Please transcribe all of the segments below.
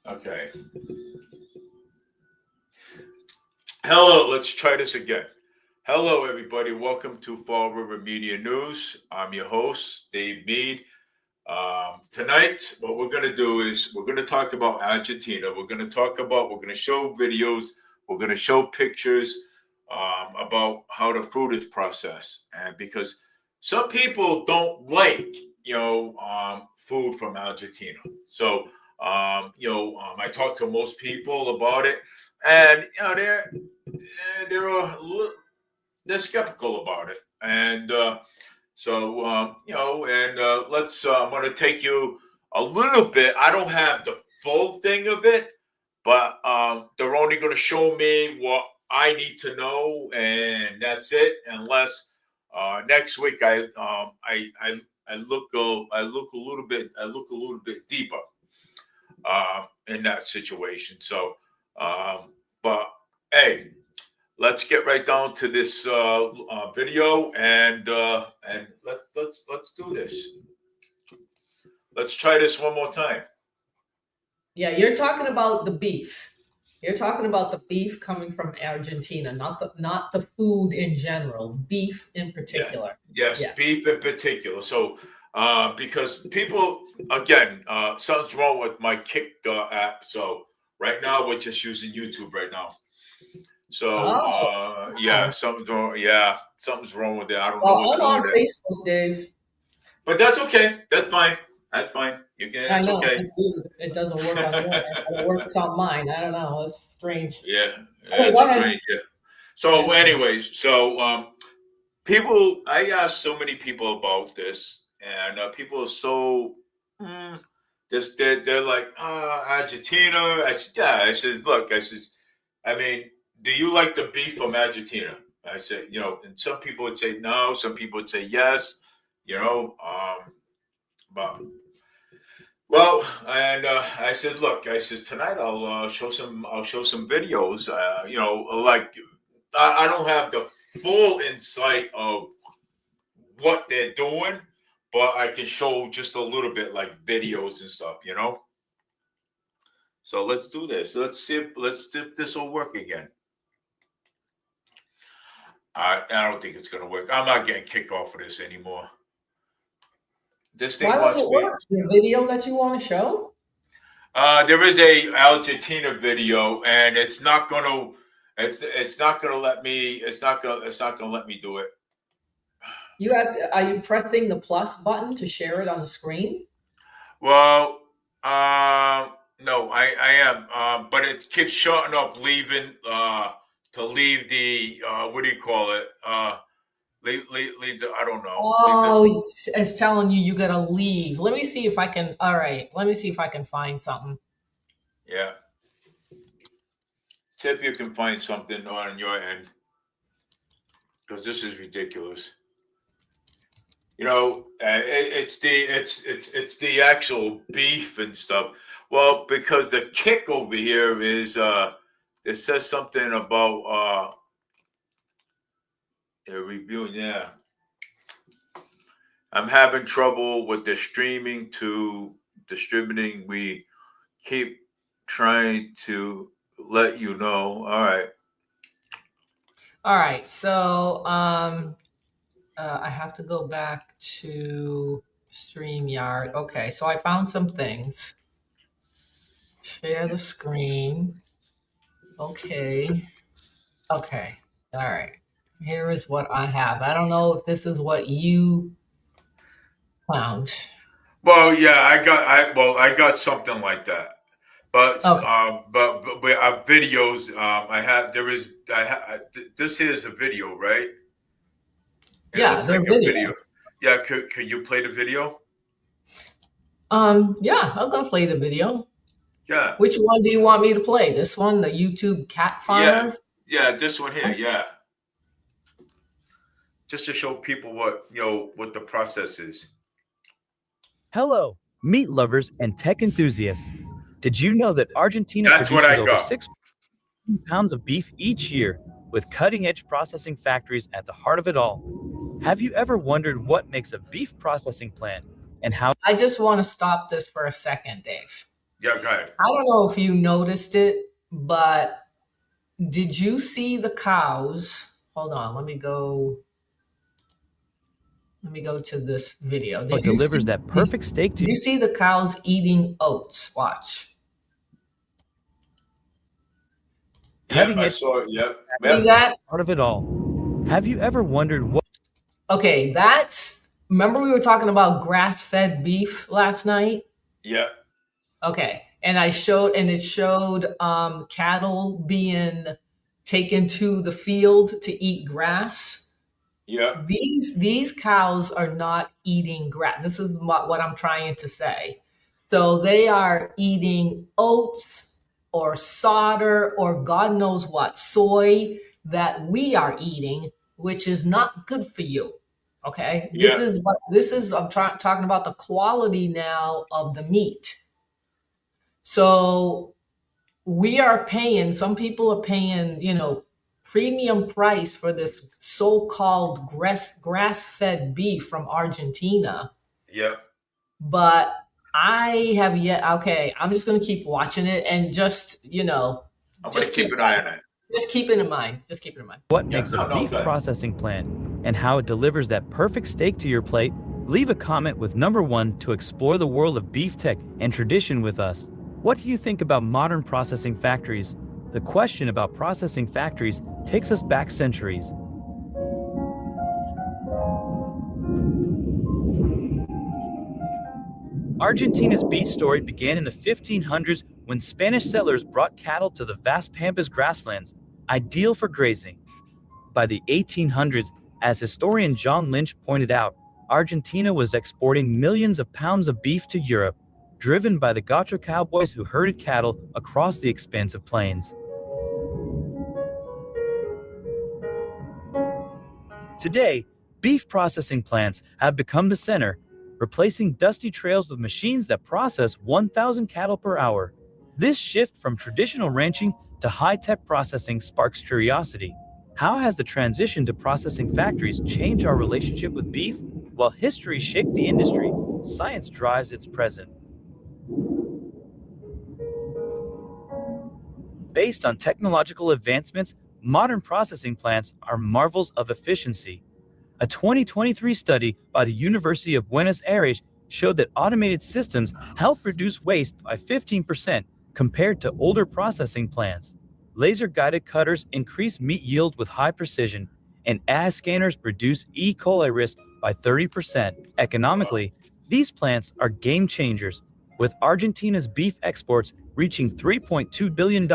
Okay. Hello, let's try this again. Hello, everybody. Welcome to Fall River Media News. I'm your host, Dave Mead. Tonight, what we're going to do is we're going to talk about Argentina. We're going to show videos, we're going to show pictures about how the food is processed. And because some people don't like, food from Argentina. So, I talk to most people about it, and they're skeptical about it, and let's. I'm going to take you a little bit. I don't have the full thing of it, but they're only going to show me what I need to know, and that's it. Unless next week I look a little bit deeper in that situation. So, but hey, let's get right down to this video, and let's do this. Let's try this one more time. Yeah, you're talking about the beef. You're talking about the beef coming from Argentina, not the food in general, beef in particular. Yes, beef in particular. So, because people, again, something's wrong with my Kick app. So right now we're just using YouTube right now. So something's wrong. Yeah, something's wrong with it. I don't know what's I'm wrong on with it. Facebook, Dave. But that's okay. That's fine. That's fine. You can. It's okay. It's weird. It doesn't work on yours. It works on mine. I don't know. It's strange. Yeah, it's strange. Yeah. So, anyways, people. I asked so many people about this, and people are so. Just they're like Argentina. I said, yeah. I says, look. I says, I mean, do you like the beef from Argentina? I said, and some people would say no. Some people would say yes. But well, and I said, look, I says tonight I'll show some videos. Like I don't have the full insight of what they're doing, but I can show just a little bit, like videos and stuff. So let's do this. Let's see if this will work again. I don't think it's gonna work. I'm not getting kicked off of this anymore. This thing must be the video that you want to show. There is a Argentina video, and it's not gonna let me. It's not gonna let me do it. Are you pressing the plus button to share it on the screen? Well, no, I am, but it keeps showing up leaving to leave the what do you call it? Leave the, I don't know. Oh, it's telling you gotta leave. Let me see if I can. All right, let me see if I can find something. Yeah. See if you can find something on your end, because this is ridiculous. It's the actual beef and stuff. Well, because the kick over here is it says something about reviewing. Yeah, I'm having trouble with the streaming to distributing. We keep trying to let you know. All right. So I have to go back to StreamYard. Okay, so I found some things. Share the screen. Okay. All right. Here is what I have. I don't know if this is what you found. Well, yeah, I got something like that. But but we have videos. This is a video, right? Yeah, they're video. Yeah, could you play the video? Yeah, I'm gonna play the video. Yeah. Which one do you want me to play? This one, the YouTube cat farmer? Yeah, this one here. Yeah. Just to show people what the process is. Hello, meat lovers and tech enthusiasts. Did you know that Argentina produces over 6 pounds of beef each year, with cutting-edge processing factories at the heart of it all? Have you ever wondered what makes a beef processing plant and how? I just want to stop this for a second, Dave. Yeah, go ahead. I don't know if you noticed it, but did you see the cows? Hold on, let me go. Let me go to this video. What delivers that perfect steak to Did you see the cows eating oats? Watch. Yep, cutting I edge saw it. Yep, See yep, that? part of it all. Have you ever wondered what Okay, that's, remember we were talking about grass-fed beef last night? yep, Okay, and it showed cattle being taken to the field to eat grass. yep, These cows are not eating grass. This is what I'm trying to say. So they are eating oats or solder or God knows what, soy that we are eating, which is not good for you. Okay, yep, I'm talking about the quality now of the meat. So we are paying, some people are paying, premium price for this so-called grass-fed beef from Argentina. yep. But I have yet, okay, I'm just going to keep watching it and I'm gonna just keep keep an eye on it. just keep it in mind. Just keep it in mind. makes a No, beef good. processing plant and how it delivers that perfect steak to your plate? Leave a comment with number 1 to explore the world of beef tech and tradition with us. What do you think about modern processing factories? The question about processing factories takes us back centuries. Argentina's beef story began in the 1500s when Spanish settlers brought cattle to the vast Pampas grasslands, ideal for grazing. By the 1800s, as historian John Lynch pointed out, Argentina was exporting millions of pounds of beef to Europe, driven by the gaucho cowboys who herded cattle across the expansive plains. Today, beef processing plants have become the center, replacing dusty trails with machines that process 1,000 cattle per hour. This shift from traditional ranching to high-tech processing sparks curiosity. How has the transition to processing factories changed our relationship with beef? While history shaped the industry, science drives its present. Based on technological advancements, modern processing plants are marvels of efficiency. A 2023 study by the University of Buenos Aires showed that automated systems help reduce waste by 15% compared to older processing plants. Laser-guided cutters increase meat yield with high precision, and AI scanners reduce E. coli risk by 30%. Economically, these plants are game changers, with Argentina's beef exports reaching $3.2 billion in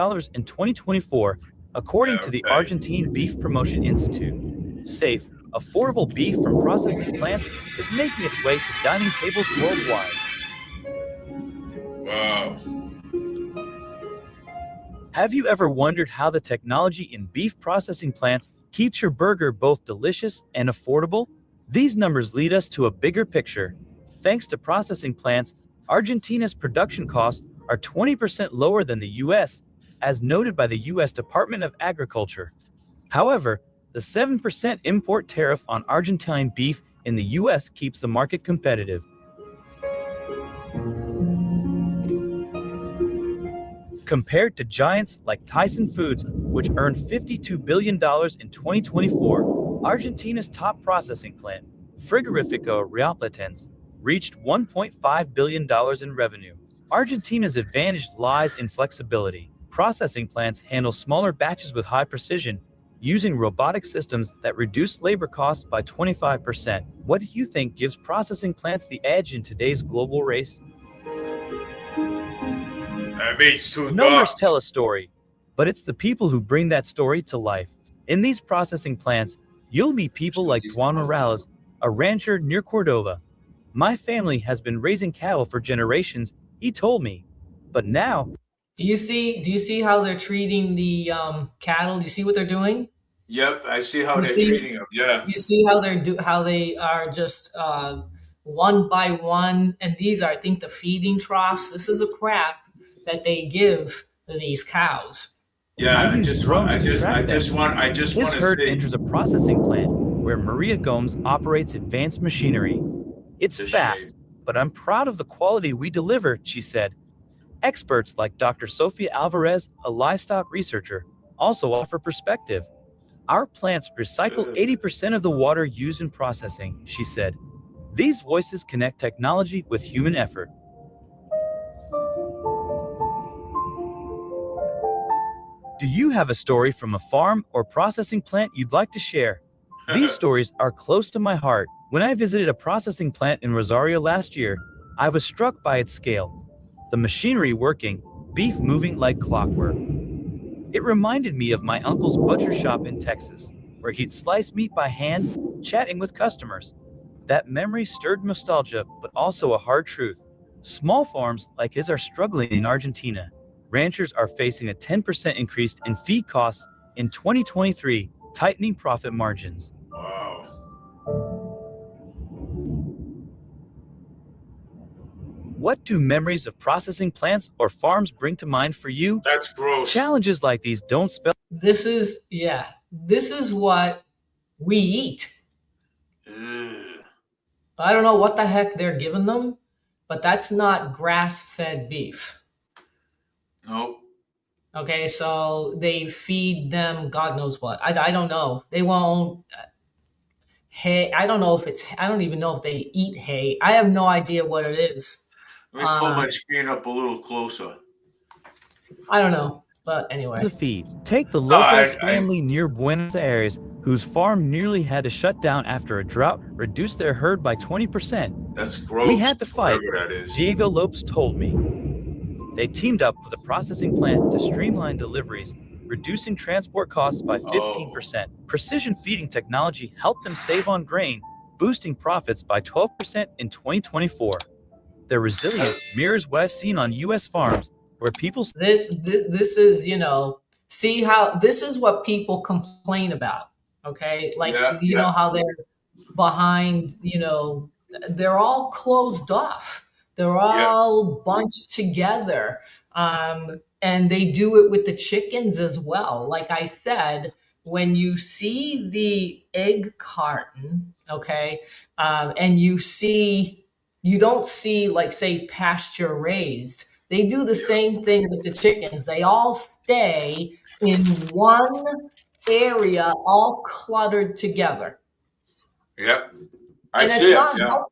2024, according Yeah, to the okay. Argentine Beef Promotion Institute. Safe, affordable beef from processing plants is making its way to dining tables worldwide. Wow. Have you ever wondered how the technology in beef processing plants keeps your burger both delicious and affordable? These numbers lead us to a bigger picture. Thanks to processing plants, Argentina's production costs are 20% lower than the US, as noted by the US Department of Agriculture. However, the 7% import tariff on Argentine beef in the US keeps the market competitive. Compared to giants like Tyson Foods, which earned $52 billion in 2024, Argentina's top processing plant, Frigorifico Realplatense, reached $1.5 billion in revenue. Argentina's advantage lies in flexibility. Processing plants handle smaller batches with high precision, using robotic systems that reduce labor costs by 25%. What do you think gives processing plants the edge in today's global race? That means too Numbers dark. tell a story, but it's the people who bring that story to life. In these processing plants, you'll meet people like Juan Morales, a rancher near Cordova. My family has been raising cattle for generations, he told me. But now, Do you see how they're treating the cattle? Do you see what they're doing? Yep, I see how You they're see treating them. Yeah, you see how they are just one by one, and these are, I think, the feeding troughs. This is a crap that they give these cows. I yeah. use drones to track them. I just This want to herd see enters a processing plant where Maria Gomes operates advanced machinery. It's the fast, shame. but I'm proud of the quality we deliver, she said. Experts like Dr. Sofia Alvarez, a livestock researcher, also offer perspective. Our plants recycle 80% of the water used in processing, she said. These voices connect technology with human effort. Do you have a story from a farm or processing plant you'd like to share? These stories are close to my heart. When I visited a processing plant in Rosario last year, I was struck by its scale. The machinery working, beef moving like clockwork. It reminded me of my uncle's butcher shop in Texas, where he'd slice meat by hand, chatting with customers. That memory stirred nostalgia, but also a hard truth. Small farms like his are struggling in Argentina. Ranchers are facing a 10% increase in feed costs in 2023, tightening profit margins. Wow. What do memories of processing plants or farms bring to mind for you? That's gross. Challenges like these don't spell. This is what we eat. I don't know what the heck they're giving them, but that's not grass-fed beef. Nope. Okay, so they feed them God knows what. I don't know. They won't hay. I don't know if it's. I don't even know if they eat hay. I have no idea what it is. Let me pull my screen up a little closer. I don't know, but anyway. The feed. Take the Lopez family near Buenos Aires, whose farm nearly had to shut down after a drought reduced their herd by 20%. That's gross. We had to fight, that is. Diego Lopes told me. They teamed up with a processing plant to streamline deliveries, reducing transport costs by 15%. Precision feeding technology helped them save on grain, boosting profits by 12% in 2024. Their resilience mirrors what I've seen on U.S. farms, where people. This is, see how this is what people complain about. Okay, like you know how they're behind. They're all closed off. They're all bunched together. And they do it with the chickens as well. Like I said, when you see the egg carton, okay, and you don't see, like, say, pasture raised. They do the same thing with the chickens. They all stay in one area, all cluttered together. Yep. I see it. Yeah.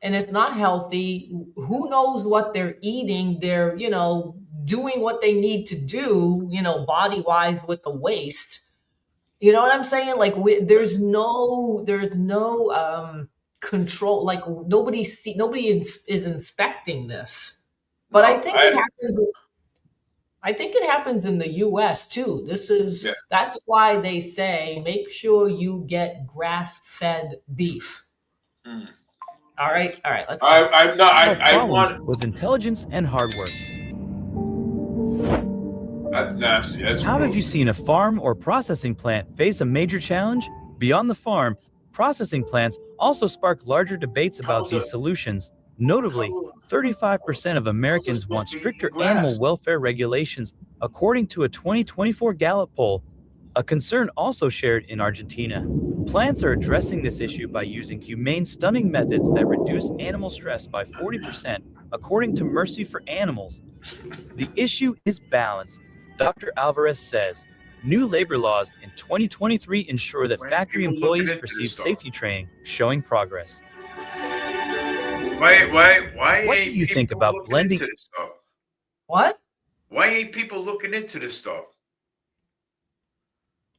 And it's not healthy. Who knows what they're eating? They're, doing what they need to do, body-wise with the waste. You know what I'm saying? Like, there's no control. Like, nobody is inspecting this. But no, I think it happens in the US too. That's why they say make sure you get grass-fed beef. All right, let's go. I want with intelligence and hard work. That's nasty. How have you seen a farm or processing plant face a major challenge? Beyond the farm, processing plants also spark larger debates about these solutions. Notably, 35% of Americans want stricter animal welfare regulations, according to a 2024 Gallup poll, a concern also shared in Argentina. Plants are addressing this issue by using humane stunning methods that reduce animal stress by 40%, according to Mercy for Animals. The issue is balance, Dr. Alvarez says. New labor laws in 2023 ensure that factory employees receive safety training, showing progress. Why what do you think about blending? What? Why ain't people looking into this stuff?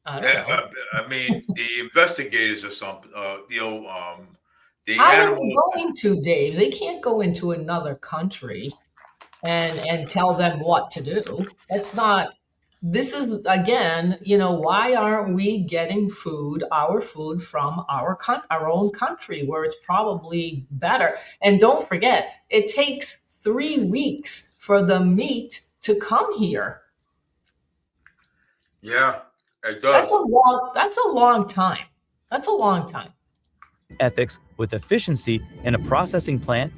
I don't know. I mean, the investigators or something. How are they going to, Dave? They can't go into another country and tell them what to do. That's not. This is, again, why aren't we getting our food from our own country where it's probably better? And don't forget, it takes 3 weeks for the meat to come here. Yeah, it does. That's a long time. That's a long time. Ethics with efficiency in a processing plant.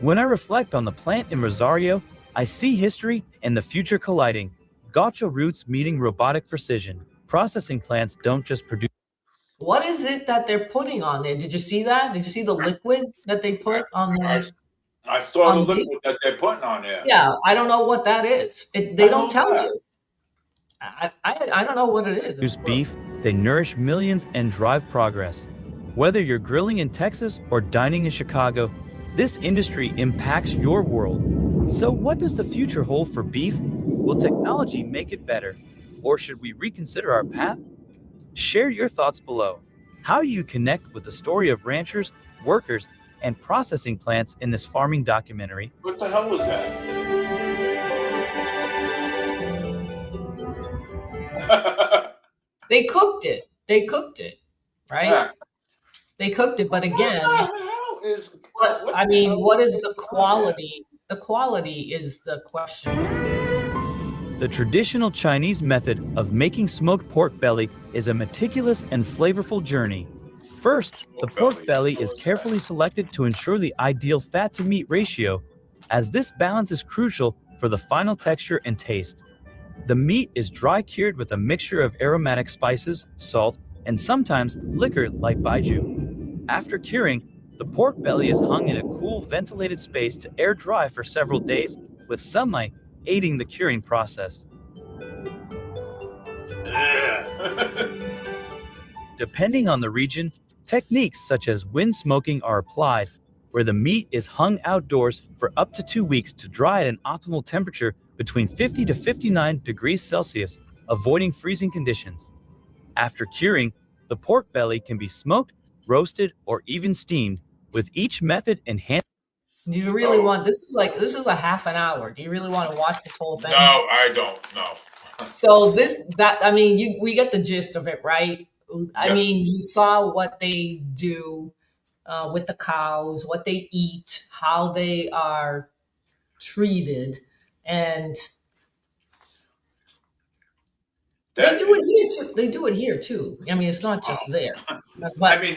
When I reflect on the plant in Rosario, I see history and the future colliding. Gotcha roots meeting robotic precision. Processing plants don't just produce. What is it that they're putting on there? Did you see that? Did you see the liquid that they put on there? I saw the on beef. liquid that they're putting on there. Yeah, I don't know what that is. They don't tell that? you. I don't know what it is. Produce beef, they nourish millions and drive progress. Whether you're grilling in Texas or dining in Chicago, this industry impacts your world. So what does the future hold for beef? Will technology make it better? Or should we reconsider our path? Share your thoughts below. How you connect with the story of ranchers, workers, and processing plants in this farming documentary. What the hell was that? They cooked it. Right? Yeah. They cooked it, but again, What the hell is? what is the quality? The quality is the question. The traditional Chinese method of making smoked pork belly is a meticulous and flavorful journey. First, the pork belly is carefully selected to ensure the ideal fat-to-meat ratio, as this balance is crucial for the final texture and taste. The meat is dry cured with a mixture of aromatic spices, salt, and sometimes liquor like baijiu. After curing, the pork belly is hung in a cool, ventilated space to air dry for several days, with sunlight aiding the curing process. Depending on the region, techniques such as wind smoking are applied, where the meat is hung outdoors for up to 2 weeks to dry at an optimal temperature between 50 to 59 degrees Celsius, avoiding freezing conditions. After curing, the pork belly can be smoked, roasted, or even steamed, with each method enhanced. Do you really want this is a half an hour. Do you really want to watch this whole thing? No, I don't. No. So we get the gist of it, right? I mean, you saw what they do with the cows, what they eat, how they are treated, and they do it here too. They do it here too. I mean, it's not just there. But I mean,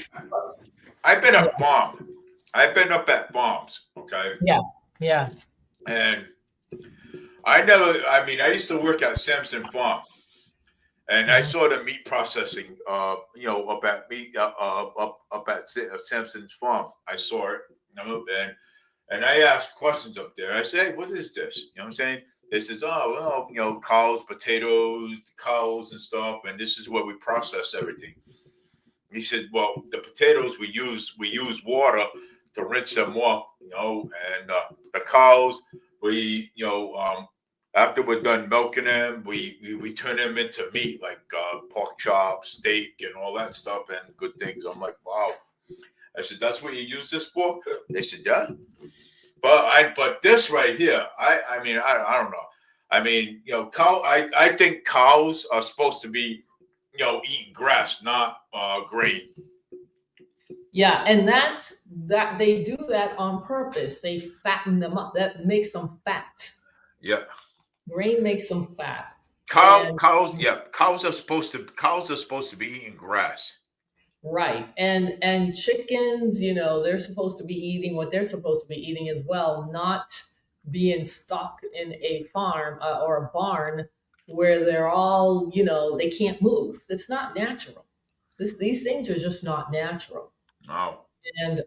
I've been at farm. I've been up at farms. Okay. Yeah. And I used to work at Sampson Farm, and I saw the meat processing. Up at Sampson's Farm. I saw it. And I asked questions up there. I said, hey, what is this? You know what I'm saying? They says, cows, potatoes, cows and stuff, and this is where we process everything. He said, well, the potatoes we use water to rinse them off, and the cows, after we're done milking them, we turn them into meat, like pork chops, steak, and all that stuff, and good things. I'm like, wow. I said, that's what you use this for? They said, yeah. But this right here, I don't know. I mean, I think cows are supposed to be, eating grass, not grain. Yeah, and that's that they do that on purpose. They fatten them up. That makes them fat. Yeah. Grain makes them fat. Cows are supposed to be eating grass. Right. And chickens, they're supposed to be eating what they're supposed to be eating as well, not being stuck in a farm or a barn where they're all, they can't move. It's not natural. These things are just not natural. No. And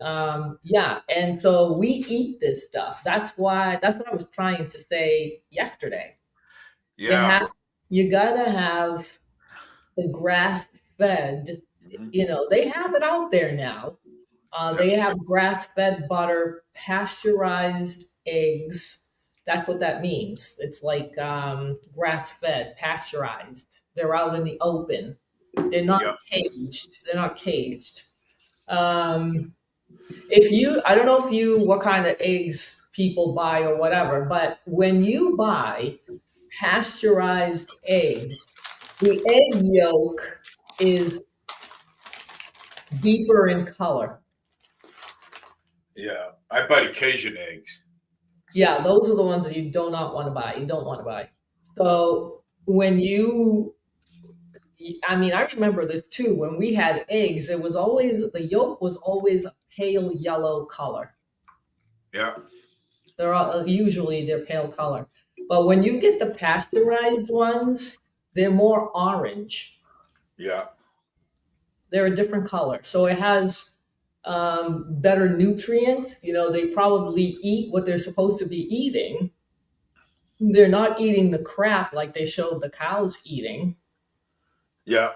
and so we eat this stuff. That's what I was trying to say yesterday. Yeah. You gotta have the grass fed. They have it out there now. They have grass fed butter, pasteurized eggs. That's what that means. It's like grass fed, pasteurized. They're out in the open. They're not caged. They're not caged. I don't know what kind of eggs people buy or whatever, but when you buy pasteurized eggs, the egg yolk is deeper in color. Yeah, I buy the Cajun eggs. Yeah, those are the ones that you do not want to buy. You don't want to buy. So I remember this too. When we had eggs, the yolk was always a pale yellow color. Yeah. They're pale color. But when you get the pasteurized ones, they're more orange. Yeah. They're a different color. So it has better nutrients. They probably eat what they're supposed to be eating. They're not eating the crap like they showed the cows eating. Yeah.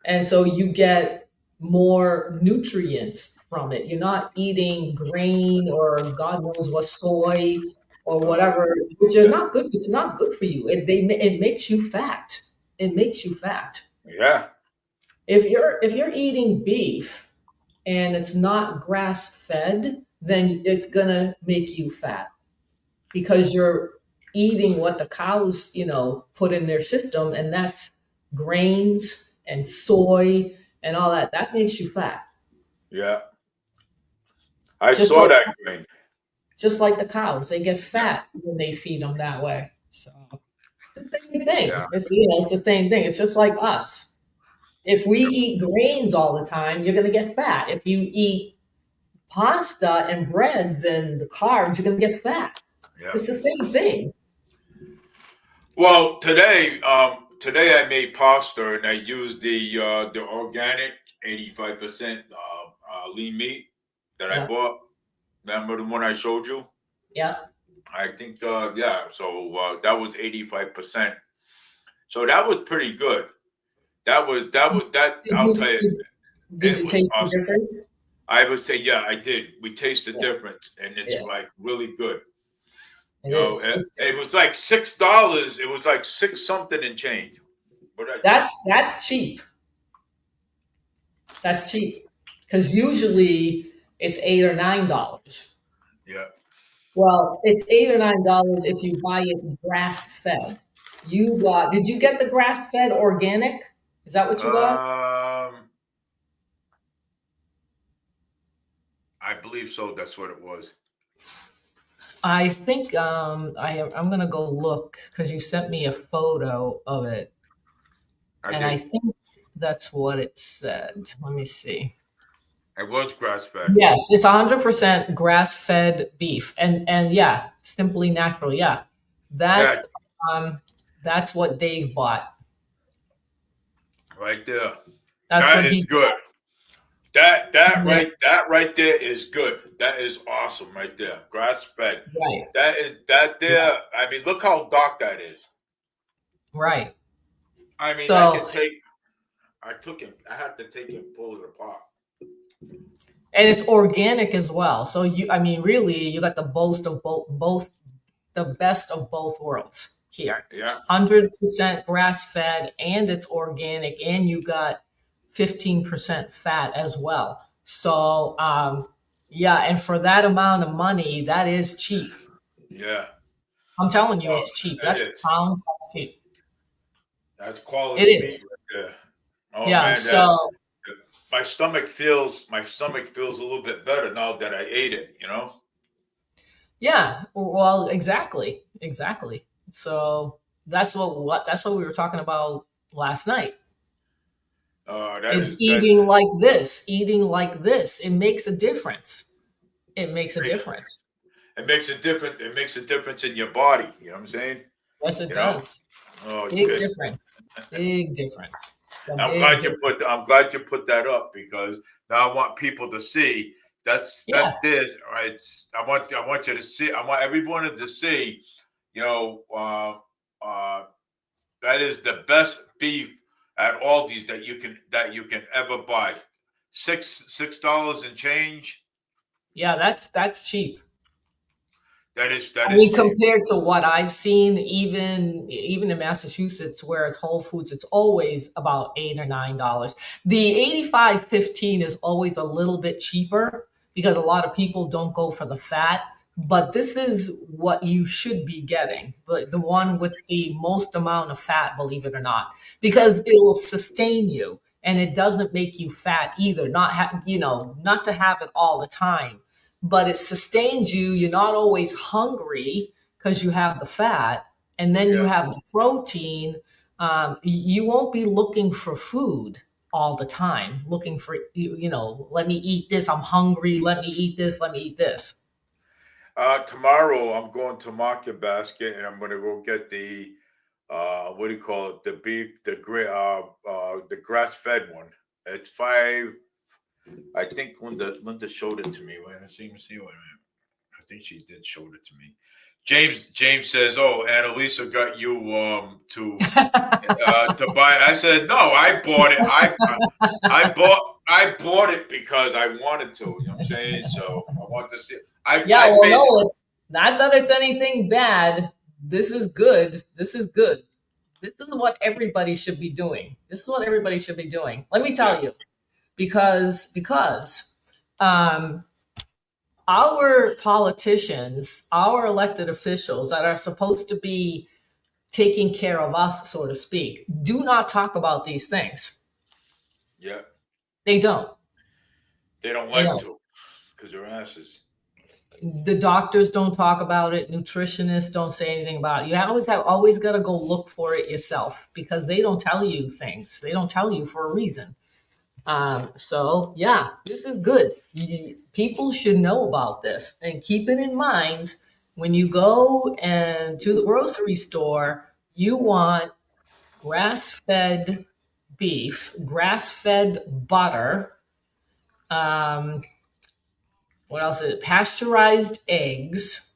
And so you get more nutrients from it. You're not eating grain or God knows what, soy or whatever, which are not good. It's not good for you. It makes you fat. It makes you fat. Yeah. If you're eating beef and it's not grass fed, then it's gonna make you fat because you're eating what the cows, put in their system, and that's grains and soy and all that. That makes you fat. Yeah. I Just saw like that green. just like the cows, they get fat when they feed them that way. So it's the same Yeah. thing. It's the same thing. It's just like us. If we eat grains all the time, you're gonna get fat. If you eat pasta and breads and the carbs, you're gonna get fat. Yeah. It's the same thing. Well, today I made pasta and I used the organic 85% lean meat that I Yeah. bought. Remember the one I showed you? Yeah. I think yeah. So that was 85%. So that was pretty good. That Did I'll you tell you, did it you was taste the awesome. difference? I would say yeah, I did. We taste the Yeah. difference, and it's Yeah. like really good. It is. It was like $6. It was like six something and change. What did I tell you? That's cheap. That's cheap because usually it's $8 or $9. Yeah. Well, it's $8 or $9 if you buy it grass fed. Did you get the grass fed organic? Is that what you got? I believe so. That's what it was. I think I'm gonna go look because you sent me a photo of it, and I did. think that's what it said. Let me see. It was grass fed. Yes, it's 100% grass fed beef, and yeah, simply natural. Yeah, Yeah, um, that's what Dave bought. right there. That's That what is he good. That Yeah, right there is good. That is awesome right there. Grass fed. right, That there. I mean, look how dark that is. right. I mean, So, I took it. I had to take it and pull it apart. and it's organic as well. So I mean, really, you got the both the best of both worlds here. Yeah. 100% grass fed, and it's organic, and you got 15% fat as well. So, yeah, and for that amount of money, that is cheap. Yeah. I'm telling you, Oh, it's cheap. that That's is. pound cheap. That's It quality meat is. right there. Oh Yeah. man, that So, my stomach feels a little bit better now that I ate it. yeah. Well, exactly. So that's what we were talking about last night. Is That eating like this. It makes a difference. It makes a difference. it makes a difference. It makes a difference in your body. You know what I'm saying? Yes, it You know. does. Oh, Big good. difference. Big difference. It's a I'm big glad you difference. put. I'm glad you put that up because now I want people to see. Yeah. Right. I want you to see. I want everyone to see. You know, that is the best beef at Aldi's that you can ever buy. $6 and change. Yeah, that's cheap. That I is mean, cheap. compared to what I've seen, even in Massachusetts, where it's Whole Foods, it's always about $8 or $9. The 85/15 is always a little bit cheaper because a lot of people don't go for the fat. But this is what you should be getting, the one with the most amount of fat, believe it or not, because it will sustain you and it doesn't make you fat either. Not to have it all the time, but it sustains you. You're not always hungry because you have the fat, and then you Yeah. have the protein. You won't be looking for food all the time, looking for, let me eat this. I'm hungry. Let me eat this. Let me eat this. Tomorrow I'm going to Market Basket and I'm going to go get the what do you call it? The beef, the grass fed one. It's I think Linda showed it to me. Wait, let's see. Wait a minute. I think she did show it to me. James says, "Oh, Annalisa got you to buy." I said, "No, I bought it. I bought it because I wanted to. You know what I'm saying? So I want to see. Yeah, I well, basically, no, it's not that it's anything bad. This is good. This is good. This is what everybody should be doing. This is what everybody should be doing. Let me yeah, tell you, because um, our politicians, our elected officials that are supposed to be taking care of us, so to speak, do not talk about these things. yeah. They don't. They don't They like don't. to because they're asses. The doctors don't talk about it. Nutritionists don't say anything about it. You always got to go look for it yourself because they don't tell you things. They don't tell you for a reason. So yeah, this is good. People should know about this and keep it in mind when you go and to the grocery store. You want grass-fed beef, grass-fed butter. Um, what else is it? Pasteurized eggs.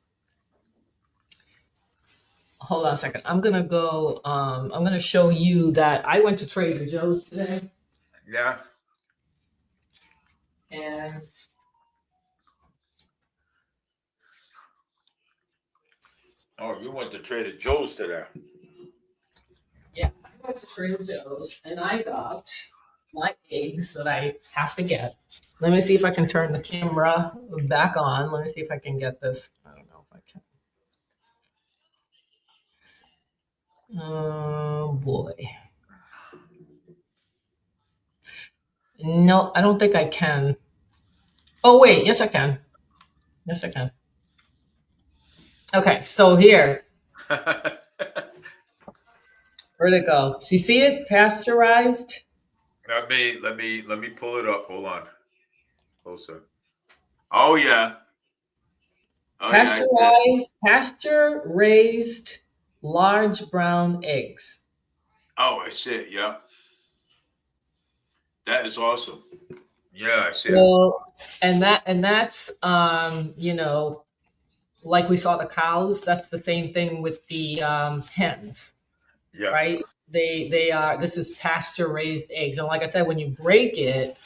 Hold on a second. I'm gonna go. I'm gonna show you that I went to Trader Joe's today, Yeah. and Oh, you went to Trader Joe's today. yeah, I went to Trader Joe's and I got my eggs that I have to get. Let me see if I can turn the camera back on. Let me see if I can get this. I don't know if I can. Oh boy. No, I don't think I can. Oh wait, yes I can. Yes I can. Okay, so here, where'd it go? So you see it? Pasteurized? let me pull it up. Hold on, closer. Oh yeah, oh yeah. I see it. Pasture raised large brown eggs. Oh, I see it. Yeah, that is awesome. Yeah, I see it. Well, that's like we saw the cows, that's the same thing with the hens, Yeah, right? They are this is pasture raised eggs. And like I said, when you break it,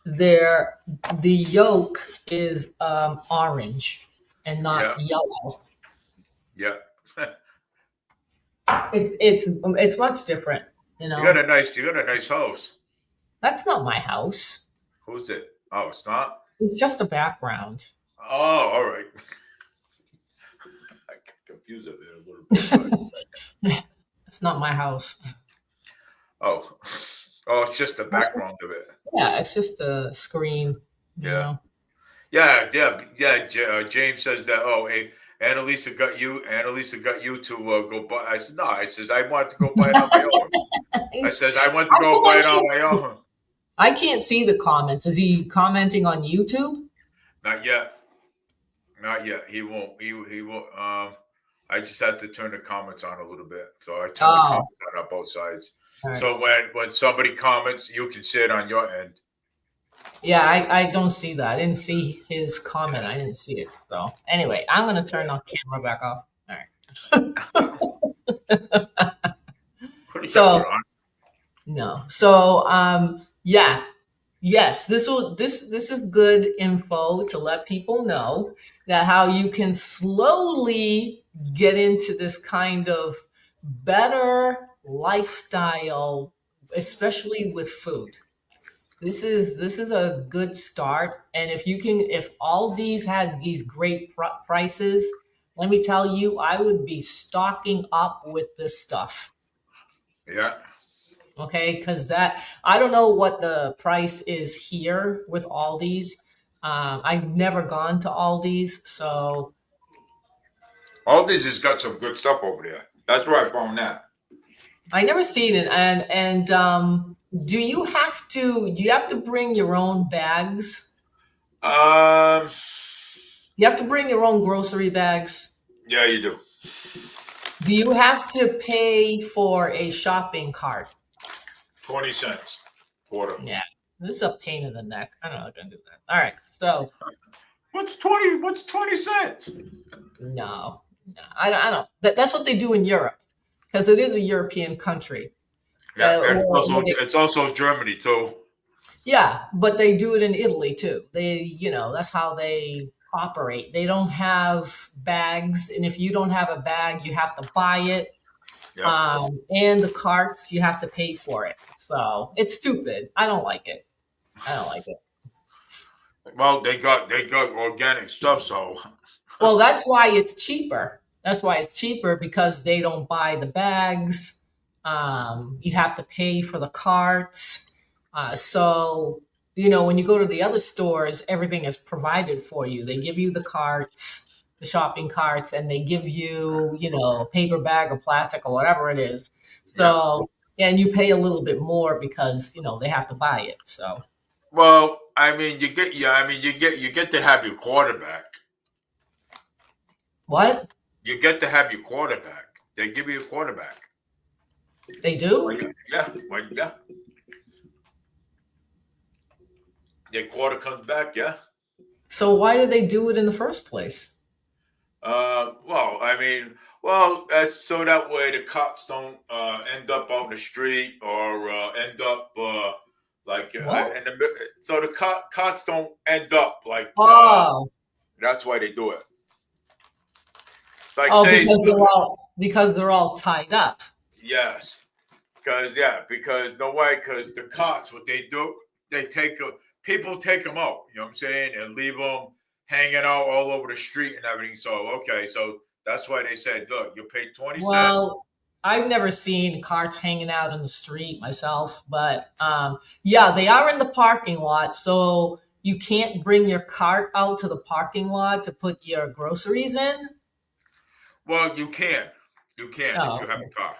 they're the yolk is orange and not yeah, yellow. yeah. It's much different, you You got know. a nice house. That's not my house. Who's it? Oh, it's not. It's just a background. Oh, all right. I got confused a bit a little bit, but It's not my house. oh, oh, it's just the background of it. Yeah, it's just a screen, you Yeah, know. yeah. James says that. Oh, hey, Annalisa got you. Annalisa got you to go buy. I said no. I says I wanted to go buy it on my own. I says I went to How go come buy it on my own. I can't see the comments? Is he commenting on YouTube? Not yet. Not yet. He won't. He won't. I just had to turn the comments on a little bit. So I turned the Oh, comments on both sides. all right. So when somebody comments, you can see it on your end. Yeah, I don't see that. I didn't see his comment. I didn't see it. So anyway, I'm gonna turn the camera back off. All right. Could have kept it So on. no. So yeah. Yes, this is good info to let people know that how you can slowly get into this kind of better lifestyle, especially with food. This is a good start, and if all these has these great prices, let me tell you, I would be stocking up with this stuff. Yeah. Okay, because that I don't know what the price is here with Aldi's. I've never gone to Aldi's, so All this has got some good stuff over there. That's where I found that. I never seen it. And do you have to bring your own bags? Um. You have to bring your own grocery bags. Yeah, you do. Do you have to pay for a shopping cart? 20 cents quarter. Yeah. This is a pain in the neck. I'm not gonna do that. All right, so What's 20 cents? no, I don't. That's what they do in Europe because it is a European country. Yeah, and Or it's also Germany too. yeah, but they do it in Italy too. That's how they operate. They don't have bags, and if you don't have a bag, you have to buy it. Yep. And the carts, you have to pay for it. So it's stupid. I don't like it. I don't like it. Well, they got organic stuff, so Well, that's why it's cheaper. That's why it's cheaper because they don't buy the bags. You have to pay for the carts. So when you go to the other stores, everything is provided for you. They give you the carts, the shopping carts, and they give you a paper bag or plastic or whatever it is. yeah. So, and you pay a little bit more because they have to buy it. So, Well, I mean, you get to have your quarterback. what? You get to have your quarterback. They give you a quarterback. They do? Yeah. Their quarter comes back, yeah. So why did they do it in the first place? Well, that's so that way the cops don't end up on the street or end up What? so the cops don't end up Oh, that's why they do it. It's like oh, say because they're all tied up. yes, because the cops what they do people take them out. You know what I'm saying, and leave them hanging out all over the street and everything. So so that's why they said, look, you pay 20 cents. Well, I've never seen carts hanging out in the street myself, but yeah, they are in the parking lot. So you can't bring your cart out to the parking lot to put your groceries in. Well, you can if you Oh, have a car.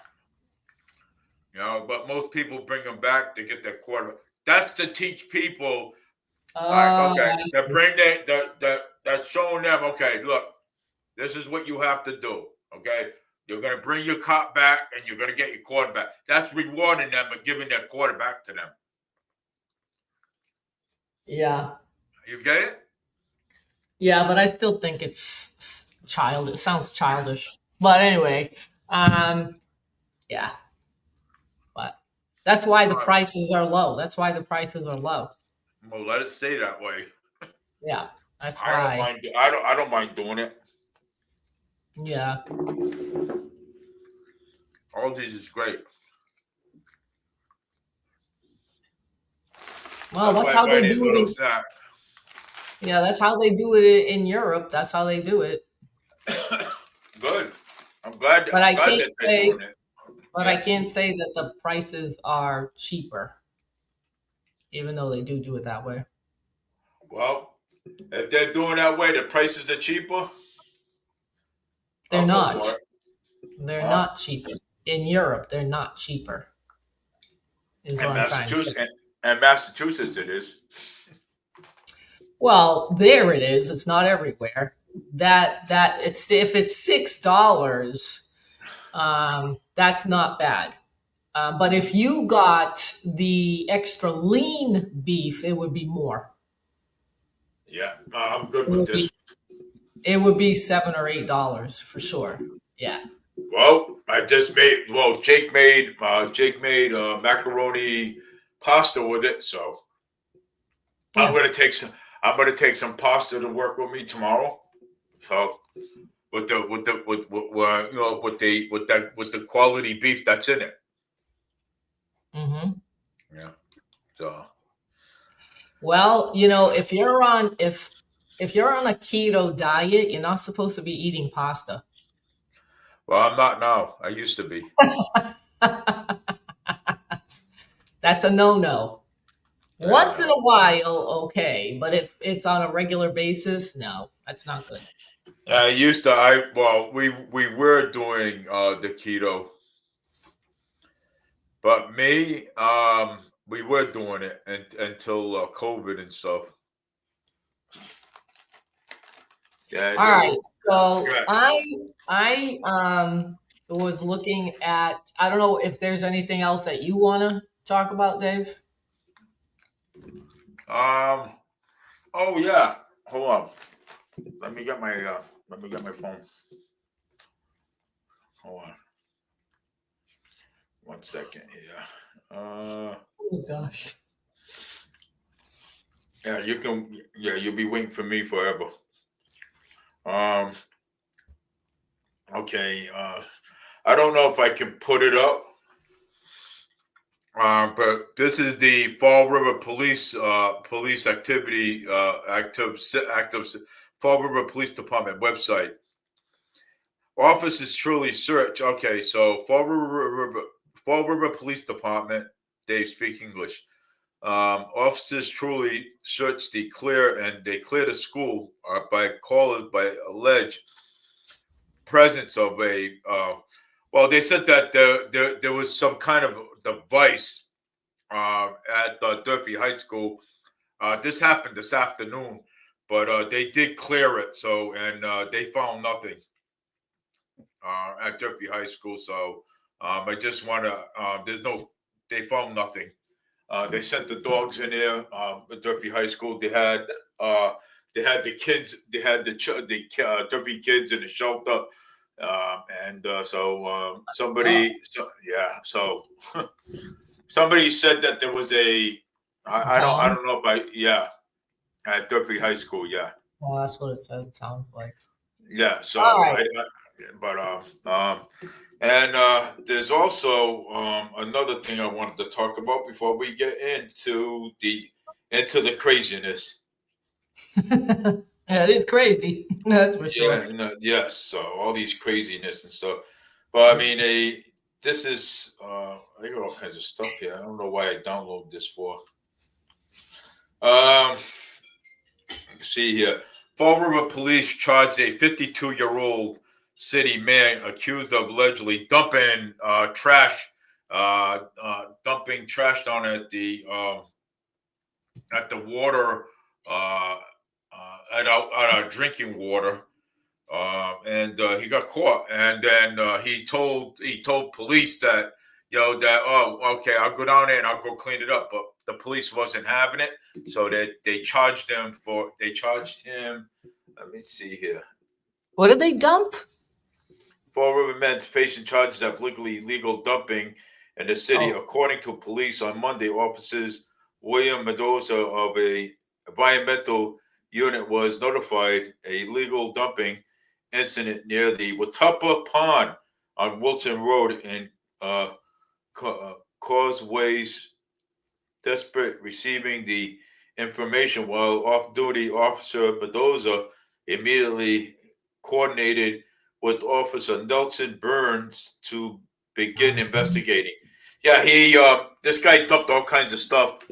But most people bring them back to get their quarter. That's to teach people, like, oh, okay, I to see. bring that's showing them, okay, look, this is what you have to do. Okay, you're gonna bring your cop back, and you're gonna get your quarterback. That's rewarding them and giving their quarterback to them. Yeah, You get it? yeah, but I still think it's child. It sounds childish. But anyway, um, yeah. But that's why the All right. prices are low. That's why the prices are low. Well, let it stay that way. Yeah, that's I don't why. mind. I don't mind doing it. Yeah. All these is great. Well, That's that's why I how buy they these do it little in, snacks. yeah, that's how they do it in Europe. That's how they do it. Good. I'm glad. But I'm I glad can't that they're say, doing it. but I Yeah. can't say that the prices are cheaper, even though they do it that way. Well, if they're doing that way, the prices are cheaper. They're I'll go not. for it. They're Huh? not cheaper. In Europe, they're not cheaper, is what And I'm trying to say. Massachusetts, it is. Well, there it is. It's not everywhere. That it's if it's $6, that's not bad. But if you got the extra lean beef, it would be more. Yeah, I'm good It with would this. be it would be $7 or $8 for sure. Yeah. Well, I just made. Well, Jake made macaroni pasta with it, so I'm Yeah. gonna take some. I'm gonna take some pasta to work with me tomorrow. So with the quality beef that's in it. Hmm. Yeah. So Well, if you're on a keto diet, you're not supposed to be eating pasta. well, I'm not now. I used to be. That's a no-no. Once in Uh, a while, okay, but if it's on a regular basis, no, that's not good. I used to. I well, we were doing the keto, but me, we were doing it until COVID and stuff. Yeah, All right. So yeah. I was looking at, I don't know if there's anything else that you want to talk about, Dave. Oh yeah. Hold on. Let me get my phone. Hold on. 1 second here. Oh gosh. Yeah, you can. Yeah, you'll be waiting for me forever. Um. Okay. I don't know if I can put it up. But this is the Fall River Police activity active Fall River Police Department website. Officers truly search. Okay, so Fall River Police Department. Dave speak English. Officers truly searched they clear the school by callers by alleged presence of a. Well, they said that there was some kind of device at Durfee High School. This happened this afternoon, but they did clear it. So and they found nothing at Durfee High School. So I just want to. There's no. They found nothing. They sent the dogs in there at Durfee High School. They had the kids. They had the Durfee kids in the shelter. And so somebody, so somebody said that there was a. I don't know if at Durfee High School, yeah. Well, that's what it sounds like. Yeah, so All right. and there's also another thing I wanted to talk about before we get into the craziness. Yeah, it is crazy. That's for sure. Yeah, yes. So all these craziness and stuff. But I mean, this is I got all kinds of stuff here. I don't know why I downloaded this for. See here. Fall River police charged a 52-year-old city man accused of allegedly dumping trash down at the water at our drinking water. And he got caught, and then he told police that okay, I'll go down there and I'll go clean it up, but the police wasn't having it, so they charged him. Let me see here. What did they dump? 4 River men facing charges of illegal dumping in the city, according to police on Monday. Officers William Mendoza of a environmental unit was notified a legal dumping incident near the Watuppa Pond on Wilson Road in Causeways. Desperate receiving the information, while off-duty officer Mendoza immediately coordinated with Officer Nelson Burns to begin investigating. Yeah, this guy dumped all kinds of stuff,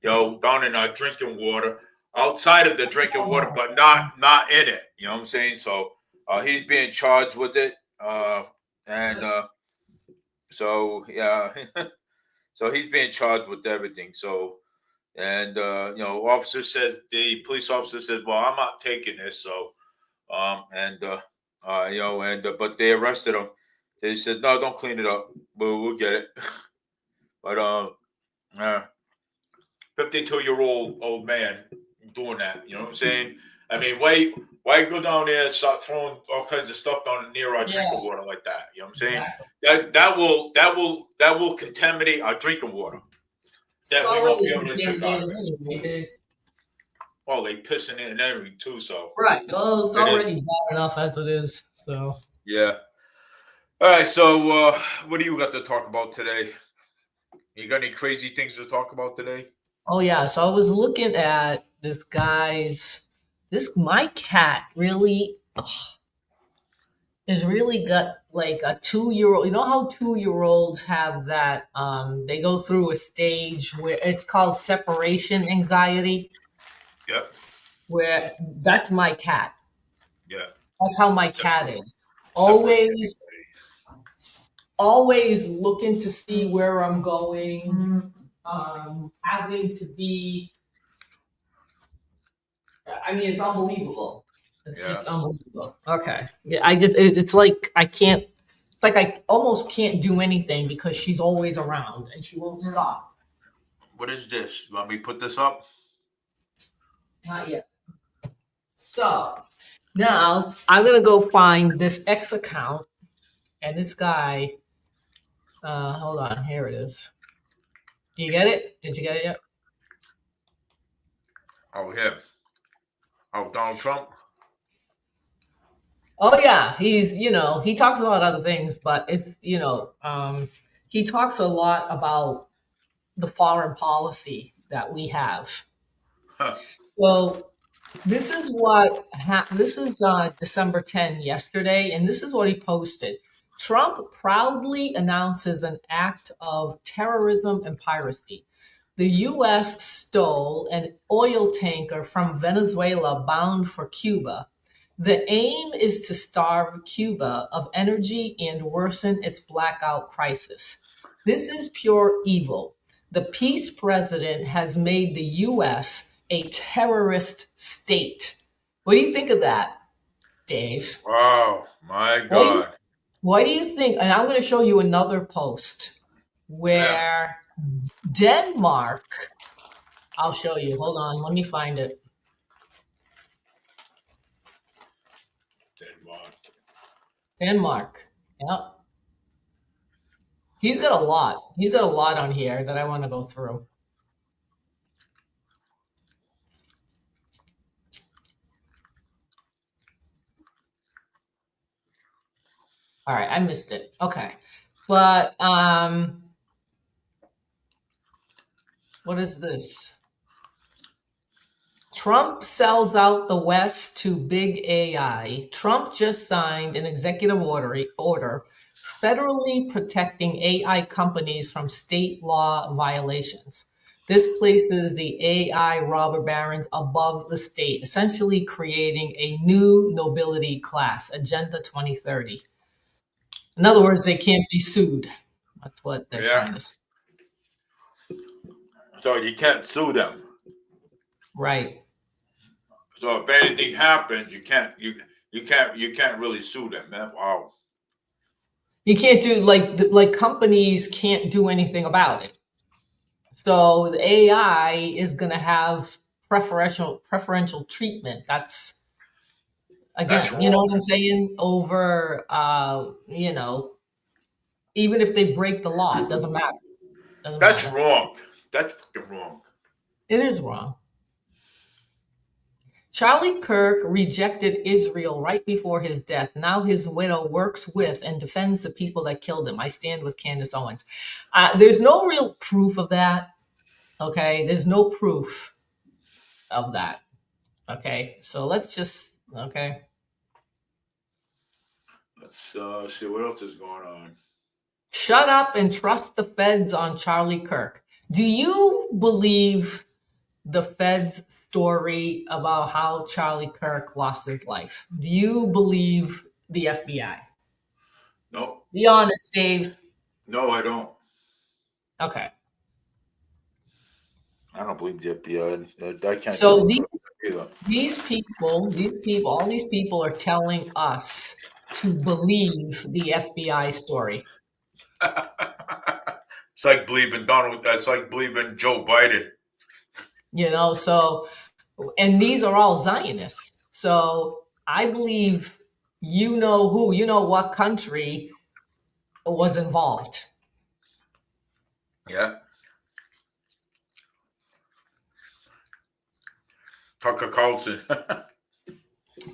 down in our drinking water, outside of the drinking water, but not in it. You know what I'm saying? So he's being charged with it, so yeah, so he's being charged with everything. So, and the police officer said, "Well, I'm not taking this." So, but they arrested him. They said, "No, don't clean it up. We'll get it." But 52-year-old man doing that. You know what I'm saying? I mean, why go down there and start throwing all kinds of stuff down near our drinking water like that? You know what I'm saying? Exactly. That will contaminate our drinking water. That we won't be able to drink out of it. Well, they pissing it and everything too. So right. Well, it's already bad enough as it is. So yeah. All right. So what do you got to talk about today? You got any crazy things to talk about today? Oh yeah, so I was looking at my cat really is really got like a 2-year-old. You know how 2-year-olds have that they go through a stage where it's called separation anxiety? Yep. Where that's my cat. Yeah. That's how my cat is. Always looking to see where I'm going. Having to be, I mean, it's unbelievable. It's just unbelievable. Okay. Yeah, it's like I almost can't do anything because she's always around and she won't stop. What is this? You want me to put this up? Not yet. So now I'm gonna go find this X account and this guy. Hold on, here it is. Do you get it? Did you get it yet? Oh, him. Oh, Donald Trump. Oh yeah, he's he talks about other things, but he talks a lot about the foreign policy that we have. Huh. Well, this is this is December 10 yesterday, and this is what he posted. Trump proudly announces an act of terrorism and piracy. The U.S. stole an oil tanker from Venezuela bound for Cuba. The aim is to starve Cuba of energy and worsen its blackout crisis. This is pure evil. The peace president has made the U.S. a terrorist state. What do you think of that, Dave? Wow, my God. What do you think? And I'm going to show you another post where Denmark, I'll show you. Hold on, let me find it. Denmark. Yep. He's got a lot. He's got a lot on here that I want to go through. All right, I missed it. Okay. But what is this? Trump sells out the West to big AI. Trump just signed an executive order federally protecting AI companies from state law violations. This places the AI robber barons above the state, essentially creating a new nobility class, Agenda 2030. In other words, they can't be sued. That's what they're trying to say. So you can't sue them. Right. So if anything happens, you can't really sue them, man. Wow. You can't do like companies can't do anything about it. So the AI is going to have preferential treatment. That's again, you know what I'm saying? Over, even if they break the law, it doesn't matter. That's wrong. That's wrong. It is wrong. Charlie Kirk rejected Israel right before his death. Now his widow works with and defends the people that killed him. I stand with Candace Owens. There's no real proof of that. Okay, there's no proof of that. Okay, so let's just Let's see what else is going on. Shut up and trust the feds on Charlie Kirk. Do you believe the feds' story about how Charlie Kirk lost his life? Do you believe the FBI? No. Be honest, Dave. No, I don't. Okay. I don't believe the FBI. I can't. So these people, all these people are telling us to believe the FBI story. It's like believing Donald. That's like believing Joe Biden. So, and these are all Zionists. So I believe what country was involved. Yeah. Tucker Carlson.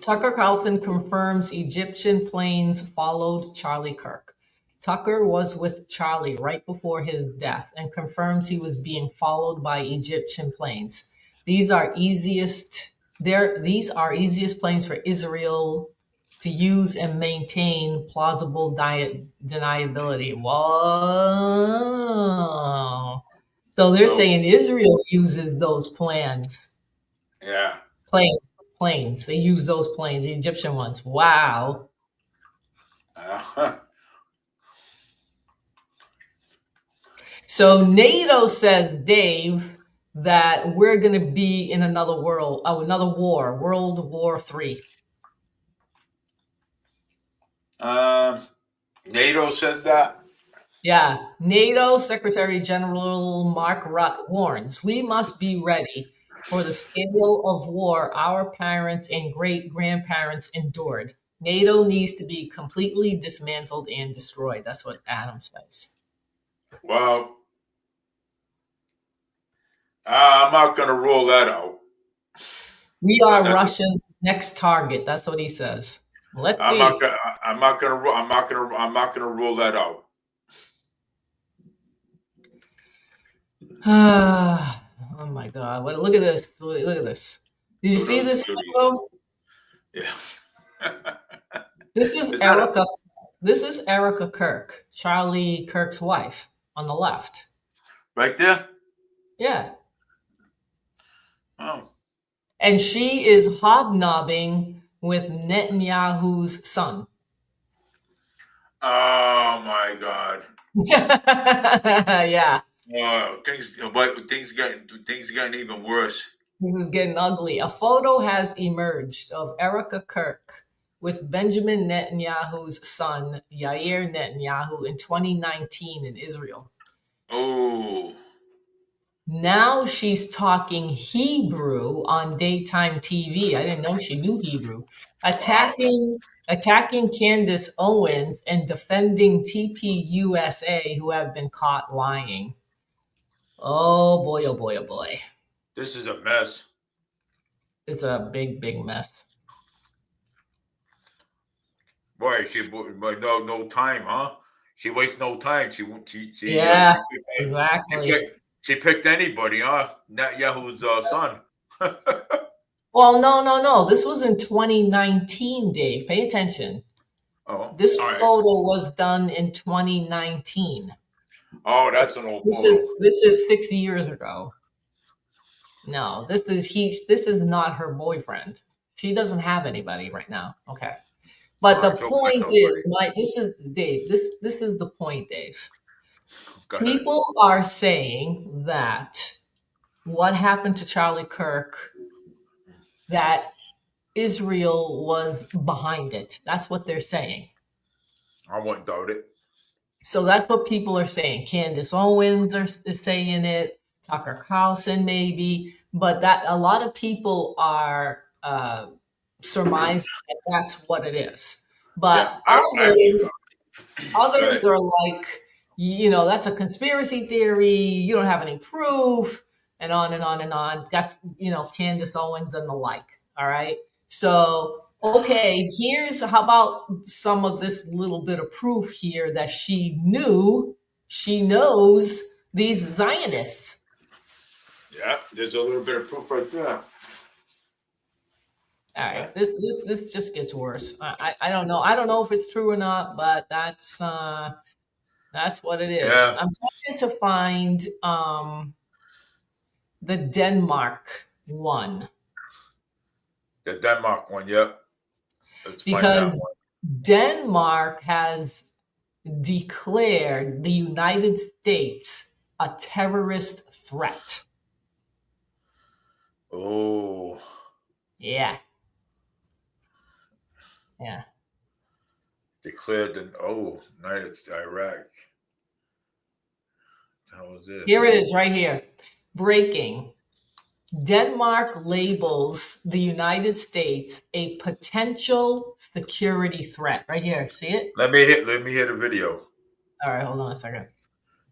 Tucker Carlson confirms Egyptian planes followed Charlie Kirk. Tucker was with Charlie right before his death and confirms he was being followed by Egyptian planes. These are easiest planes for Israel to use and maintain plausible deniability. Whoa. So they're saying Israel uses those plans. Yeah. Planes. They use those planes, the Egyptian ones. Wow. So NATO says, Dave, that we're going to be in another war, World War III. NATO says that? Yeah, NATO Secretary General Mark Rutte warns we must be ready for the scale of war our parents and great-grandparents endured. NATO needs to be completely dismantled and destroyed. That's what Adam says. Well, I'm not going to rule that out. We are Russia's next target. That's what he says. Let's see. I'm not going to rule that out. Oh my God! Look at this! Look at this! Did you see this photo? Yeah. This is Erica. This is Erica Kirk, Charlie Kirk's wife, on the left. Right there? Yeah. Oh. And she is hobnobbing with Netanyahu's son. Oh my God. Yeah. Things getting even worse. This is getting ugly. A photo has emerged of Erica Kirk with Benjamin Netanyahu's son, Yair Netanyahu, in 2019 in Israel. Oh. Now she's talking Hebrew on daytime TV. I didn't know she knew Hebrew. Attacking Candace Owens and defending TPUSA, who have been caught lying. Oh boy, oh boy, oh boy. This is a mess. It's a big, big mess. Boy, no time, huh? She wastes no time. Exactly. She picked anybody, huh? Netanyahu's son. Well, no. This was in 2019, Dave. Pay attention. Oh, this photo was done in 2019. Oh, that's an old photo. This is 6 years ago. No, this is not her boyfriend. She doesn't have anybody right now. Okay. But the point is, this is Dave. This is the point, Dave. People are saying that what happened to Charlie Kirk, that Israel was behind it. That's what they're saying. I wouldn't doubt it. So that's what people are saying. Candace Owens is saying it. Tucker Carlson maybe, but that a lot of people are surmising that that's what it is. But others are like, that's a conspiracy theory. You don't have any proof, and on and on and on. That's Candace Owens and the like. All right. So okay, how about some of this little bit of proof here that she knows these Zionists. Yeah, there's a little bit of proof right there. All right, this just gets worse. I don't know. I don't know if it's true or not, but that's what it is. Yeah. I'm trying to find the Denmark one. The Denmark one, yep. Because Denmark has declared the United States a terrorist threat. Oh. Yeah. Yeah. Declared United States, Iraq. How is this? Here it is, right here. Breaking. Denmark labels the United States a potential security threat. Right here. See it? Let me hear the video. All right, hold on a second.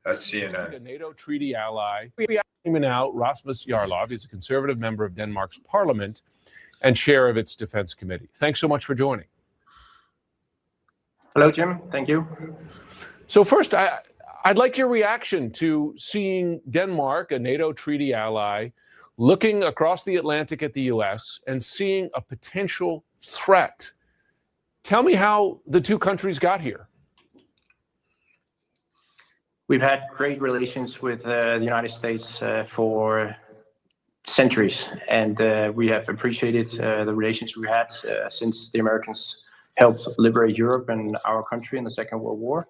That's CNN. A NATO treaty ally. Now, Rasmus Jarlov is a conservative member of Denmark's parliament and chair of its defense committee. Thanks so much for joining. Hello, Jim. Thank you. So first, I'd like your reaction to seeing Denmark, a NATO treaty ally, looking across the Atlantic at the U.S. and seeing a potential threat. Tell me how the two countries got here. We've had great relations with the United States for centuries, and we have appreciated the relations we had since the Americans helped liberate Europe and our country in the Second World War.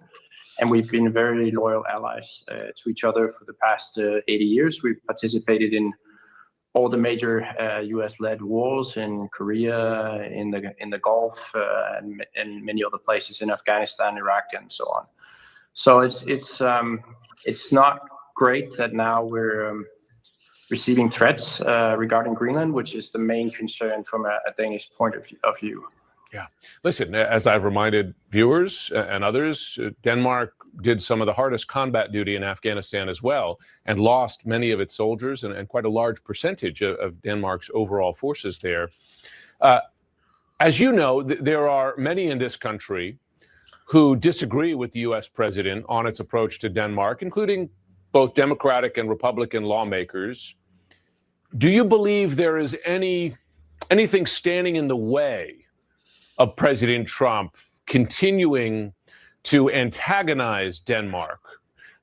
And we've been very loyal allies to each other for the past 80 years. We've participated in all the major U.S.-led wars in Korea, in the Gulf, and many other places in Afghanistan, Iraq, and so on. So it's not great that now we're receiving threats regarding Greenland, which is the main concern from a Danish point of view. Yeah. Listen, as I've reminded viewers and others, Denmark did some of the hardest combat duty in Afghanistan as well, and lost many of its soldiers and quite a large percentage of Denmark's overall forces there. As you know, there are many in this country who disagree with the U.S. president on its approach to Denmark, including both Democratic and Republican lawmakers. Do you believe there is anything standing in the way of President Trump continuing to antagonize Denmark?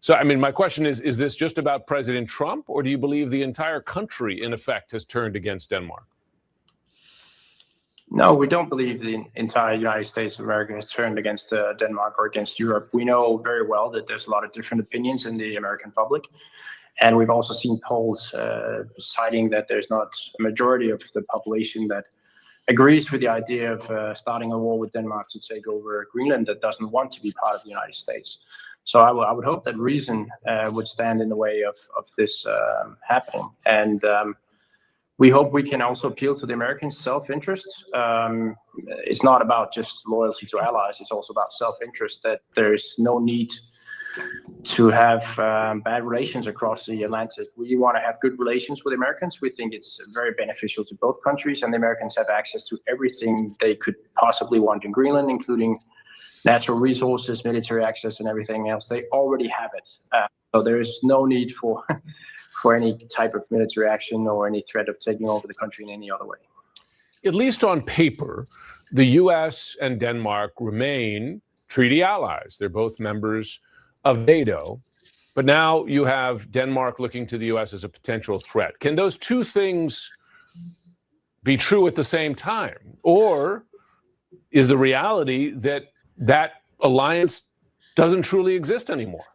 So, I mean, my question is this just about President Trump, or do you believe the entire country, in effect, has turned against Denmark? No, we don't believe the entire United States of America has turned against Denmark or against Europe. We know very well that there's a lot of different opinions in the American public. And we've also seen polls citing that there's not a majority of the population that agrees with the idea of starting a war with Denmark to take over Greenland that doesn't want to be part of the United States. So I would hope that reason would stand in the way of this happening. And we hope we can also appeal to the Americans' self-interest. It's not about just loyalty to allies. It's also about self-interest, that there's no need to have bad relations across the Atlantic. We want to have good relations with Americans. We think it's very beneficial to both countries, and the Americans have access to everything they could possibly want in Greenland, including natural resources, military access, and everything else. They already have it. So there is no need for any type of military action or any threat of taking over the country in any other way. At least on paper, the U.S. and Denmark remain treaty allies. They're both members of NATO, but now you have Denmark looking to the U.S. as a potential threat. Can those two things be true at the same time? Or is the reality that that alliance doesn't truly exist anymore?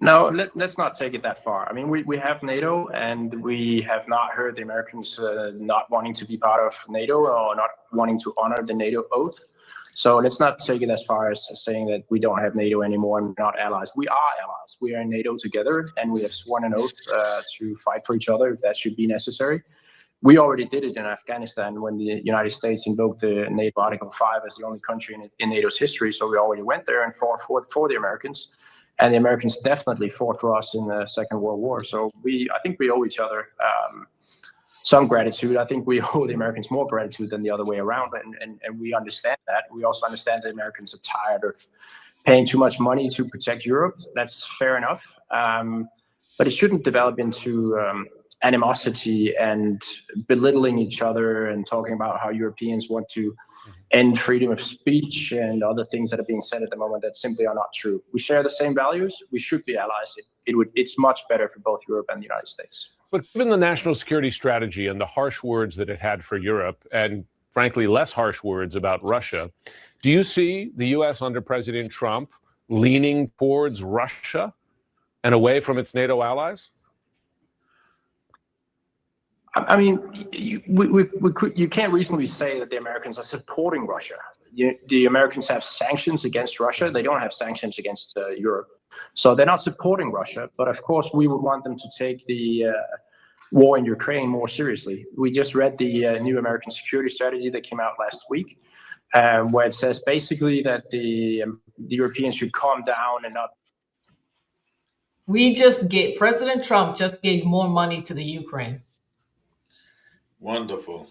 No, let's not take it that far. I mean, we have NATO, and we have not heard the Americans not wanting to be part of NATO or not wanting to honor the NATO oath. So let's not take it as far as saying that we don't have NATO anymore and we're not allies. We are allies. We are in NATO together, and we have sworn an oath to fight for each other if that should be necessary. We already did it in Afghanistan when the United States invoked the NATO Article 5 as the only country in NATO's history. So we already went there and fought for the Americans. And the Americans definitely fought for us in the Second World War. So I think we owe each other some gratitude. I think we owe the Americans more gratitude than the other way around. And we understand that. We also understand that Americans are tired of paying too much money to protect Europe. That's fair enough. But it shouldn't develop into animosity and belittling each other and talking about how Europeans want to end freedom of speech and other things that are being said at the moment that simply are not true. We share the same values. We should be allies. It's much better for both Europe and the United States. But given the national security strategy and the harsh words that it had for Europe, and frankly, less harsh words about Russia, do you see the U.S. under President Trump leaning towards Russia and away from its NATO allies? I mean, you can't reasonably say that the Americans are supporting Russia. The Americans have sanctions against Russia. They don't have sanctions against Europe. So they're not supporting Russia. But of course, we would want them to take the war in Ukraine more seriously. We just read the new American security strategy that came out last week, where it says basically that the Europeans should calm down and not. President Trump just gave more money to the Ukraine. Wonderful.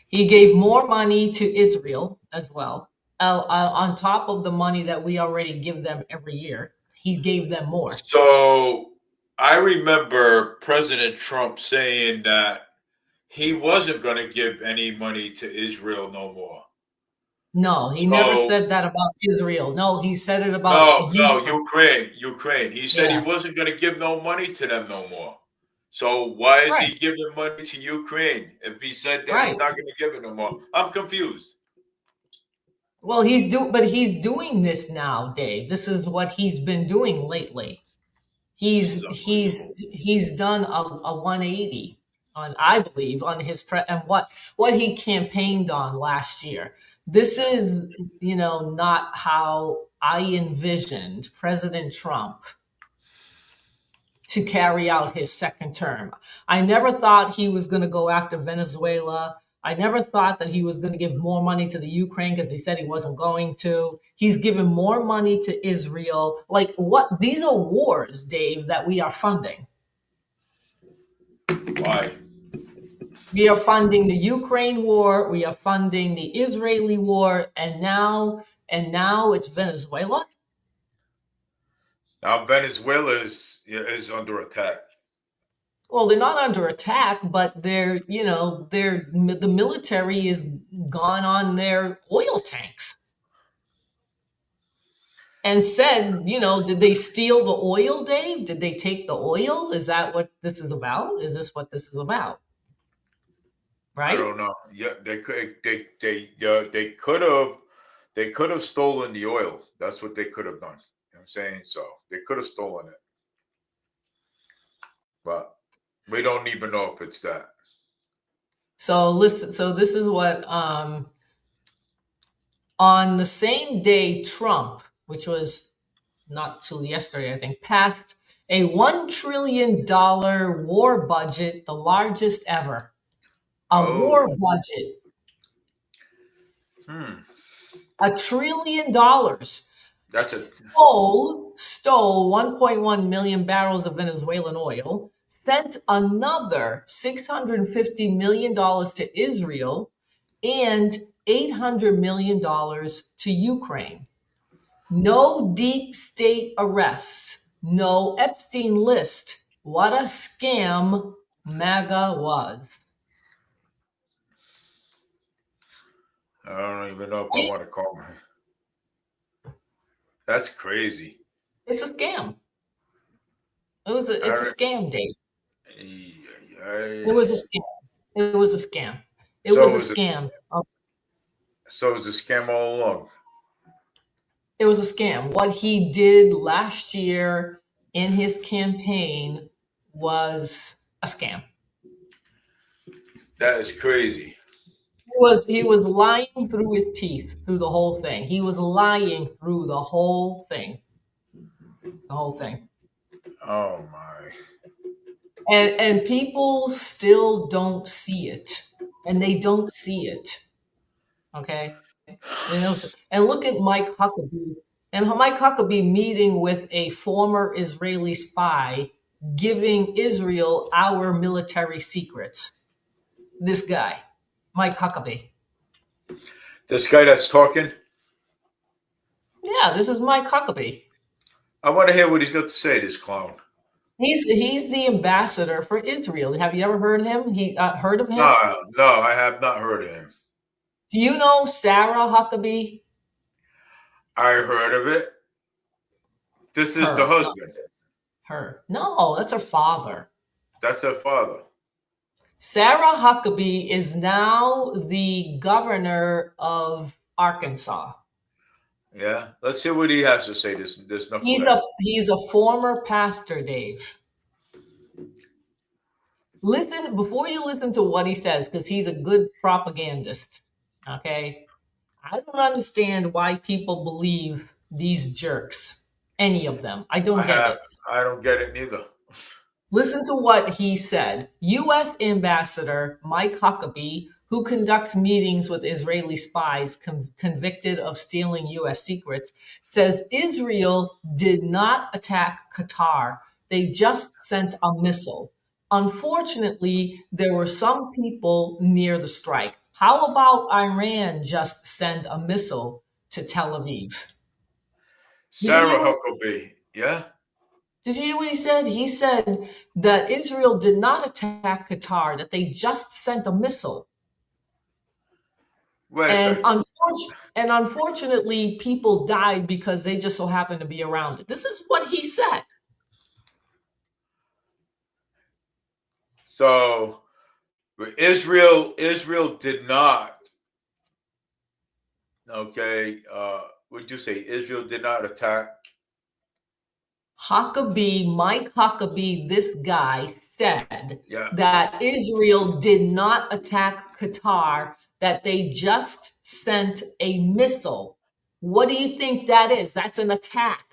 He gave more money to Israel as well, on top of the money that we already give them every year. He gave them more. So I remember President Trump saying that he wasn't going to give any money to Israel no more. No, he never said that about Israel. No, he said it about Ukraine. He said he wasn't going to give no money to them no more. So why is he giving money to Ukraine if he said that he's not going to give it no more? I'm confused. Well, he's doing this now, Dave. This is what he's been doing lately. He's done a 180 on, I believe, on his and what he campaigned on last year. This is, not how I envisioned President Trump to carry out his second term. I never thought he was going to go after Venezuela. I never thought that he was going to give more money to the Ukraine because he said he wasn't going to. He's given more money to Israel. Like what? These are wars, Dave, that we are funding. Why? We are funding the Ukraine war. We are funding the Israeli war, and now it's Venezuela. Now Venezuela is under attack. Well, they're not under attack, but the military is gone on their oil tanks. And said, did they steal the oil, Dave? Did they take the oil? Is that what this is about? Is this what this is about? Right? I don't know. Yeah, they could have stolen the oil. That's what they could have done. You know what I'm saying? So they could have stolen it. But we don't even know if it's that. So listen, so this is what on the same day Trump, which was not till yesterday, I think, passed a $1 trillion war budget, the largest ever. War budget. $1 trillion. That's stole 1.1 million barrels of Venezuelan oil, sent another $650 million to Israel, and $800 million to Ukraine. No deep state arrests, no Epstein list. What a scam MAGA was. I don't even know if I want to call my. That's crazy. It's a scam. It's a scam, Dave. It was a scam. It was a scam. It was a scam. So it was a scam all along. It was a scam. What he did last year in his campaign was a scam. That is crazy. He was lying through his teeth through the whole thing. He was lying through the whole thing. The whole thing. Oh my. And people still don't see it. And they don't see it. Okay? And look at Mike Huckabee. And Mike Huckabee meeting with a former Israeli spy, giving Israel our military secrets. This guy, Mike Huckabee. This guy that's talking? Yeah, this is Mike Huckabee. I want to hear what he's got to say, this clown. He's the ambassador for Israel. Have you ever heard of him? Heard of him? No, I have not heard of him. Do you know Sarah Huckabee? I heard of it. This is the husband. Her. No, that's her father. That's her father. Sarah Huckabee is now the governor of Arkansas. Yeah, let's hear what he has to say. There's no. He's a former pastor, Dave. Listen before you listen to what he says, because he's a good propagandist. Okay, I don't understand why people believe these jerks. Any of them, I don't get it. I don't get it neither. Listen to what he said. U.S. Ambassador Mike Huckabee, who conducts meetings with Israeli spies convicted of stealing U.S. secrets, says Israel did not attack Qatar. They just sent a missile. Unfortunately, there were some people near the strike. How about Iran just send a missile to Tel Aviv? Sarah Huckabee, yeah? Did you hear what he said? He said that Israel did not attack Qatar, that they just sent a missile. And unfortunately, people died because they just so happened to be around it. This is what he said. So Israel did not. Okay, would you say Israel did not attack? Mike Huckabee, this guy said that Israel did not attack Qatar, that they just sent a missile. What do you think that is? That's an attack.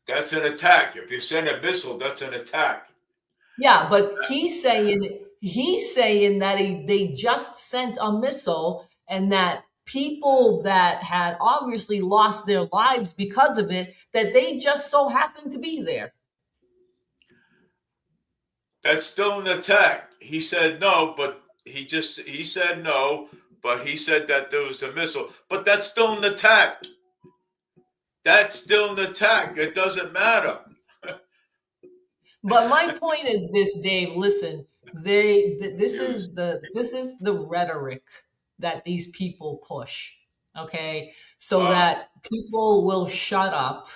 That's an attack. If you send a missile, that's an attack. Yeah, but he's saying that they just sent a missile, and that people that had obviously lost their lives because of it, that they just so happened to be there. That's still an attack. He said no, but he said no, but he said that there was a missile. But that's still an attack. That's still an attack. It doesn't matter. But my point is this, Dave. Listen, this is the rhetoric that these people push. Okay, so that people will shut up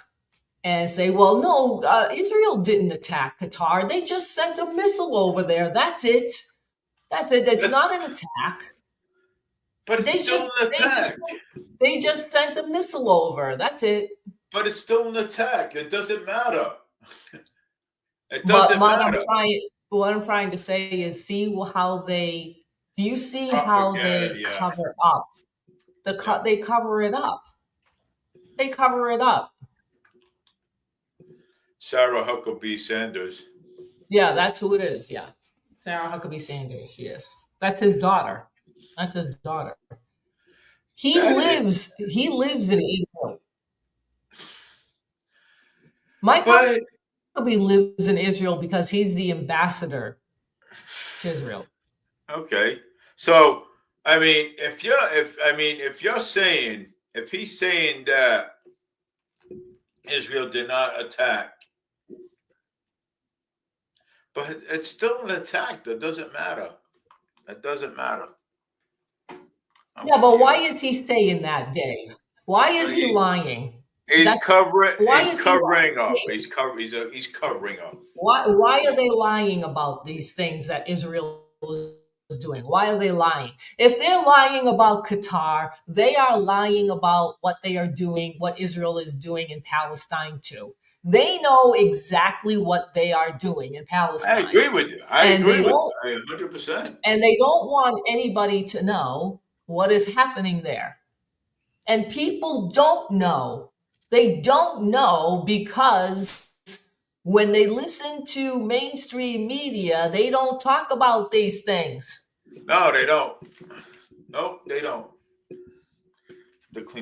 and say, "Well, no, Israel didn't attack Qatar. They just sent a missile over there. That's it. That's it. It's not an attack." But it's still an attack. They just sent a missile over. That's it. But it's still an attack. It doesn't matter. It doesn't matter. What I'm trying to say is, see how they. Do you see how they cover up? They cover it up. They cover it up. Sarah Huckabee Sanders. Yeah, that's who it is. Yeah, Sarah Huckabee Sanders. Yes, that's his daughter. That's his daughter. He lives in Israel. Huckabee lives in Israel because he's the ambassador to Israel. Okay, so I mean, if he's saying that Israel did not attack, but it's still an attack. That doesn't matter. That doesn't matter. Yeah, but why is he saying that, Dave? Why is he lying? He's covering up. He's covering up. Why are they lying about these things that Israel is doing? Why are they lying? If they're lying about Qatar, they are lying about what they are doing, what Israel is doing in Palestine too. They know exactly what they are doing in Palestine. I agree with you. I agree with you 100%. And they don't want anybody to know what is happening there. And people don't know. They don't know because when they listen to mainstream media, they don't talk about these things. No, they don't. Nope, they don't.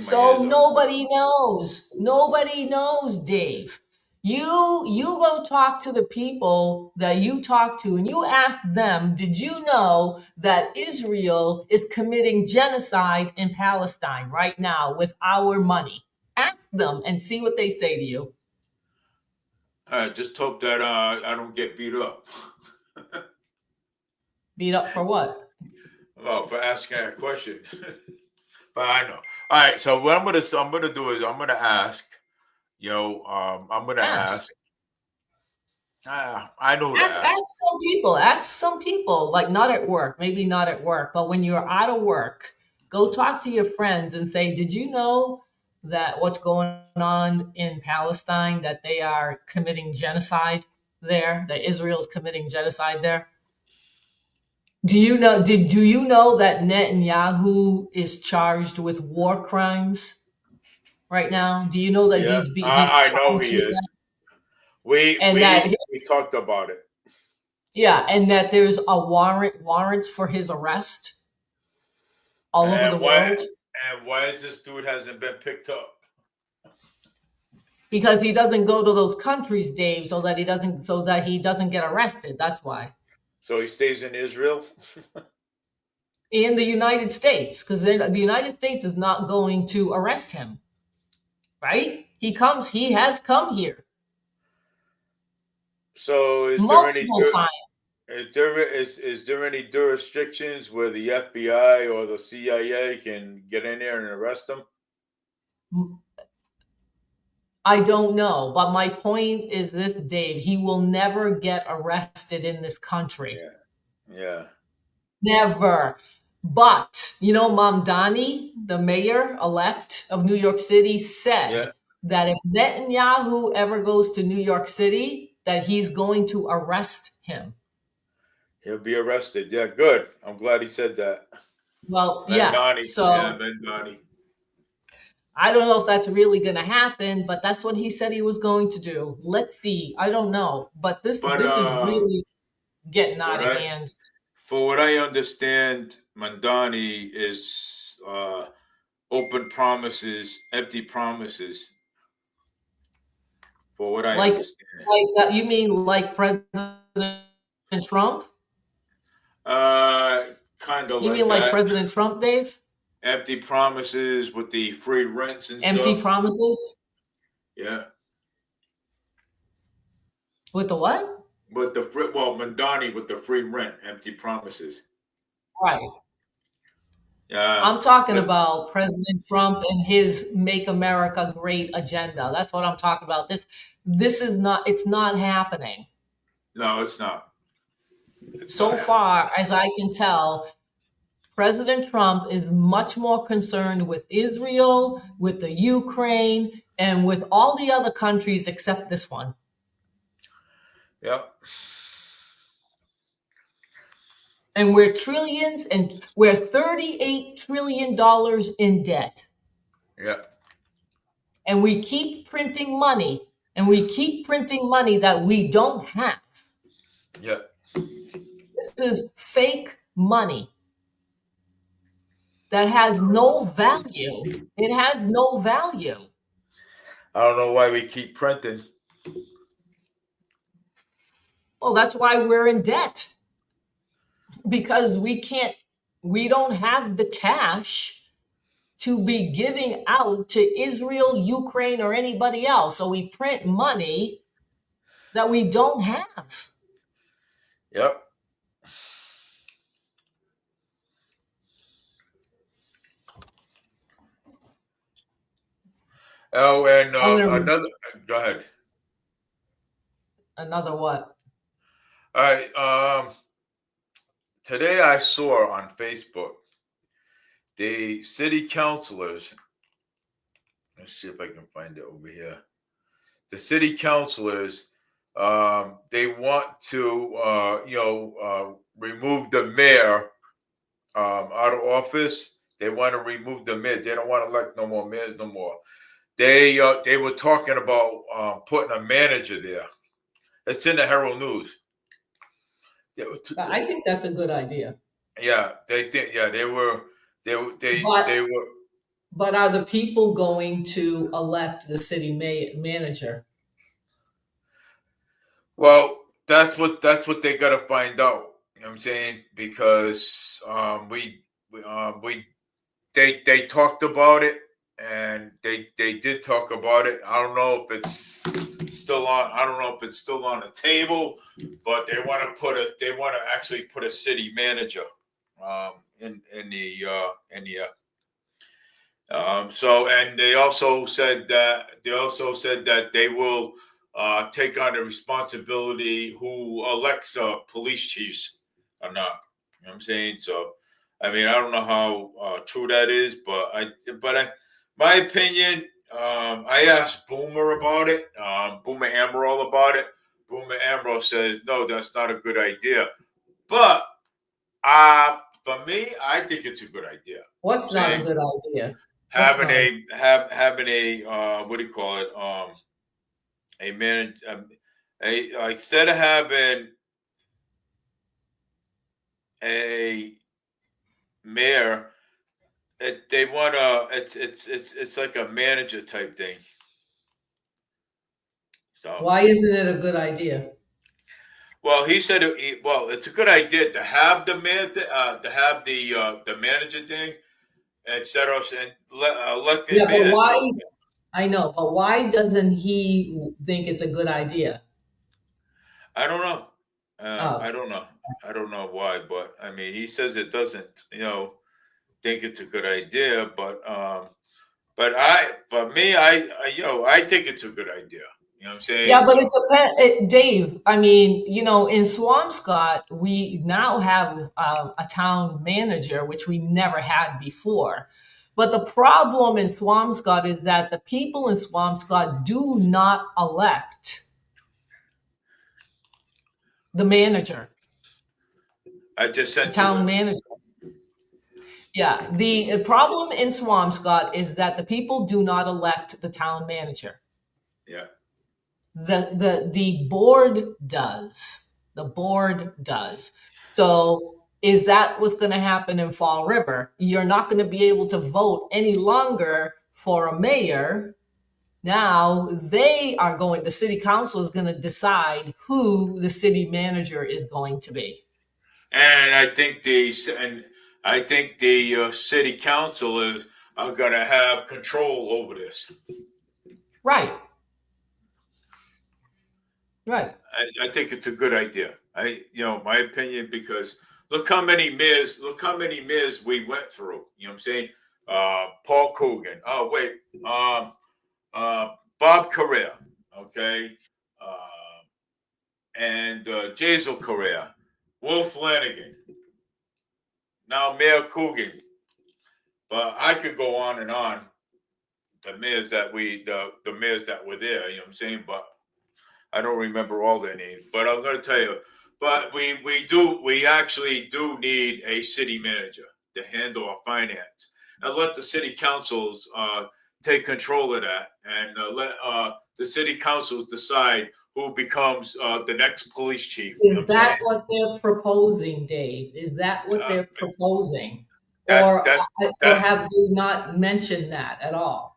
So nobody knows. Nobody knows, Dave. You go talk to the people that you talk to and you ask them, did you know that Israel is committing genocide in Palestine right now with our money? Ask them and see what they say to you. Just hope that I don't get beat up. Beat up for what? Well, for asking a question. But I know. All right. So what I'm gonna do is I'm gonna ask. I'm gonna ask. I know. Ask some people. Ask some people. Like not at work. Maybe not at work, but when you're out of work, go talk to your friends and say, "Did you know that what's going on in Palestine? That they are committing genocide there? That Israel is committing genocide there?" Do you know? Do you know that Netanyahu is charged with war crimes right now? Do you know that he's I know he is. We talked about it. Yeah, and that there's a warrants for his arrest all over the world. And why is this dude hasn't been picked up? Because he doesn't go to those countries, Dave, so that he doesn't get arrested. That's why. So he stays in Israel? In the United States, because the United States is not going to arrest him. Right? He has come here. So is there any jurisdictions where the FBI or the CIA can get in there and arrest him? I don't know, but my point is this, Dave. He will never get arrested in this country. Yeah. Never. But, Mamdani, the mayor-elect of New York City, said that if Netanyahu ever goes to New York City, that he's going to arrest him. He'll be arrested. Yeah, good. I'm glad he said that. Well, yeah. Mandani. So Yeah, Mandani. I don't know if that's really going to happen, but that's what he said he was going to do. Let's see. I don't know, but this But is really getting what out of hand. for what I understand, Mandani is open promises, empty promises. For what I Like, understand, you mean like President Trump? kind of You like mean like that. President Trump, Dave? Empty promises with the free rents and Empty stuff. promises? Yeah, With the what? but the free, well, Mandani with the free rent, empty promises. Right. Yeah, I'm talking but about President Trump and his Make America Great agenda. That's what I'm talking about. This is not, it's not happening. no, it's not. It's So not. far as I can tell, President Trump is much more concerned with Israel, with the Ukraine, and with all the other countries except this one. Yeah, And we're trillions and we're $38 trillion in debt. yeah, And we keep printing money, and we keep printing money that we don't have. yeah. This is fake money that has no value. It has no value. I don't know why we keep printing. Well, that's why we're in debt. Because we don't have the cash to be giving out to Israel, Ukraine, or anybody else. So we print money that we don't have. Yep. Oh, and another. Go ahead. Another what? All right. Today I saw on Facebook the city councilors. Let's see if I can find it over here. The city councilors, they want to, remove the mayor out of office. They want to remove the mayor. They don't want to elect no more mayors no more. They were talking about putting a manager there. It's in the Herald News. I think that's a good idea. Yeah, they did. Yeah, they were. But are the people going to elect the city manager? Well, that's what they got to find out. You know what I'm saying? Because they talked about it, and they did talk about it. I don't know if it's still on. I don't know if it's still on the table, but they want to actually put a city manager in the. So, and they also said that they will take on the responsibility who elects police chiefs or not. You know what I'm saying? So, I mean, I don't know how true that is, but my opinion, I asked Boomer about it, Boomer Amaral about it. Boomer Amaral says, no, that's not a good idea. But for me, I think it's a good idea. What's not a good idea? Having a what do you call it? A manage instead of having a mayor, they want it's like a manager type thing. So why isn't it a good idea? Well, he said it's a good idea to have the man to have the manager thing instead of elected Yeah, but mayors. why? I know, but why doesn't he think it's a good idea? I don't know. Oh. I don't know. I don't know why, but I mean, he says it doesn't, think it's a good idea. But I think it's a good idea. You know what I'm saying? Yeah, but it depends, Dave. I mean, in Swampscott, we now have a town manager, which we never had before. But the problem in Swampscott is that the people in Swampscott do not elect the manager. I just sent the town you manager. Yeah, the problem in Swampscott is that the people do not elect the town manager. Yeah. The board does. The board does. So is that what's going to happen in Fall River? You're not going to be able to vote any longer for a mayor. Now the city council is going to decide who the city manager is going to be. And I think the city council are going to have control over this. Right. Right. I think it's a good idea. My opinion, because look how many mayors we went through. You know what I'm saying? Paul Coogan. Oh wait, Bob Correa. Okay, and Jazel Correa, Wolf Flanagan. Now Mayor Coogan. But I could go on and on. The mayors that the mayors that were there. You know what I'm saying? But I don't remember all their names, but I'm going to tell you. But we actually do need a city manager to handle our finance, and let the city councils take control of that, and let the city councils decide who becomes the next police chief. Is that what they're proposing, Dave? Is that what they're proposing? Or have they not mentioned that at all?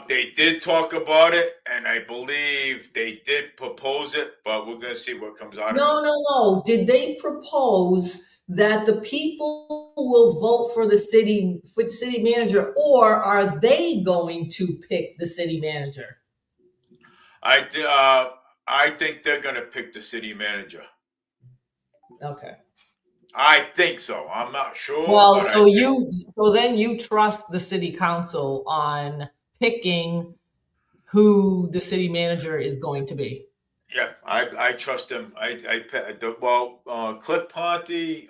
They did talk about it, and I believe they did propose it, but we're going to see what comes out of it. No. Did they propose that the people will vote for the city manager, or are they going to pick the city manager? I think they're going to pick the city manager. Okay. I think so. I'm not sure. Well, so then you trust the city council on picking who the city manager is going to be. Yeah, I trust him. Cliff Ponte,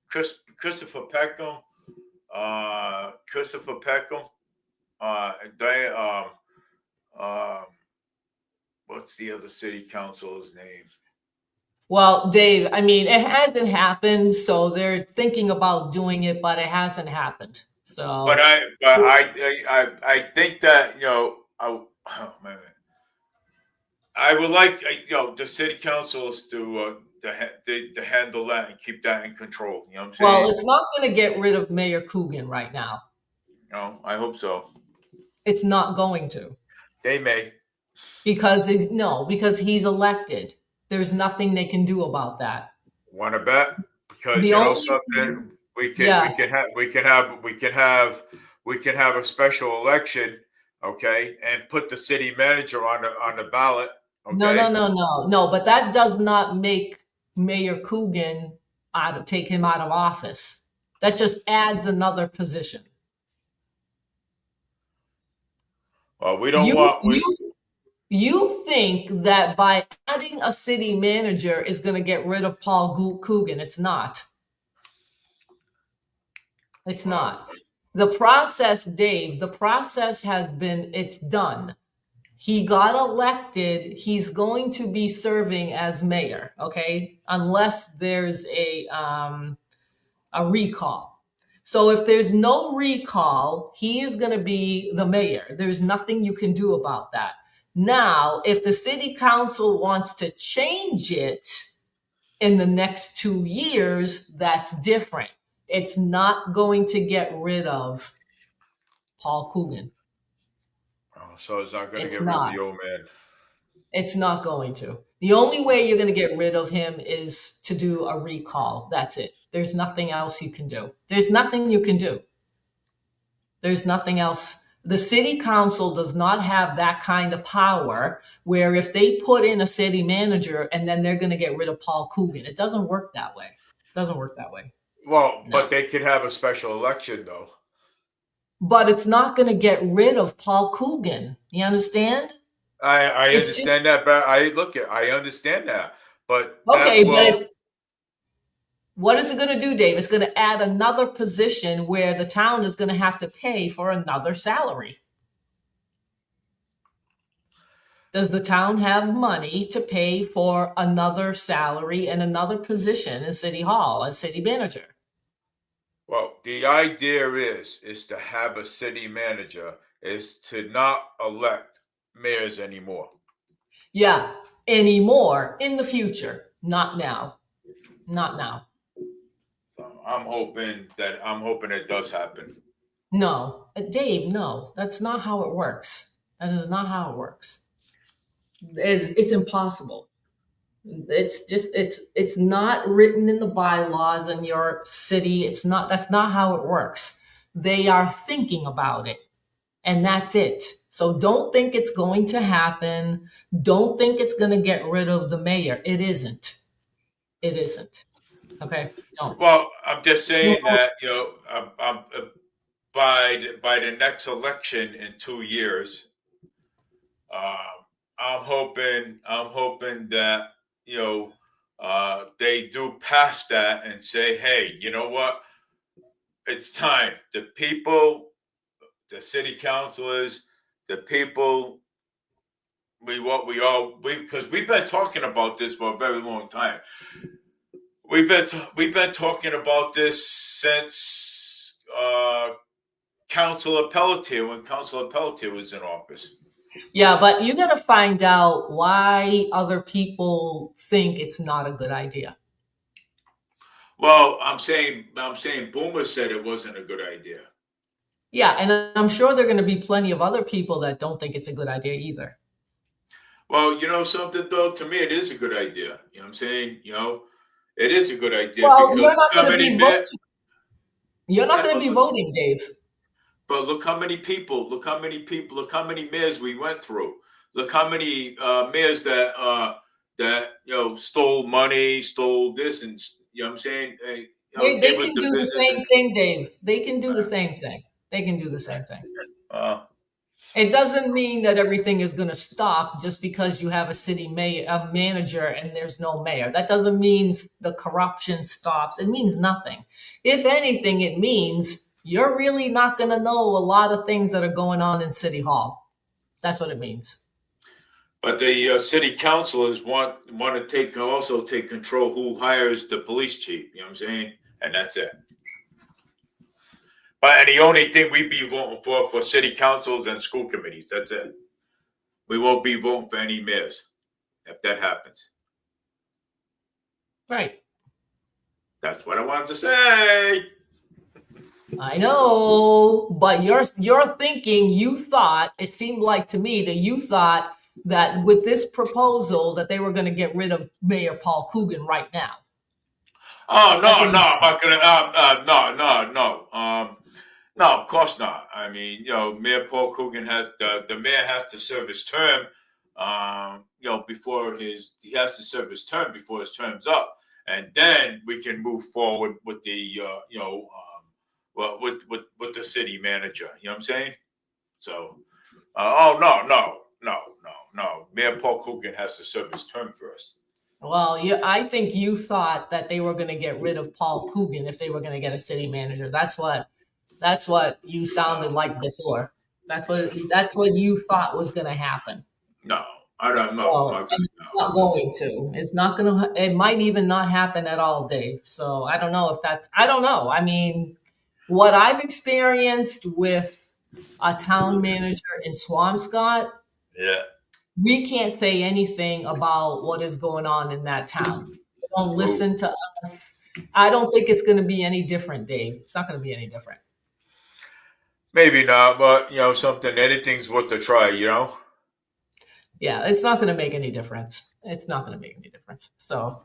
Christopher Peckham, what's the other city council's name? Well, Dave, I mean, it hasn't happened, so they're thinking about doing it, but it hasn't happened. So, but I think that I would like the city councils to handle that and keep that in control. You know what I'm saying? Well, it's not going to get rid of Mayor Coogan right now. No, I hope so. It's not going to. They may. Because he's elected. There's nothing they can do about that. Want to bet? Because something, we can have a special election, okay, and put the city manager on the ballot. Okay? No. But that does not make Mayor Coogan take him out of office. That just adds another position. Well, we don't want. You think that by adding a city manager is going to get rid of Paul Coogan. It's not. It's not. The process, Dave, it's done. He got elected. He's going to be serving as mayor, okay? Unless there's a recall. So if there's no recall, he is going to be the mayor. There's nothing you can do about that. Now, if the city council wants to change it in the next 2 years, that's different. It's not going to get rid of Paul Coogan. Oh, so it's not going to get rid of the old man. It's not going to. The only way you're going to get rid of him is to do a recall. That's it. There's nothing else you can do. There's nothing you can do. There's nothing else. The city council does not have that kind of power where if they put in a city manager and then they're going to get rid of Paul Coogan. It doesn't work that way. It doesn't work that way. Well, no. But they could have a special election, though. But it's not going to get rid of Paul Coogan. You understand? I understand that, but I understand that. But what is it going to do, Dave? It's going to add another position where the town is going to have to pay for another salary. Does the town have money to pay for another salary and another position in City Hall as city manager? Well, the idea is to have a city manager, is to not elect mayors anymore. Yeah, anymore in the future, not now. Not now. So I'm hoping it does happen. No, Dave, no, that's not how it works. That is not how it works. It's impossible. It's not written in the bylaws in your city. That's not how it works. They are thinking about it, and that's it. So don't think it's going to happen. Don't think it's going to get rid of the mayor. It isn't. It isn't. Okay? Don't. Well, I'm just saying that by the next election in 2 years, I'm hoping that they do pass that and say, hey, you know what? It's time. The people, the city councilors, the people, because we've been talking about this for a very long time. We've been talking about this since Councilor Pelletier, when Councilor Pelletier was in office. Yeah, but you got to find out why other people think it's not a good idea. Well, I'm saying Boomer said it wasn't a good idea. Yeah, and I'm sure there are going to be plenty of other people that don't think it's a good idea either. Well, you know something though, to me it is a good idea. You know what I'm saying? It is a good idea. Well, because you're not going to be voting. You're not going to be voting, Dave. But look how many mayors we went through. Look how many mayors that stole money, stole this, and you know what I'm saying? They can do the same thing, Dave. They can do the same thing. They can do the same thing. It doesn't mean that everything is going to stop just because you have a manager and there's no mayor. That doesn't mean the corruption stops. It means nothing. If anything, it means you're really not going to know a lot of things that are going on in City Hall. That's what it means. But the city councilors want to also take control who hires the police chief. You know what I'm saying? And that's it. And the only thing we'd be voting for city councils and school committees. That's it. We won't be voting for any mayors if that happens. Right. That's what I wanted to say. I know, but you're thinking, it seemed like to me that you thought that with this proposal that they were going to get rid of Mayor Paul Coogan right now. Oh, no, I'm not going to. No, of course not. I mean, Mayor Paul Coogan the mayor has to serve his term, he has to serve his term before his term's up. And then we can move forward with the, with the city manager. You know what I'm saying? So, no. Mayor Paul Coogan has to serve his term first. Well, I think you thought that they were going to get rid of Paul Coogan if they were going to get a city manager. That's what you sounded like before. That's what you thought was going to happen. No, I don't know. It's not going to. It's not going to. It might even not happen at all, Dave. So I don't know if that's. I don't know. I mean, what I've experienced with a town manager in Swampscott. Yeah. We can't say anything about what is going on in that town. They don't listen to us. I don't think it's going to be any different, Dave. It's not going to be any different. Maybe not, but anything's worth a try, Yeah, it's not going to make any difference. It's not going to make any difference. So,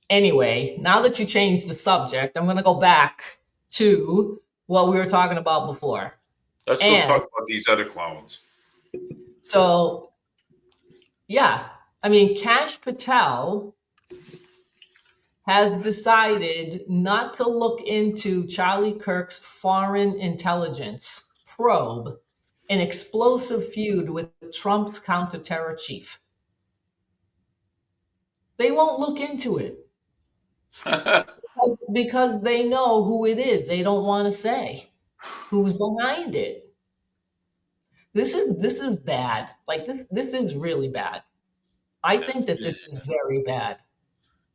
anyway, now that you changed the subject, I'm going to go back to what we were talking about before. Let's go talk about these other clowns. So, yeah, I mean, Kash Patel has decided not to look into Charlie Kirk's foreign intelligence probe, an explosive feud with Trump's counterterror chief. They won't look into it because they know who it is. They don't want to say who's behind it. This is bad. Like this is really bad. I think that this is very bad.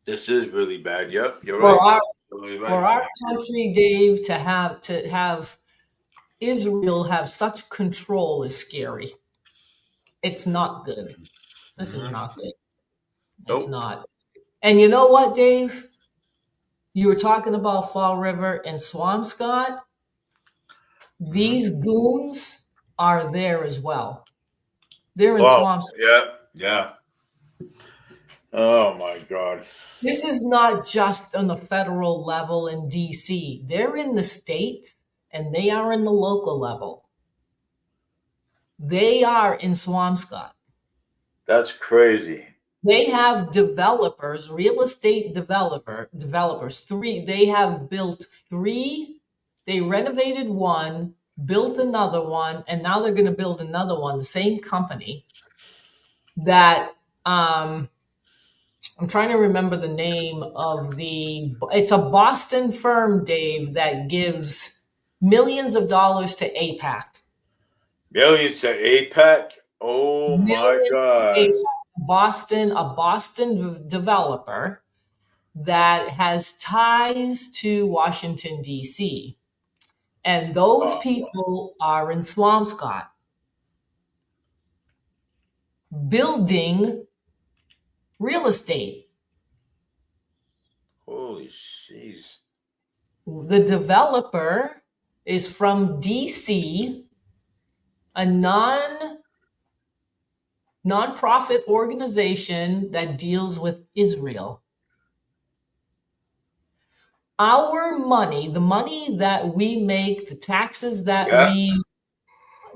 This is really bad. Yep, you're right. Totally For right. our country, Dave, to have Israel have such control is scary. It's not good. This is Mhm. not good. It's Nope. not. And you know what, Dave? You were talking about Fall River and Swampscott. Mhm. These goons are there as well. They're in Well, Swampscott. yeah, yeah. Oh my God. This is not just on the federal level in DC. They're in the state and they are in the local level. They are in Swampscott. That's crazy. They have developers, real estate developers, three. They have built three. They renovated one, built another one, and now they're going to build another one, the same company that I'm trying to remember the name of it's a Boston firm, Dave, that gives millions of dollars to APAC. Millions to APAC. Oh my Millions to God. APAC. A Boston developer that has ties to Washington, D.C. And those Oh, people are in Swampscott building real estate. holy jeez. The developer is from D.C., a nonprofit organization that deals with Israel. Our money, the money that we make, the taxes that Yeah,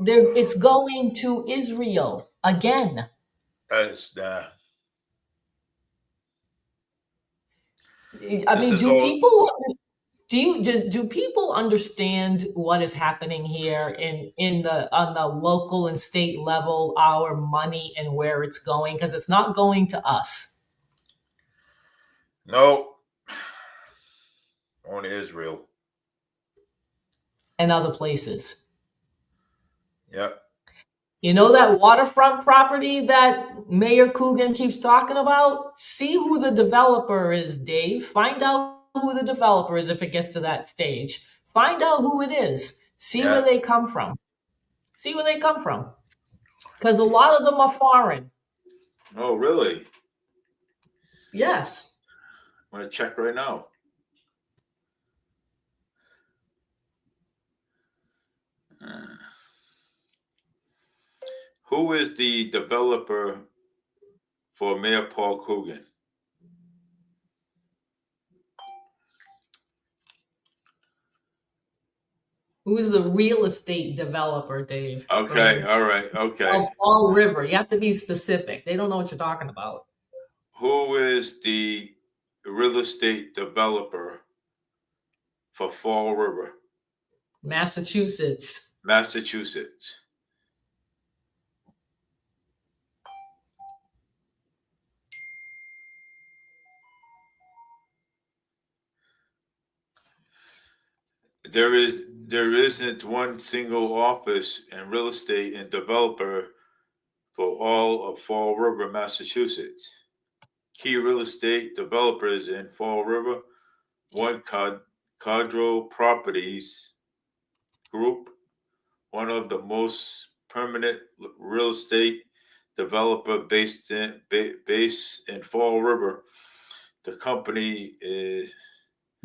it's going to Israel again. that's I this mean, is all. do people understand what is happening here in the on the local and state level, our money and where it's going? Because it's not going to us No, only Israel. and other places. Yeah. You know that waterfront property that Mayor Coogan keeps talking about? See who the developer is, Dave. Find out who the developer is if it gets to that stage. Find out who it is. See where Yeah. they come from. See where they come from. Because a lot of them are foreign. Oh, really? Yes. I'm gonna check right now. Uh, who is the developer for Mayor Paul Coogan? Who's the real estate developer, Dave? Okay. All right. Okay. Of Fall River. You have to be specific. They don't know what you're talking about. Who is the real estate developer for Fall River, Massachusetts. Massachusetts? There isn't one single office and real estate and developer for all of Fall River, Massachusetts. Key real estate developers in Fall River, one Cadro Properties Group, one of the most permanent real estate developer based in Fall River. The company is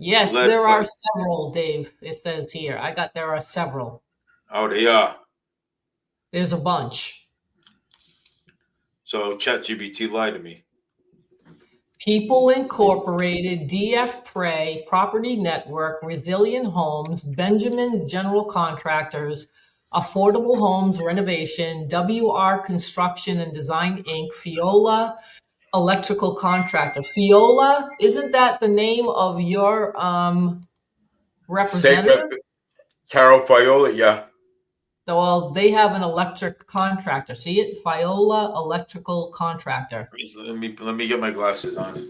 Yes, led there by. are several, Dave. It says here. There are several. Oh, they are. There's a bunch. So ChatGPT lied to me. People Incorporated, DF Prey, Property Network, Resilient Homes, Benjamin's General Contractors, Affordable Homes Renovation, WR Construction and Design Inc., Fiola Electrical Contractor. Fiola, isn't that the name of your State rep representative? Carol Fiola, yeah. Well, they have an electric contractor. See it? Fiola Electrical Contractor. Let me get my glasses on.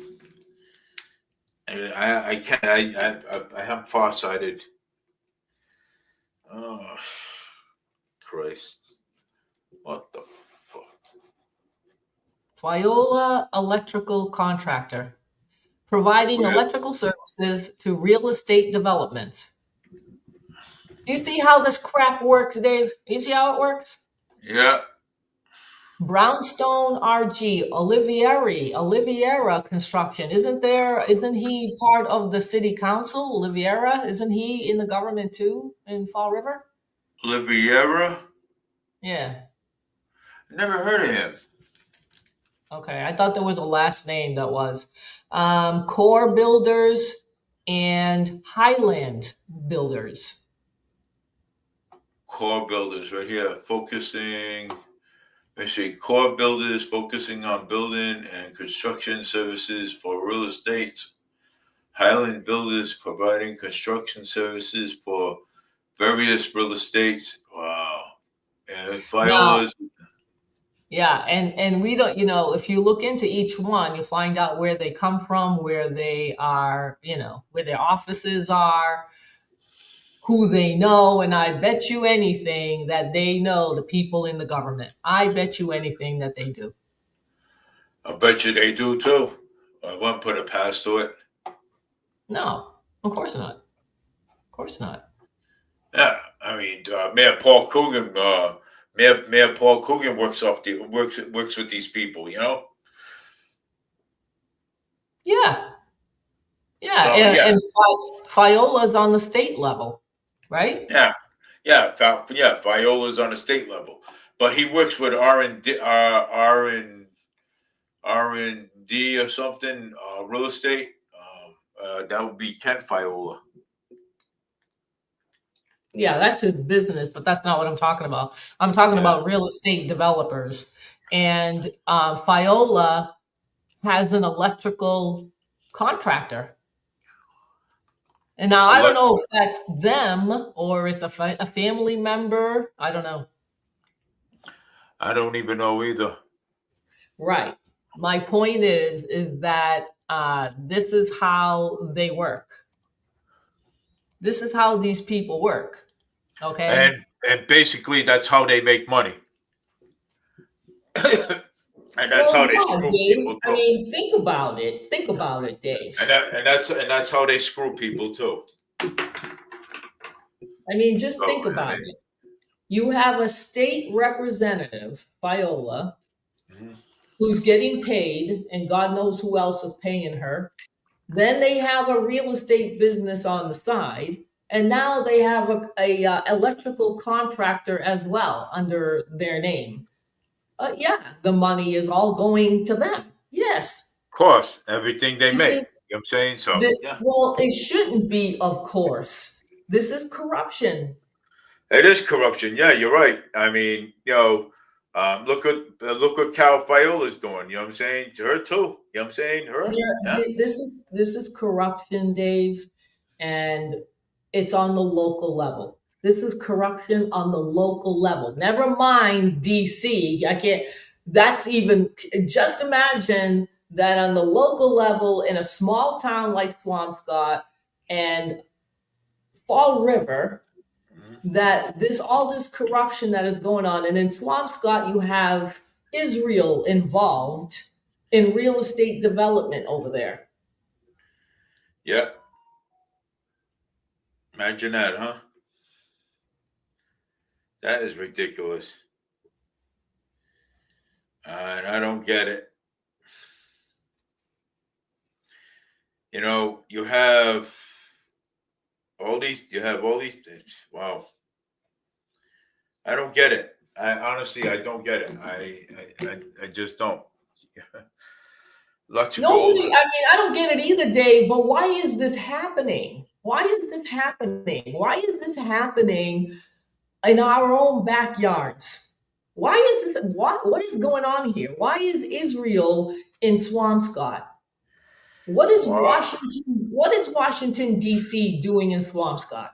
I can't. I am farsighted. Oh, Christ! What the fuck? Fiola Electrical Contractor. providing electrical services to real estate developments. Do you see how this crap works, Dave? You see how it works? Yeah. Brownstone RG, Oliveira Construction. Isn't he part of the city council? Oliveira, isn't he in the government too in Fall River? Oliveira? Yeah. Never heard of him. Okay, I thought there was a last name that was. Core Builders and Highland Builders. Core Builders right here, focusing. Let's see, Core Builders focusing on building and construction services for real estate. Highland Builders providing construction services for various real estates. Wow. And Viola's. Yeah, and we don't, if you look into each one, you'll find out where they come from, where they are, where their offices are, who they know, and I bet you anything that they know the people in the government. I bet you anything that they do. I bet you they do too. I won't put a pass to it. No, of course not. Of course not. Yeah, I mean, Mayor Paul Coogan, Mayor Paul Coogan works with these people, Yeah. Yeah, So, and Fiola's on the state level, right? Yeah, Viola's on the state level, but he works with R&D or something, real estate. That would be Ken Viola. Yeah, that's his business, but that's not what I'm talking about. I'm talking about real estate developers. And Viola has an electrical contractor. And now I don't know if that's them or it's a family member. I don't know. I don't even know either. Right. My point is that this is how they work. This is how these people work. Okay. And basically that's how they make money. And that's how they screw people too. I mean, think about it. Think about it, Dave. And that's how they screw people too. I mean, just think about it. You have a state representative, Viola, who's getting paid, and God knows who else is paying her. Then they have a real estate business on the side, and now they have a electrical contractor as well under their name. The money is all going to them. Yes. Of course, everything they make. You know what I'm saying? So, Well, it shouldn't be, of course. This is corruption. It is corruption. Yeah, you're right. I mean, look what Cal Viola's doing. You know what I'm saying? To her too. You know what I'm saying? Her. Yeah. This is corruption, Dave, and it's on the local level. This is corruption on the local level. Never mind DC. I can't. That's even. Just imagine that on the local level in a small town like Swampscott and Fall River, that all this corruption that is going on, and in Swampscott you have Israel involved in real estate development over there. Yeah. Imagine that, huh? That is ridiculous. And I don't get it. You have all these things. Wow. I don't get it. Honestly, I don't get it. I just don't. Nobody, I don't get it either, Dave, but why is this happening? Why is this happening? Why is this happening in our own backyards? Why is this, what is going on here? Why is Israel in Swampscott? What is Washington DC doing in Swampscott?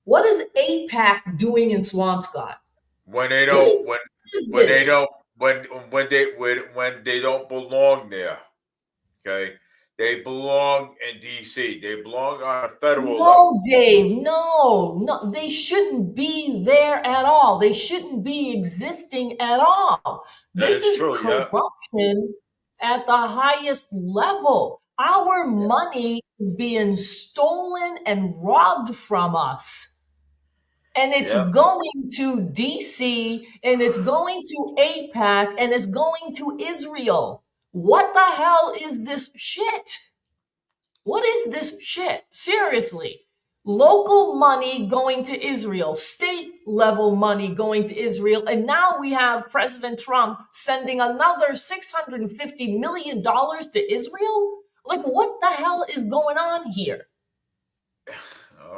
What is AIPAC doing in Swampscott? When they don't belong there. Okay, they belong in DC. They belong on a federal level. No, Dave, no, they shouldn't be there at all. They shouldn't be existing at all. This is corruption at the highest level. Our money is being stolen and robbed from us. And it's going to DC, and it's going to APAC, and it's going to Israel. What the hell is this shit? What is this shit? Seriously. Local money going to Israel, state level money going to Israel, and now we have President Trump sending another $650 million to Israel? Like, what the hell is going on here? I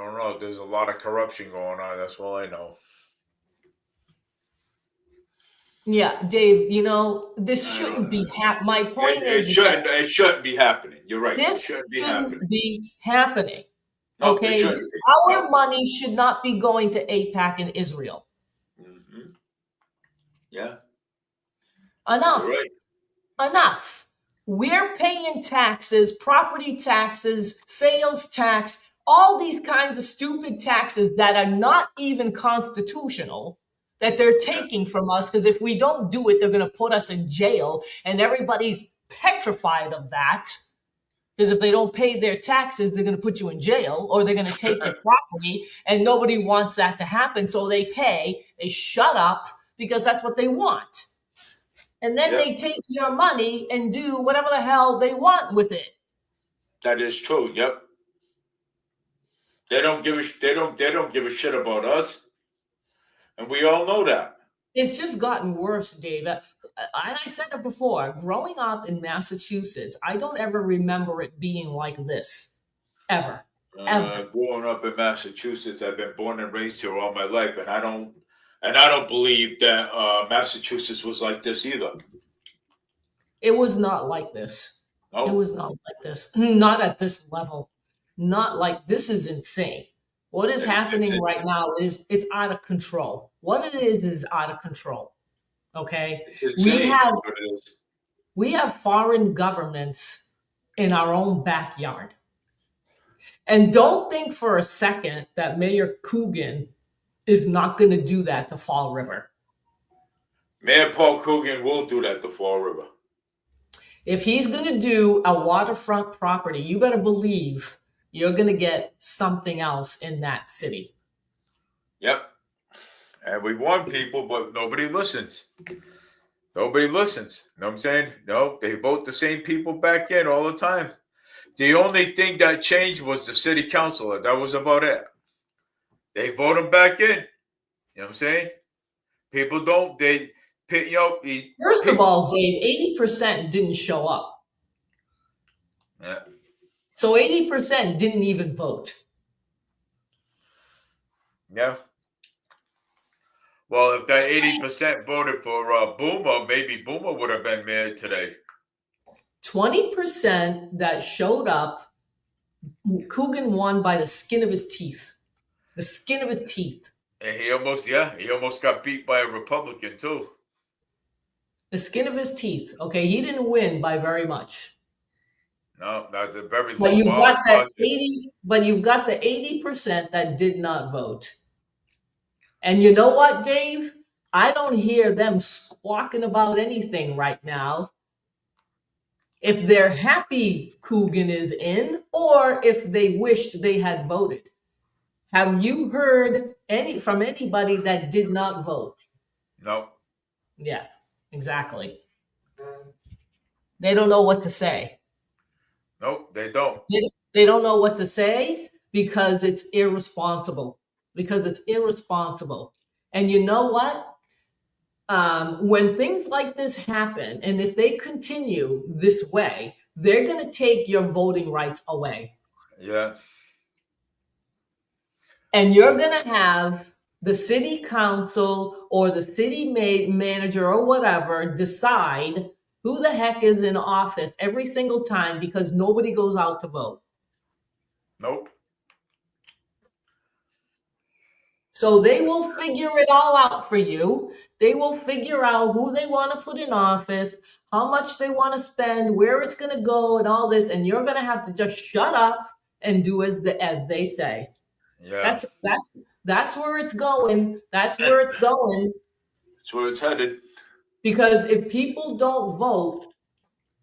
don't know. There's a lot of corruption going on. That's all I know. Yeah, Dave, you know, this shouldn't be happening. My point is it shouldn't be happening. You're right. This shouldn't be happening. No, Okay, our money should not be going to APAC and Israel. Mm-hmm. Yeah. Enough. You're right. Enough. We're paying taxes, property taxes, sales tax, all these kinds of stupid taxes that are not even constitutional, that they're taking from us, because if we don't do it, they're going to put us in jail, and everybody's petrified of that. Because if they don't pay their taxes, they're going to put you in jail, or they're going to take your property, and nobody wants that to happen. So they pay, they shut up, because that's what they want. And then they take your money and do whatever the hell they want with it. That is true. Yep. They don't give a shit about us, and we all know that. It's just gotten worse, Dave. And I said it before. Growing up in Massachusetts, I don't ever remember it being like this, ever. Growing up in Massachusetts, I've been born and raised here all my life, and I don't believe that Massachusetts was like this either. It was not like this. No. It was not like this. Not at this level. Not like this is insane. What is happening right now is it's out of control. What it is out of control. Okay? We have foreign governments in our own backyard. And don't think for a second that Mayor Coogan is not going to do that to Fall River. Mayor Paul Coogan will do that to Fall River. If he's going to do a waterfront property, you better believe you're going to get something else in that city. Yep. And we warn people, but nobody listens. Nobody listens. You know what I'm saying? No, they vote the same people back in all the time. The only thing that changed was the city councilor. That was about it. They vote him back in. You know what I'm saying? People don't. First of all, Dave, 80% didn't show up. Yeah. So 80% didn't even vote. Yeah. Well, if that 80% voted for Boomer, maybe Boomer would have been mayor today. 20% that showed up, Coogan won by the skin of his teeth. The skin of his teeth. And he almost got beat by a Republican too. The skin of his teeth. Okay, he didn't win by very much. No, not the very. But you've got that 80. But you've got the 80% that did not vote. And you know what, Dave? I don't hear them squawking about anything right now. If they're happy Coogan is in, or if they wished they had voted. Have you heard from anybody that did not vote? No. Yeah, exactly. They don't know what to say. Nope, they don't. They don't know what to say because it's irresponsible. And you know what? When things like this happen, and if they continue this way, they're going to take your voting rights away. Yeah. And you're going to have the city council or the city manager or whatever decide who the heck is in office every single time because nobody goes out to vote. Nope. So they will figure it all out for you. They will figure out who they want to put in office, how much they want to spend, where it's going to go, and all this. And you're going to have to just shut up and do as they say. Yeah. That's where it's going. That's where it's going. That's where it's headed. Because if people don't vote,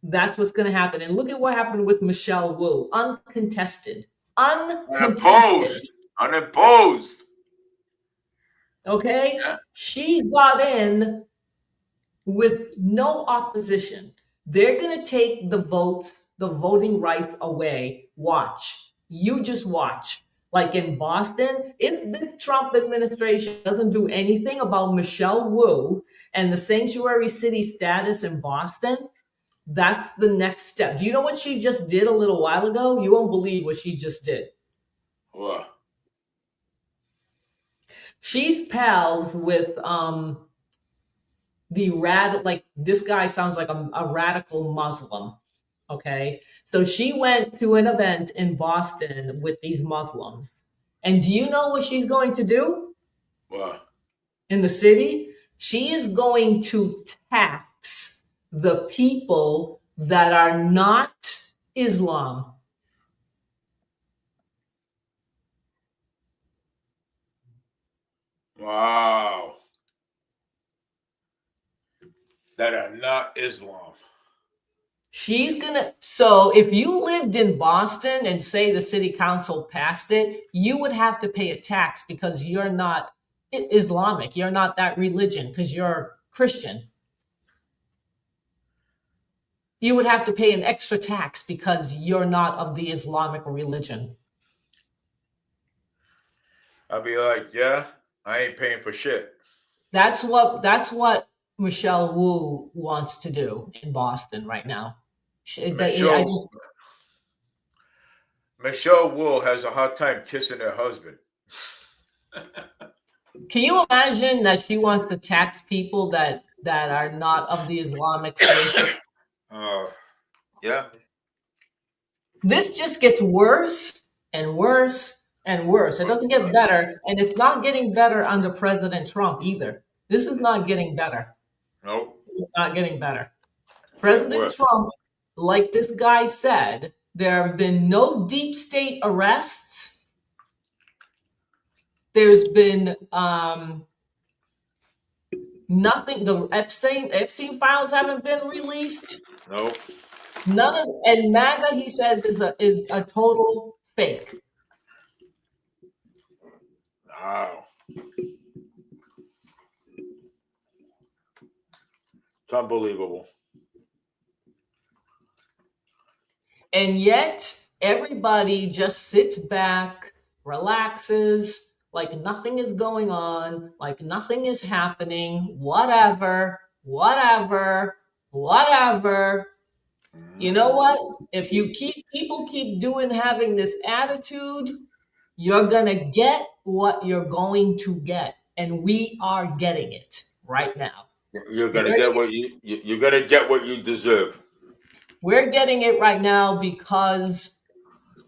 That's what's going to happen. And look at what happened with Michelle Wu. Uncontested. Unopposed. Okay? Yeah. She got in with no opposition. They're going to take the votes, the voting rights away. Watch. You just watch. Like in Boston, if the Trump administration doesn't do anything about Michelle Wu and the sanctuary city status in Boston, that's the next step. Do you know what she just did a little while ago? You won't believe what she just did. What? She's pals with like this guy sounds like a radical Muslim. Okay. So she went to an event in Boston with these Muslims. And do you know what she's going to do What? in the city? She is going to tax the people that are not Islam. Wow. That are not Islam. So if you lived in Boston and say the city council passed it, you would have to pay a tax because you're not Islamic. You're not that religion because you're Christian. You would have to pay an extra tax because you're not of the Islamic religion. I'll be like, yeah, I ain't paying for shit. That's what Michelle Wu wants to do in Boston right now. Michelle Wu has a hard time kissing her husband. Can you imagine that she wants to tax people that are not of the Islamic faith? Yeah. This just gets worse and worse and worse. It doesn't get better, and it's not getting better under President Trump either. This is not getting better. Nope. It's not getting better. President Trump, like this guy said, there have been no deep state arrests. There's been nothing. The Epstein files haven't been released. Nope. And MAGA, he says, is a total fake. Wow. It's unbelievable. And yet, everybody just sits back, relaxes, like nothing is going on, like nothing is happening, whatever. You know what? If people keep having this attitude, you're gonna get what you're going to get, and we are getting it right now. You're gonna get what you deserve. We're getting it right now because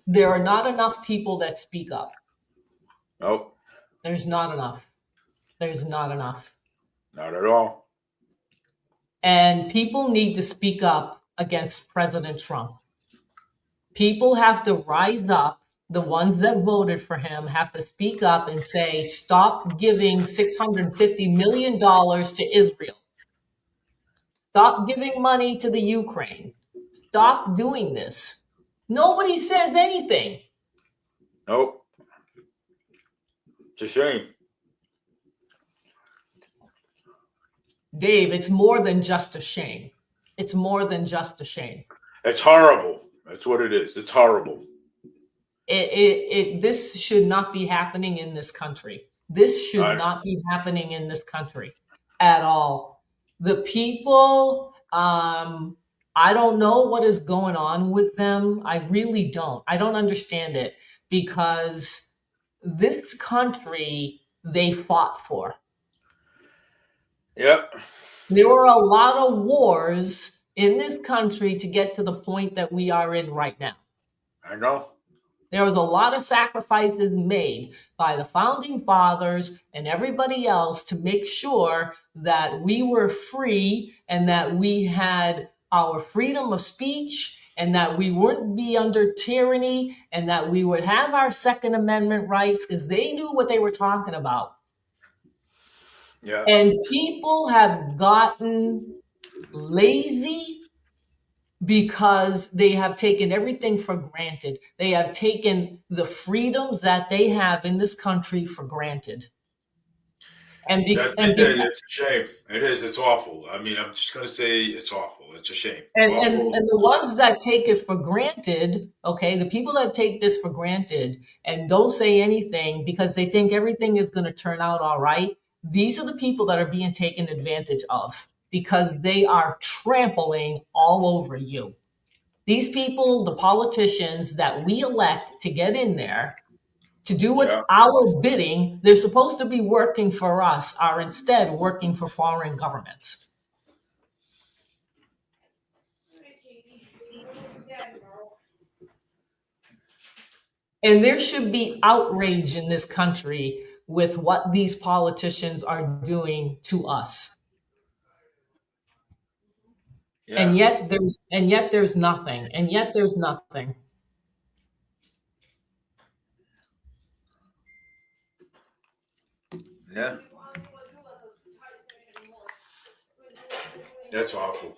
there are not enough people that speak up. Nope. There's not enough. Not at all. And people need to speak up against President Trump. People have to rise up. The ones that voted for him have to speak up and say, stop giving $650 million to Israel. Stop giving money to the Ukraine. Stop doing this. Nobody says anything. Nope. It's a shame. Dave, it's more than just a shame. It's more than just a shame. It's horrible. That's what it is. It's horrible. This should not be happening in this country. This should not be happening in this country at all. The people, I don't know what is going on with them. I really don't. I don't understand it because this country they fought for. Yep. There were a lot of wars in this country to get to the point that we are in right now. I know. There was a lot of sacrifices made by the founding fathers and everybody else to make sure that we were free and that we had our freedom of speech and that we wouldn't be under tyranny and that we would have our Second Amendment rights because they knew what they were talking about. Yeah. And people have gotten lazy because they have taken everything for granted. They have taken the freedoms that they have in this country for granted. And It's a shame. It is. It's awful. I mean, I'm just going to say it's awful. It's a shame. And, Awful. and the ones that take it for granted, okay, the people that take this for granted and don't say anything because they think everything is going to turn out all right, these are the people that are being taken advantage of because they are trampling all over you. These people, the politicians that we elect to get in there to do what our bidding, they're supposed to be working for us, are instead working for foreign governments. And there should be outrage in this country with what these politicians are doing to us. Yeah. And yet there's nothing. And yet there's nothing. Yeah. That's awful.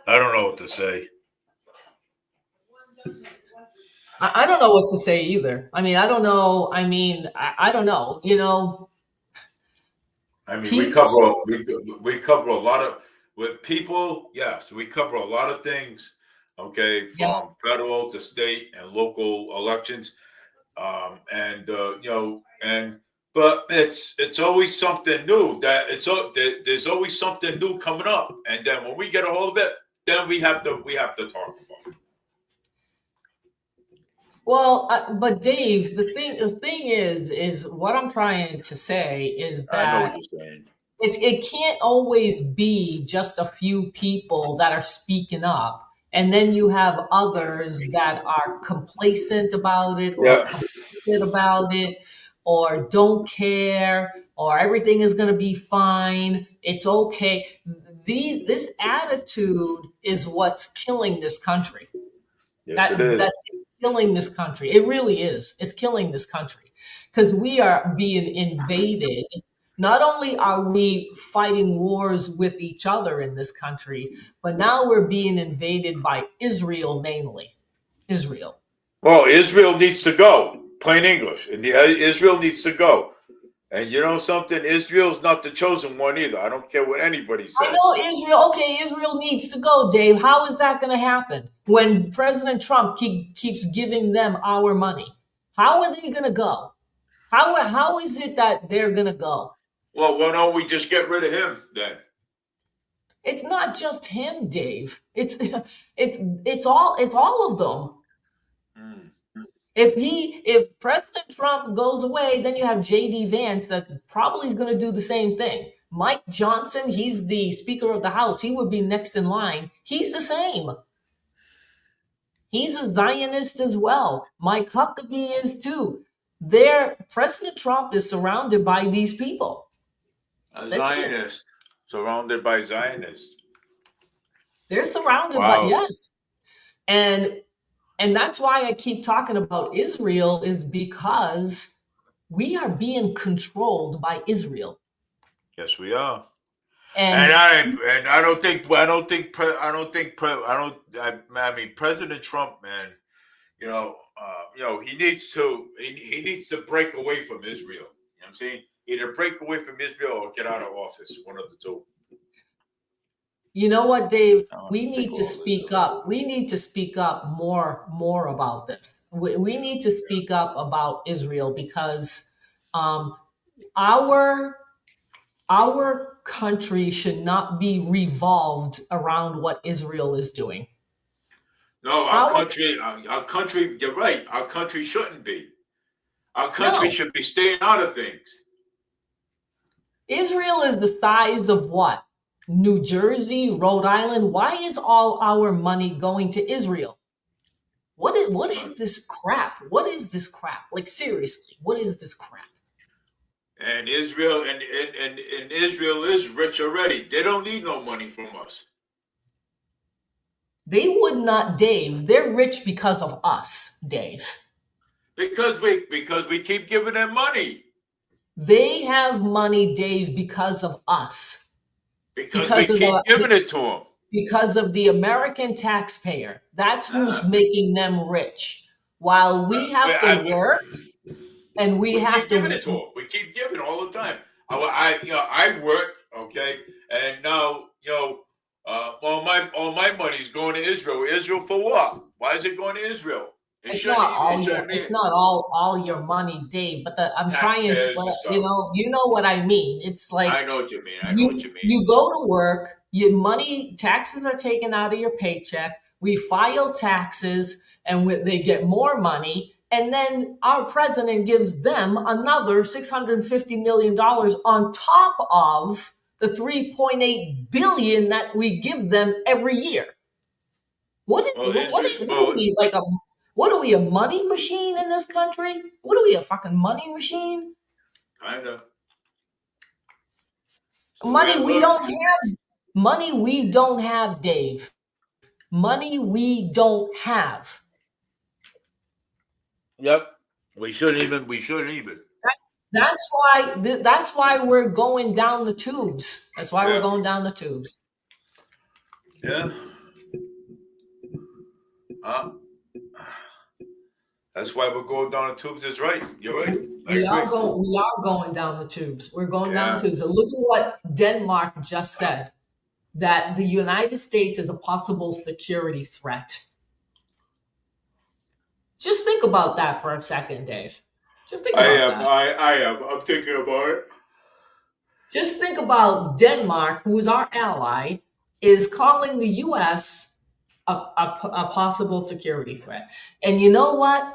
I don't know what to say. I don't know what to say either. I mean, I don't know. I mean, I don't know. You know, I mean, people, we cover a lot of with people. Yes, we cover a lot of things. Okay, from federal to state and local elections, but it's always something new. There's always something new coming up, and then when we get a hold of it, then we have to talk about it. Well, but Dave, the thing is what I'm trying to say is I know what that you're saying. it can't always be just a few people that are speaking up, and then you have others that are complacent about it or complacent about it or don't care or everything is going to be fine. It's okay. This attitude is what's killing this country. Yes, it is. That's killing this country. It really is. It's killing this country because we are being invaded. Not only are we fighting wars with each other in this country, but now we're being invaded by Israel mainly. Israel. Well, Israel needs to go. Plain English. And Israel needs to go. And you know something? Israel's not the chosen one either. I don't care what anybody says. I know Israel. Okay, Israel needs to go, Dave. How is that going to happen when President Trump keeps giving them our money? How are they going to go? How is it that they're going to go? Well, why don't we just get rid of him then? It's not just him, Dave. It's all of them. If President Trump goes away, then you have J.D. Vance that probably is going to do the same thing. Mike Johnson, he's the Speaker of the House. He would be next in line. He's the same. He's a Zionist as well. Mike Huckabee is too. President Trump is surrounded by these people. A Zionist. Surrounded by Zionists. They're surrounded by, yes. And that's why I keep talking about Israel is because we are being controlled by Israel. Yes, we are. I mean, President Trump, man, he needs to break away from Israel. You know what I'm saying? Either break away from Israel or get out of office, one of the two. You know what, Dave? We need to speak up. We need to speak up more about this. We need to speak up about Israel because our country should not be revolved around what Israel is doing. No, our country, you're right. Our country shouldn't be. Our country should be staying out of things. Israel is the size of what? New Jersey, Rhode Island. Why is all our money going to Israel? What is this crap? What is this crap? Like, seriously, what is this crap? And Israel and Israel is rich already. They don't need no money from us. They would not, Dave. They're rich because of us, Dave. Because we keep giving them money. They have money, Dave, because of us. Because we keep giving it to them. because of the American taxpayer. That's who's making them rich. While we have to work and we have keep giving it to them. We keep giving all the time. I worked, okay, and now all my money's going to Israel. Israel for what? Why is it going to Israel? It's not all your money, Dave. But I'm trying to, you know what I mean. It's like I know what you mean. You go to work, your money, taxes are taken out of your paycheck. We file taxes, and they get more money. And then our president gives them another $650 million on top of the $3.8 billion that we give them every year. What are we, a money machine in this country? What are we, a fucking money machine? Kind of. Money we don't have. Money we don't have, Dave. Money we don't have. Yep. We shouldn't even. That's why we're going down the tubes. That's why we're going down the tubes. Yeah. That's why we're going down the tubes. Is right. You're right. We are going down the tubes. We're going down the tubes. So look at what Denmark just said, that the United States is a possible security threat. Just think about that for a second, Dave. Just think about that. I am. I'm thinking about it. Just think about Denmark, who is our ally, is calling the U.S. a possible security threat. And you know what?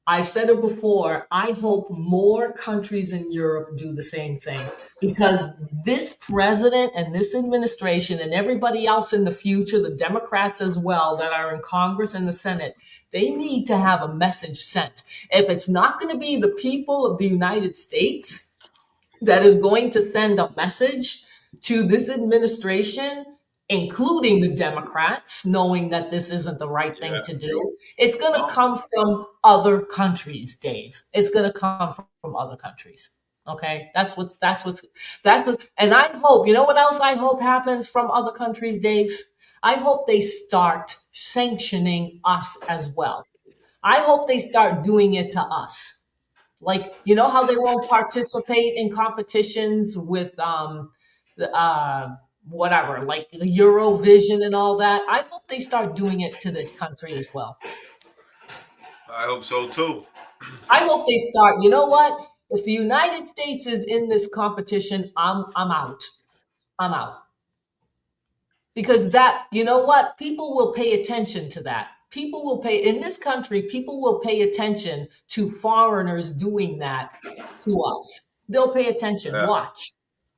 I've said it before. I hope more countries in Europe do the same thing, because this president and this administration and everybody else in the future, the Democrats as well that are in Congress and the Senate, they need to have a message sent. If it's not going to be the people of the United States that is going to send a message to this administration, including the Democrats, knowing that this isn't the right thing to do, it's going to come from other countries, Dave. It's going to come from other countries. Okay, that's what. And I hope, you know what else I hope happens from other countries, Dave? I hope they start sanctioning us as well. I hope they start doing it to us. Like, you know how they won't participate in competitions with whatever, like the Eurovision and all that. I hope they start doing it to this country as well. I hope so too. I hope they start. You know what? If the United States is in this competition, I'm out. I'm out. Because that, you know what? People will pay attention to that. People will pay, in this country, people will pay attention to foreigners doing that to us. They'll pay attention. Yeah.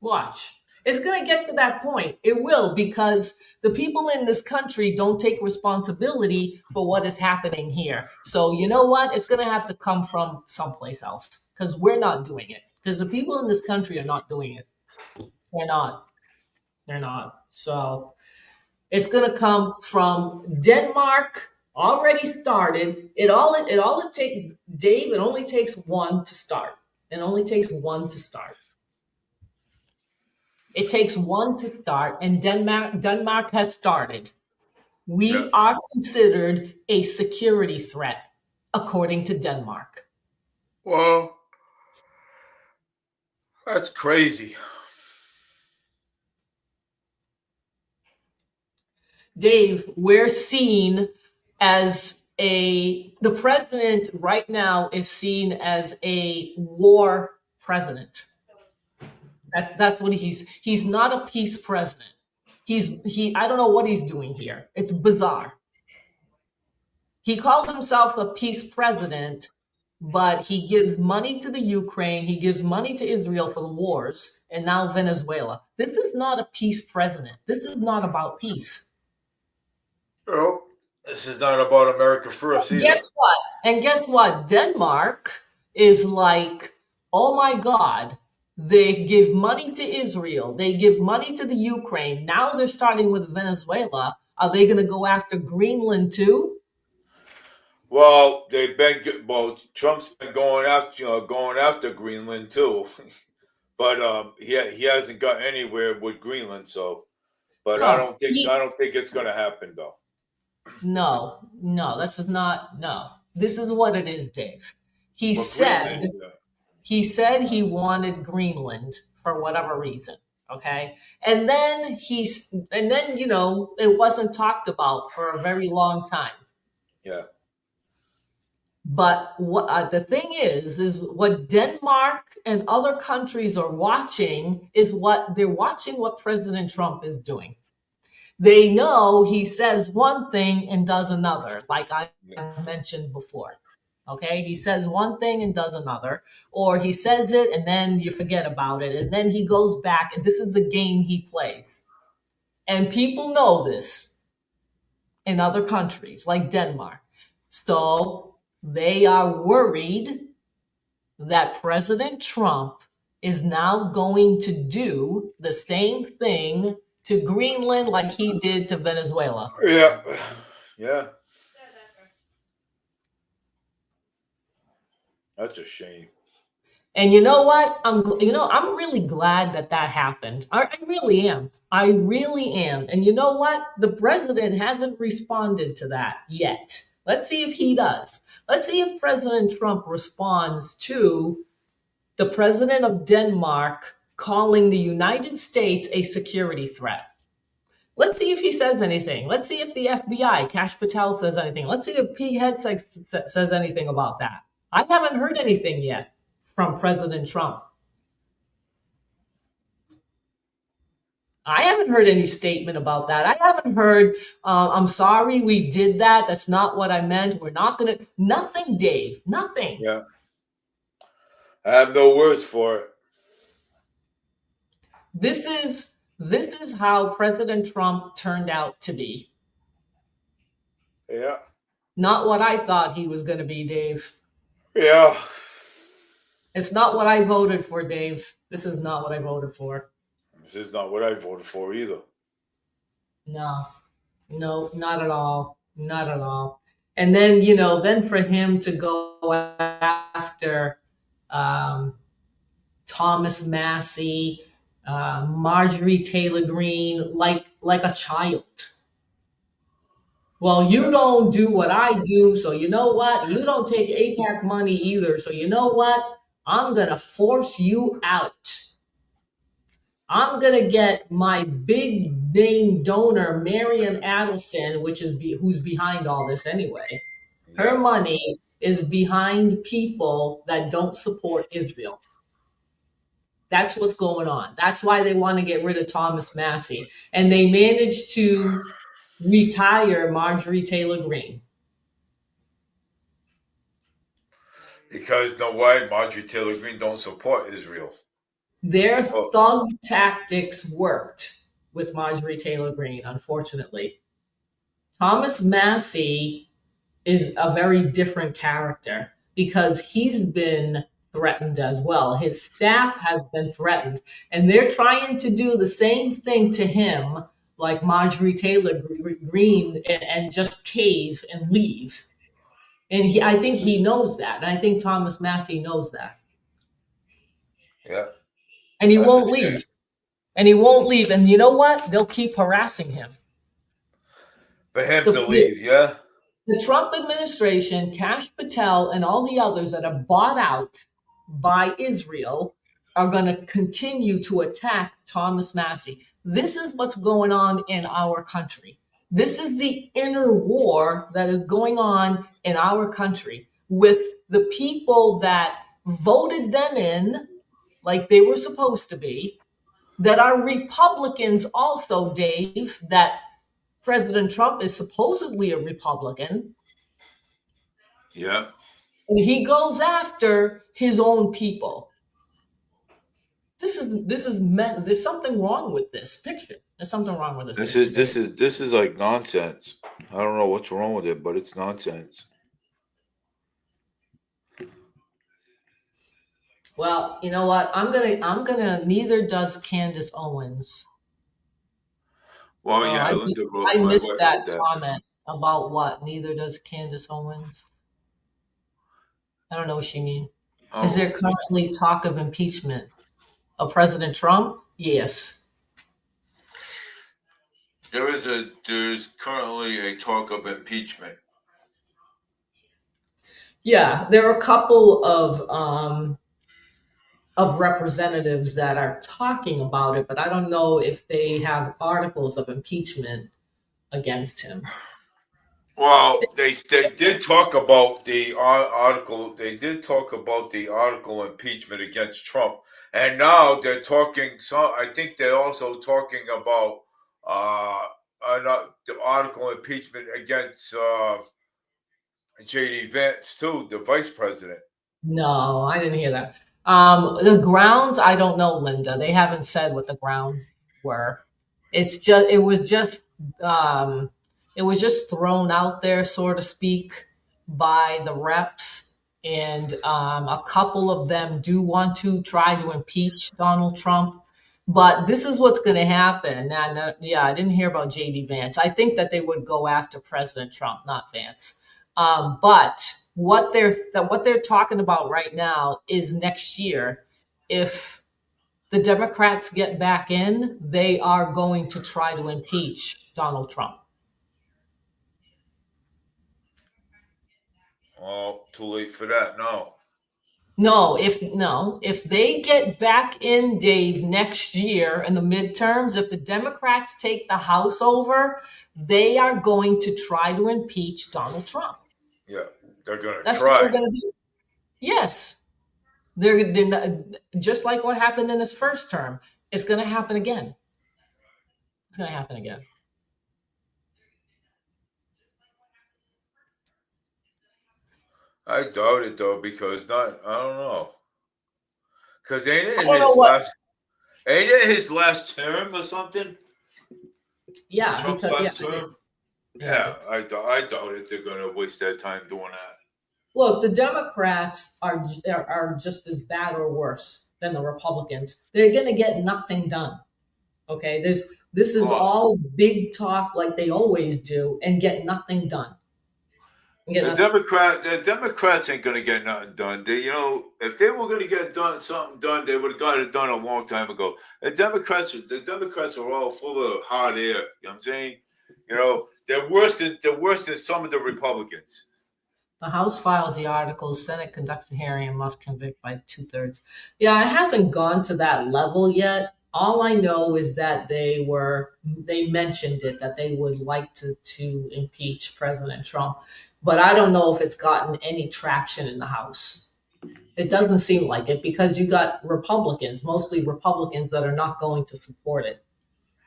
Watch. It's going to get to that point. It will, because the people in this country don't take responsibility for what is happening here. So you know what? It's going to have to come from someplace else, because we're not doing it. Because the people in this country are not doing it. They're not. So it's going to come from Denmark. Already started. It takes, Dave. It only takes one to start. It only takes one to start. It takes one to start, and Denmark has started. We are considered a security threat, according to Denmark. Well, that's crazy. Dave, we're seen as the president right now is seen as a war president. That's what he's not a peace president. I don't know what he's doing here. It's bizarre. He calls himself a peace president, but he gives money to the Ukraine, he gives money to Israel for the wars, and now Venezuela. This is not a peace president. This is not about peace. Well, this is not about America first either. Guess what? Denmark is like, oh my God, they give money to Israel. They give money to the Ukraine. Now they're starting with Venezuela. Are they going to go after Greenland too? Well, Trump's been going after Greenland too, but he hasn't got anywhere with Greenland. So But I don't think it's going to happen though. No, this is not. No, this is what it is, Dave. He Well, said Greenland, he wanted Greenland for whatever reason. Okay, and then it wasn't talked about for a very long time. yeah. But what the thing is what Denmark and other countries are watching is what President Trump is doing. They know he says one thing and does another, like I mentioned before. Okay, he says one thing and does another, or he says it and then you forget about it, and then he goes back, and this is the game he plays. And people know this in other countries like Denmark. So they are worried that President Trump is now going to do the same thing to Greenland like he did to Venezuela. Yeah. Yeah. That's a shame. And you know what? I'm really glad that happened. I really am. I really am. And you know what? The president hasn't responded to that yet. Let's see if he does. Let's see if President Trump responds to the president of Denmark calling the United States a security threat. Let's see if he says anything. Let's see if the FBI, Kash Patel, says anything. Let's see if P. Head says anything about that. I haven't heard anything yet from President Trump. I haven't heard any statement about that. I haven't heard, I'm sorry we did that. That's not what I meant. We're not going to, nothing, Dave, nothing. Yeah. I have no words for it. This is how President Trump turned out to be. Yeah. Not what I thought he was going to be, Dave. Yeah. It's not what I voted for, Dave. This is not what I voted for. This is not what I voted for either. No, not at all. Not at all. And then, then for him to go after Thomas Massey, Marjorie Taylor Greene, like a child. Well, you don't do what I do, so you know what? You don't take APAC money either, so you know what? I'm going to force you out. I'm going to get my big name donor, Miriam Adelson, who's behind all this anyway. Her money is behind people that don't support Israel. That's what's going on. That's why they want to get rid of Thomas Massey. And they managed to retire Marjorie Taylor Greene. Because why Marjorie Taylor Greene don't support Israel? Their thug tactics worked with Marjorie Taylor Greene, unfortunately. Thomas Massey is a very different character because he's been threatened as well. His staff has been threatened, and they're trying to do the same thing to him like Marjorie Taylor Greene and just cave and leave. And I think he knows that. And I think Thomas Massey knows that. Yeah. And he won't leave. And he won't leave. And you know what? They'll keep harassing him. For him to leave, yeah? The Trump administration, Kash Patel, and all the others that are bought out by Israel are going to continue to attack Thomas Massey. This is what's going on in our country. This is the inner war that is going on in our country with the people that voted them in like they were supposed to be, that are Republicans also, Dave, that President Trump is supposedly a Republican. Yeah. And he goes after his own people. There's something wrong with this picture. There's something wrong with this. This is like nonsense. I don't know what's wrong with it, but it's nonsense. Well, you know what? I'm gonna. Neither does Candace Owens. Well, yeah, I missed that comment about what. Neither does Candace Owens. I don't know what she means. Oh. Is there currently talk of impeachment of President Trump? Yes. There's currently a talk of impeachment. Yeah, there are a couple of representatives that are talking about it, but I don't know if they have articles of impeachment against him. Well, they did talk about the article. They did talk about the article impeachment against Trump, and now they're talking. So I think they're also talking about the article impeachment against J.D. Vance too, the vice president. No, I didn't hear that. The grounds, I don't know, Linda. They haven't said what the grounds were. Um, it was just thrown out there, so to speak, by the reps, and a couple of them do want to try to impeach Donald Trump. But this is what's going to happen. And yeah, I didn't hear about JD Vance. I think that they would go after President Trump, not Vance. But what they're talking about right now is next year. If the Democrats get back in, they are going to try to impeach Donald Trump. Oh, too late for that. No. If they get back in, Dave, next year in the midterms, if the Democrats take the House over, they are going to try to impeach Donald Trump. Yeah, they're gonna That's try. what they're going to do. Yes. They're just like what happened in his first term. It's going to happen again. It's going to happen again. I doubt it though, because I don't know. Because ain't it his last term or something? Yeah, Trump's because last term. Yeah, I doubt it. They're gonna waste their time doing that. Look, the Democrats are just as bad or worse than the Republicans. They're going to get nothing done. Okay, this is all big talk like they always do, and get nothing done. The Democrats ain't gonna get nothing done. If they were gonna get something done, they would have got it done a long time ago. The Democrats are all full of hot air. You know what I'm saying? They're worse than some of the Republicans. The House files the articles, Senate conducts a hearing and must convict by 2/3. Yeah, it hasn't gone to that level yet. All I know is that they mentioned it, that they would like to impeach President Trump. But I don't know if it's gotten any traction in the House. It doesn't seem like it, because you got Republicans, mostly Republicans, that are not going to support it.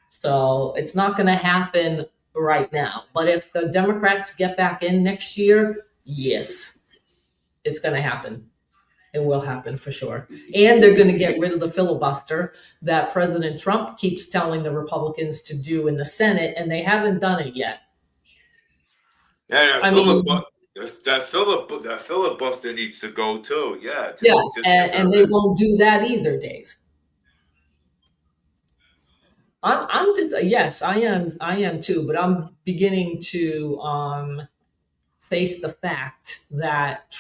So it's not going to happen right now. But if the Democrats get back in next year, yes, it's going to happen. It will happen for sure. And they're going to get rid of the filibuster that President Trump keeps telling the Republicans to do in the Senate, and they haven't done it yet. Yeah, that filibuster needs to go too. Yeah. And they won't do that either, Dave. I'm just, yes, I am too, but I'm beginning to face the fact that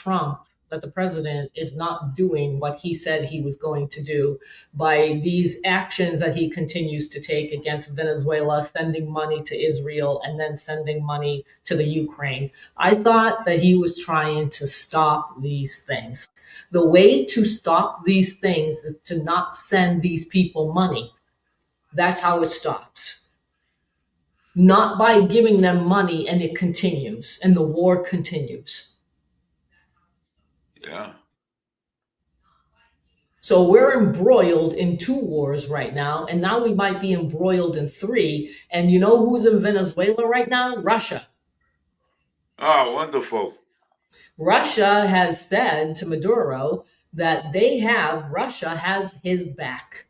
the president is not doing what he said he was going to do by these actions that he continues to take against Venezuela, sending money to Israel and then sending money to the Ukraine. I thought that he was trying to stop these things. The way to stop these things is to not send these people money. That's how it stops. Not by giving them money and it continues and the war continues. Yeah. So we're embroiled in 2 wars right now, and now we might be embroiled in 3. And you know who's in Venezuela right now? Russia. Oh, wonderful. Russia has said to Maduro that Russia has his back.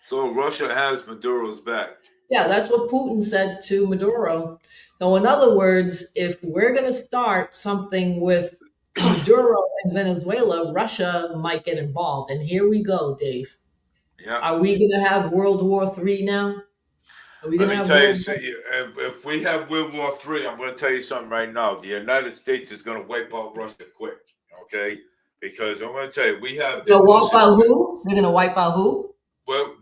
So Russia has Maduro's back. Yeah, that's what Putin said to Maduro. So in other words, if we're going to start something with Maduro and Venezuela, Russia might get involved. And here we go, Dave. Yeah. Are we going to have World War III now? Let me tell you, if we have World War III, I'm going to tell you something right now. The United States is going to wipe out Russia quick, okay? Because I'm going to tell you, we have... They'll wipe out who? They're going to wipe out who? Well,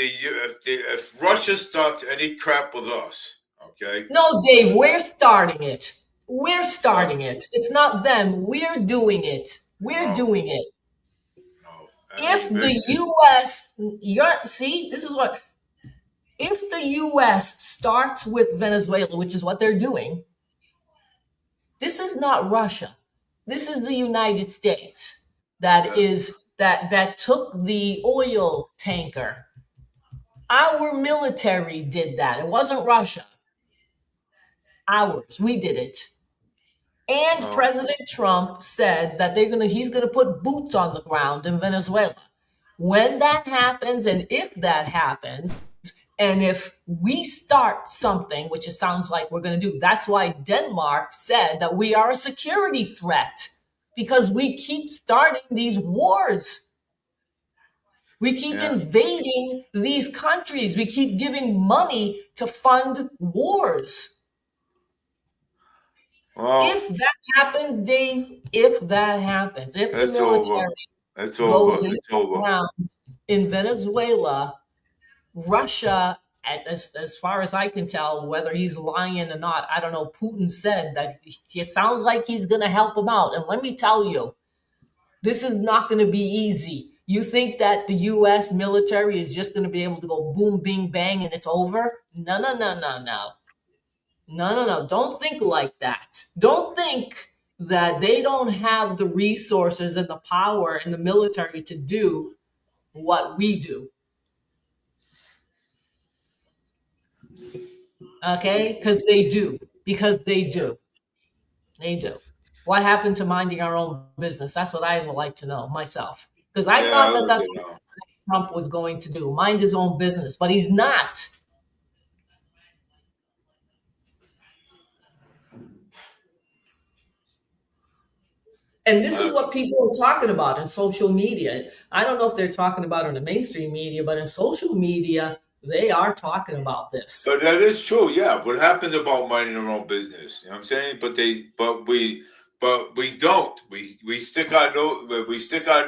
if Russia starts any crap with us, okay? No, Dave, we're starting it. We're starting it. It's not them. We're doing it. We're doing it. No. If the U.S. This is what. If the U.S. starts with Venezuela, which is what they're doing, this is not Russia. This is the United States that took the oil tanker. Our military did that. It wasn't Russia. Ours. We did it. And President Trump said that he's gonna put boots on the ground in Venezuela. When that happens, and if that happens, and if we start something, which it sounds like we're going to do, that's why Denmark said that we are a security threat, because we keep starting these wars. We keep invading these countries. We keep giving money to fund wars. Well, if that happens, Dave, if the military goes around in Venezuela, Russia, as far as I can tell, whether he's lying or not, I don't know. Putin said that it sounds like he's going to help him out. And let me tell you, this is not going to be easy. You think that the U.S. military is just going to be able to go boom, bing, bang, and it's over? No. Don't think like that. Don't think that they don't have the resources and the power in the military to do what we do. Okay? Because they do. They do. What happened to minding our own business? That's what I would like to know myself. Because I thought that's what Trump was going to do. Mind his own business. But he's not. And this is what people are talking about in social media. I don't know if they're talking about it in the mainstream media, but in social media, they are talking about this. But that is true, yeah. What happened about minding their own business? You know what I'm saying? But we don't. We stick our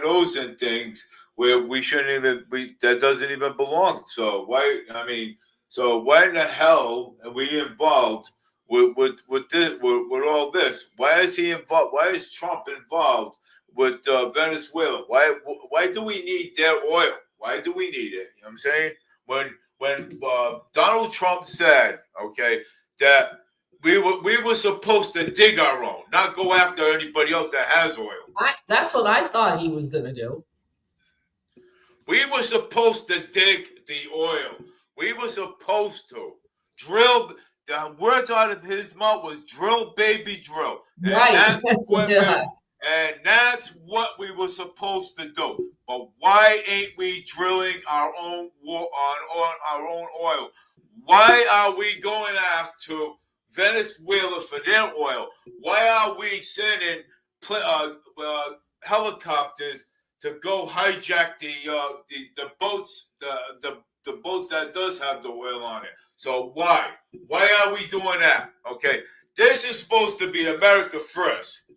nose in things where we shouldn't even. That doesn't even belong. So why? I mean, so why in the hell are we involved with all this? Why is he involved? Why is Trump involved with Venezuela? Why do we need their oil? Why do we need it? You know what I'm saying? When Donald Trump said, okay, that we were supposed to dig our own, not go after anybody else that has oil. That's what I thought he was going to do. We were supposed to dig the oil. We were supposed to drill. The words out of his mouth was "drill, baby, drill." And and that's what we were supposed to do. But why ain't we drilling our own on our own oil? Why are we going after Venezuela for their oil? Why are we sending helicopters to go hijack the boats, the boats that does have the oil on it? So why are we doing that? Okay, this is supposed to be America first.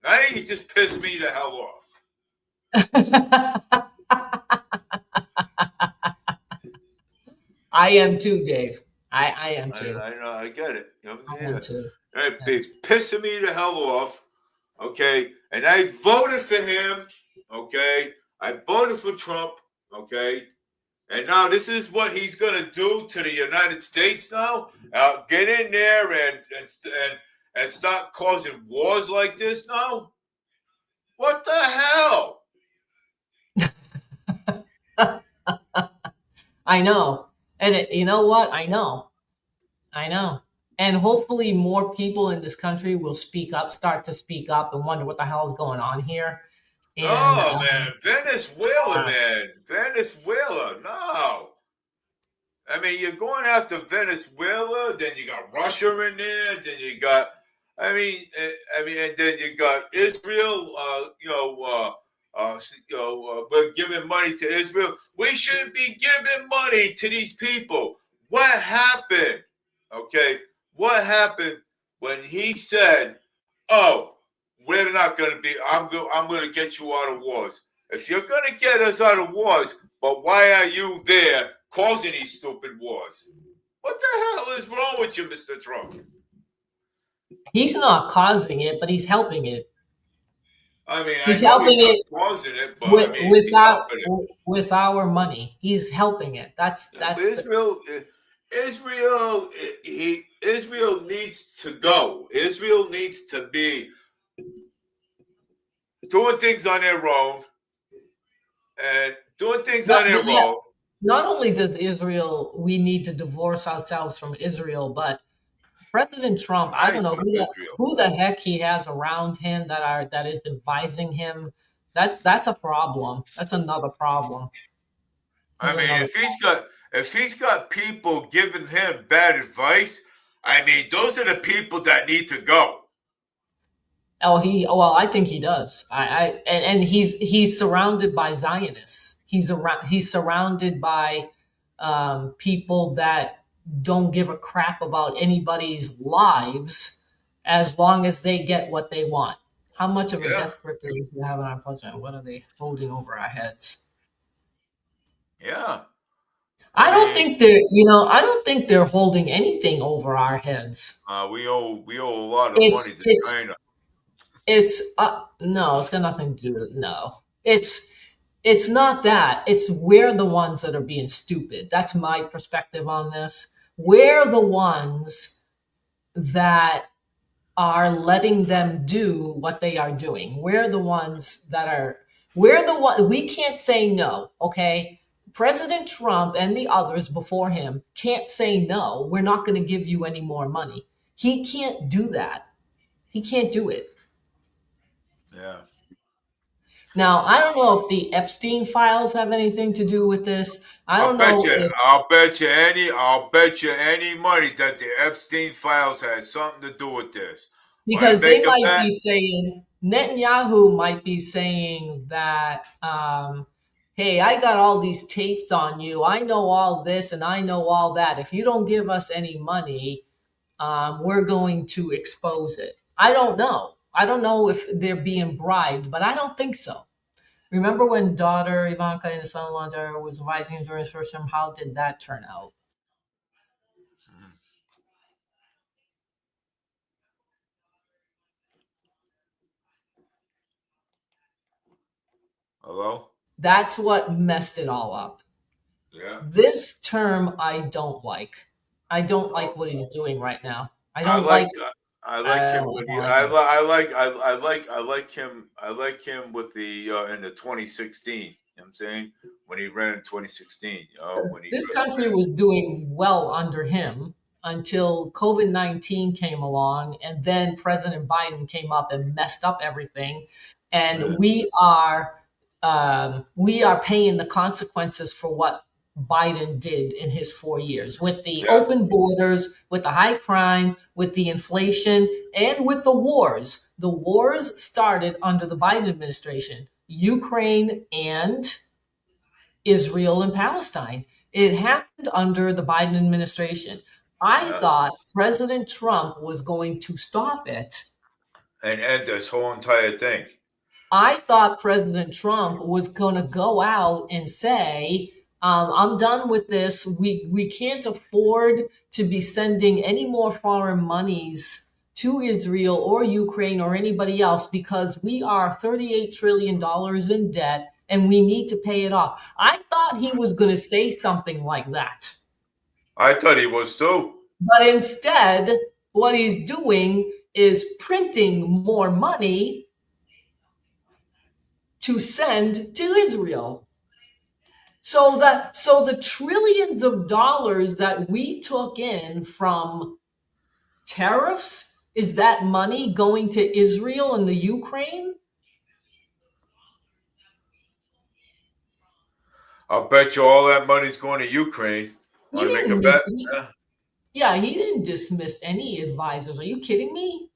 Now you just pissed me the hell off. I am too, Dave. I am too. I know. I get it. You know what I'm saying? I am too. It's pissing me the hell off. Okay, and I voted for him. Okay, I voted for Trump. Okay, and now this is what he's gonna do to the United States. Now, get in there and start causing wars like this now? What the hell? I know. And you know what? I know. And hopefully more people in this country will start to speak up and wonder what the hell is going on here. And, man. Venezuela, Venezuela, no. I mean, you're going after Venezuela, then you got Russia in there, then you got, and then you got Israel. We're giving money to Israel. We shouldn't be giving money to these people. What happened? Okay, what happened when he said, "Oh, we're not going to be. I'm going to get you out of wars. If you're going to get us out of wars, but why are you there causing these stupid wars. What the hell is wrong with you, Mr. Trump? He's not causing it, but he's helping it. I mean, He's I know helping he's not it causing it, but I mean, he's helping it. with our money. He's helping it. That's Israel. Israel needs to go. Israel needs to be doing things on their own and doing things on their own. Not only does we need to divorce ourselves from Israel, but President Trump, I don't know who the heck he has around him that is advising him. That's a problem. That's another problem. I mean, if he's got people giving him bad advice, I mean, those are the people that need to go. I think he does. And he's surrounded by Zionists. He's surrounded by people that don't give a crap about anybody's lives as long as they get what they want. How much of a death grip do we have on our president? What are they holding over our heads? Yeah. I don't think they're holding anything over our heads. We owe a lot of money to China. No, it's got nothing to do with it. No. It's not that. It's we're the ones that are being stupid. That's my perspective on this. We're the ones that are letting them do what they are doing. We can't say no, okay? President Trump and the others before him can't say no. We're not going to give you any more money. He can't do that. He can't do it. Yeah. Now, I don't know if the Epstein files have anything to do with this. I'll bet you any money that the Epstein files has something to do with this. Because they might be saying, Netanyahu might be saying that, hey, I got all these tapes on you. I know all this and I know all that. If you don't give us any money, we're going to expose it. I don't know. I don't know if they're being bribed, but I don't think so. Remember when daughter Ivanka and the son-in-law Jared was advising him during his first term? How did that turn out? Hello? That's what messed it all up. Yeah. This term I don't like. I don't like what he's doing right now. I like him with the in the 2016. You know what I'm saying? When he ran in 2016. This country was doing well under him until COVID-19 came along, and then President Biden came up and messed up everything. And we are paying the consequences for what Biden did in his 4 years with the open borders, with the high crime, with the inflation, and with the wars. The wars started under the Biden administration, Ukraine and Israel and Palestine. It happened under the Biden administration. I thought President Trump was going to stop it and end this whole entire thing. I thought President Trump was going to go out and say, I'm done with this. We can't afford to be sending any more foreign monies to Israel or Ukraine or anybody else because we are $38 trillion in debt and we need to pay it off. I thought he was going to say something like that. I thought he was too. But instead, what he's doing is printing more money to send to Israel. So the trillions of dollars that we took in from tariffs, is that money going to Israel and the Ukraine? I'll bet you all that money's going to Ukraine. Want to make a bet? He didn't dismiss any advisors. Are you kidding me?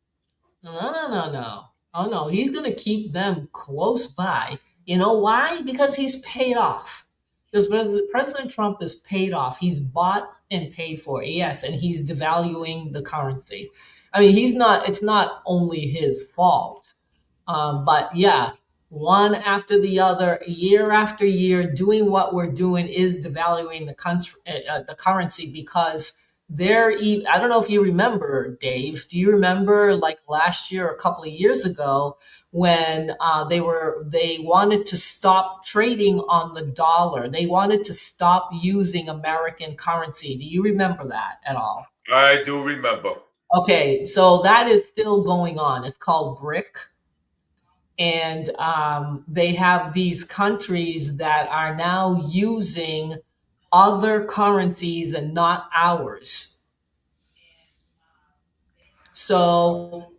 No. Oh, no, he's going to keep them close by. You know why? Because he's paid off. Because President Trump is paid off. He's bought and paid for. Yes, and he's devaluing the currency. I mean, it's not only his fault. But yeah, one after the other, year after year, doing what we're doing is devaluing the currency because I don't know if you remember, Dave. Do you remember like last year, or a couple of years ago, when they wanted to stop trading on the dollar? They wanted to stop using American currency. Do you remember that at all? I do remember. Okay, so that is still going on. It's called BRIC. And they have these countries that are now using other currencies and not ours. So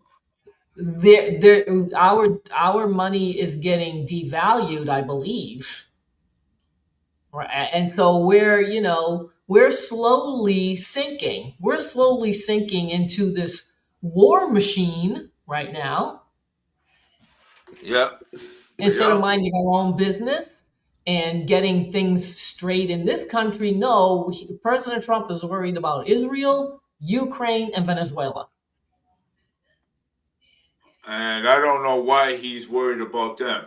our money is getting devalued, I believe. Right. And so we're slowly sinking. We're slowly sinking into this war machine right now. Yep. Instead of minding our own business and getting things straight in this country, no, President Trump is worried about Israel, Ukraine, and Venezuela. And I don't know why he's worried about them.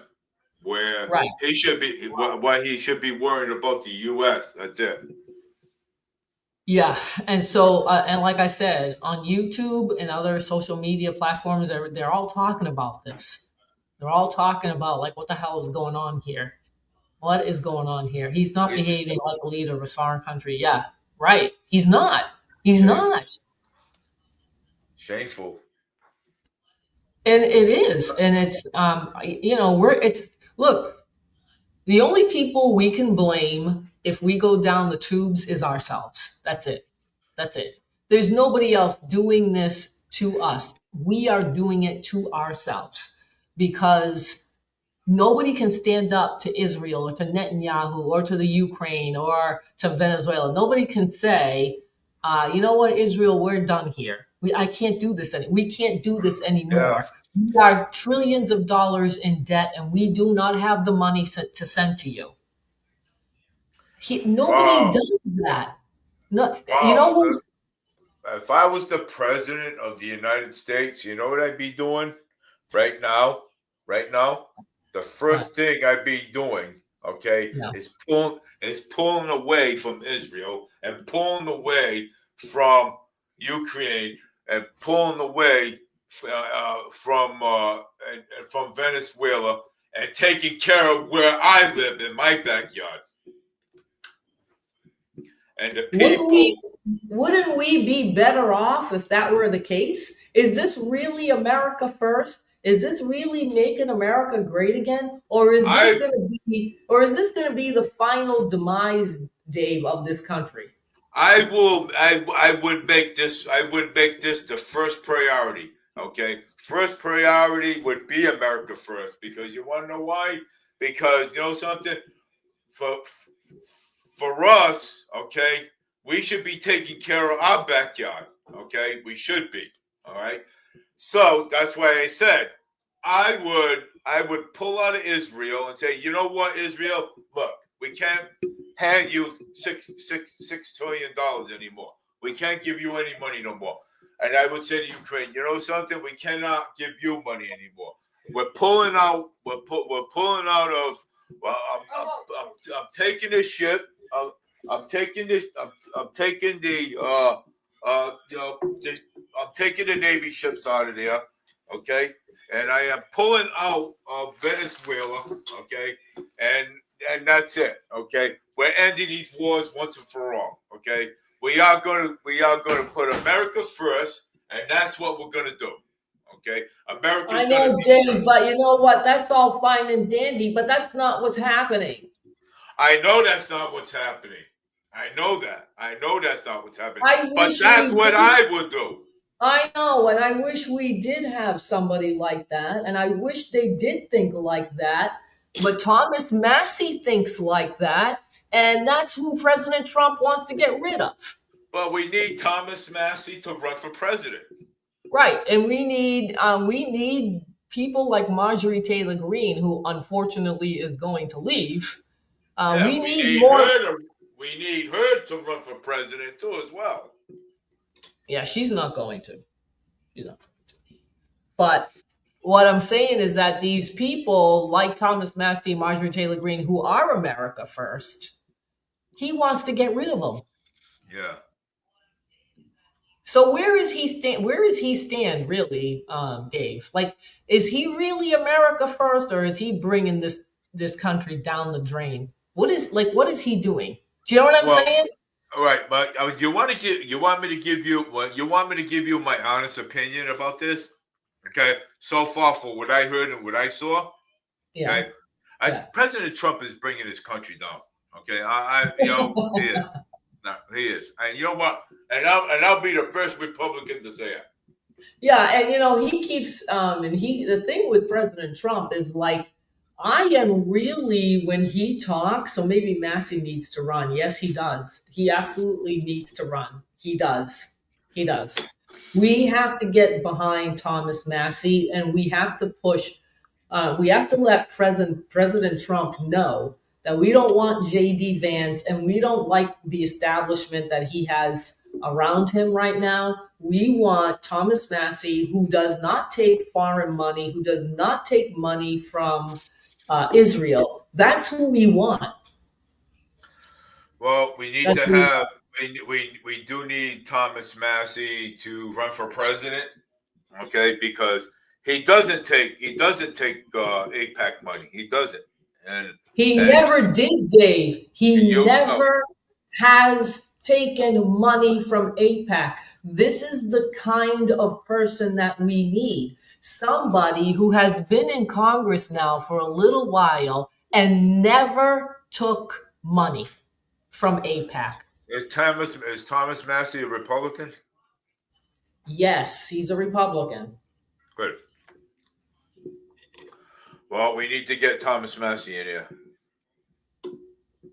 Where Right. he should be, why he should be worried about the U.S. That's it. Yeah, and so and like I said, on YouTube and other social media platforms, they're all talking about this. They're all talking about like, what the hell is going on here? What is going on here? He's not behaving like a leader of a sovereign country. Yeah, right. He's not. He's not. Shameful. And it is, and it's look. The only people we can blame if we go down the tubes is ourselves. That's it. That's it. There's nobody else doing this to us. We are doing it to ourselves because nobody can stand up to Israel or to Netanyahu or to the Ukraine or to Venezuela. Nobody can say, you know what, Israel, we're done here. I can't do this we can't do this anymore. Yeah. We are trillions of dollars in debt, and we do not have the money to send to you. Nobody does that. No, you know who's. If I was the president of the United States, you know what I'd be doing right now? Right now, the first thing I'd be doing, okay, is pulling away from Israel and pulling away from Ukraine and pulling away from Venezuela and taking care of where I live in my backyard. And the people. Wouldn't we be better off if that were the case? Is this really America first? Is this really making America great again? Or is this going to be the final demise, Dave, of this country? I would make this the first priority. Okay. First priority would be America first, because you want to know why? Because you know something? For us, okay, we should be taking care of our backyard. Okay, we should be. All right. So that's why I said I would pull out of Israel and say, you know what, Israel, look, we can't hand you $6 trillion anymore. We can't give you any money no more. And I would say to Ukraine, you know something, we cannot give you money anymore. We're pulling out. We're pulling out of. Well, I'm taking this ship. I'm taking this. I'm taking I'm taking the Navy ships out of there. Okay, and I am pulling out of Venezuela. Okay, and that's it. Okay, we're ending these wars once and for all. Okay, we are going to put America first, and that's what we're going to do. Okay, America's going to be Dave, first. but you know what? That's all fine and dandy, but that's not what's happening. I know that's not what's happening. I know that. I know that's not what's happening. But that's what I would do. I know, and I wish we did have somebody like that, and I wish they did think like that. But Thomas Massey thinks like that, and that's who President Trump wants to get rid of. Well, we need Thomas Massey to run for president. Right, and we need people like Marjorie Taylor Greene, who unfortunately is going to leave. We need more. We need her to run for president too, as well. Yeah, she's not going to. But What I'm saying is that these people like Thomas Massey, Marjorie Taylor Greene, who are America first, he wants to get rid of them. Yeah. So where is he stand? Where is he stand really, Dave? Like, is he really America first, or is he bringing this country down the drain? What is he doing? Do you know what I'm saying? All right, but you want me to give you my honest opinion about this? Okay, so far for what I heard and what I saw, Yeah. okay, President Trump is bringing this country down. Okay, he is. No, he is, and you know what? And I'll be the first Republican to say it. Yeah, and he keeps the thing with President Trump is like, I am really, when he talks, so maybe Massey needs to run. Yes, he does. He absolutely needs to run. He does. He does. We have to get behind Thomas Massey, and we have to push. We have to let President Trump know that we don't want J.D. Vance, and we don't like the establishment that he has around him right now. We want Thomas Massey, who does not take foreign money, who does not take money from Israel. That's who we want. Well, we need to have we do need Thomas Massey to run for president, okay? Because he doesn't take APAC money. He doesn't, and he never did, Dave. He never has taken money from APAC. This is the kind of person that we need. Somebody who has been in Congress now for a little while and never took money from APAC. Is Thomas Massey a Republican? Yes, he's a Republican. Good. Well, we need to get Thomas Massey in here.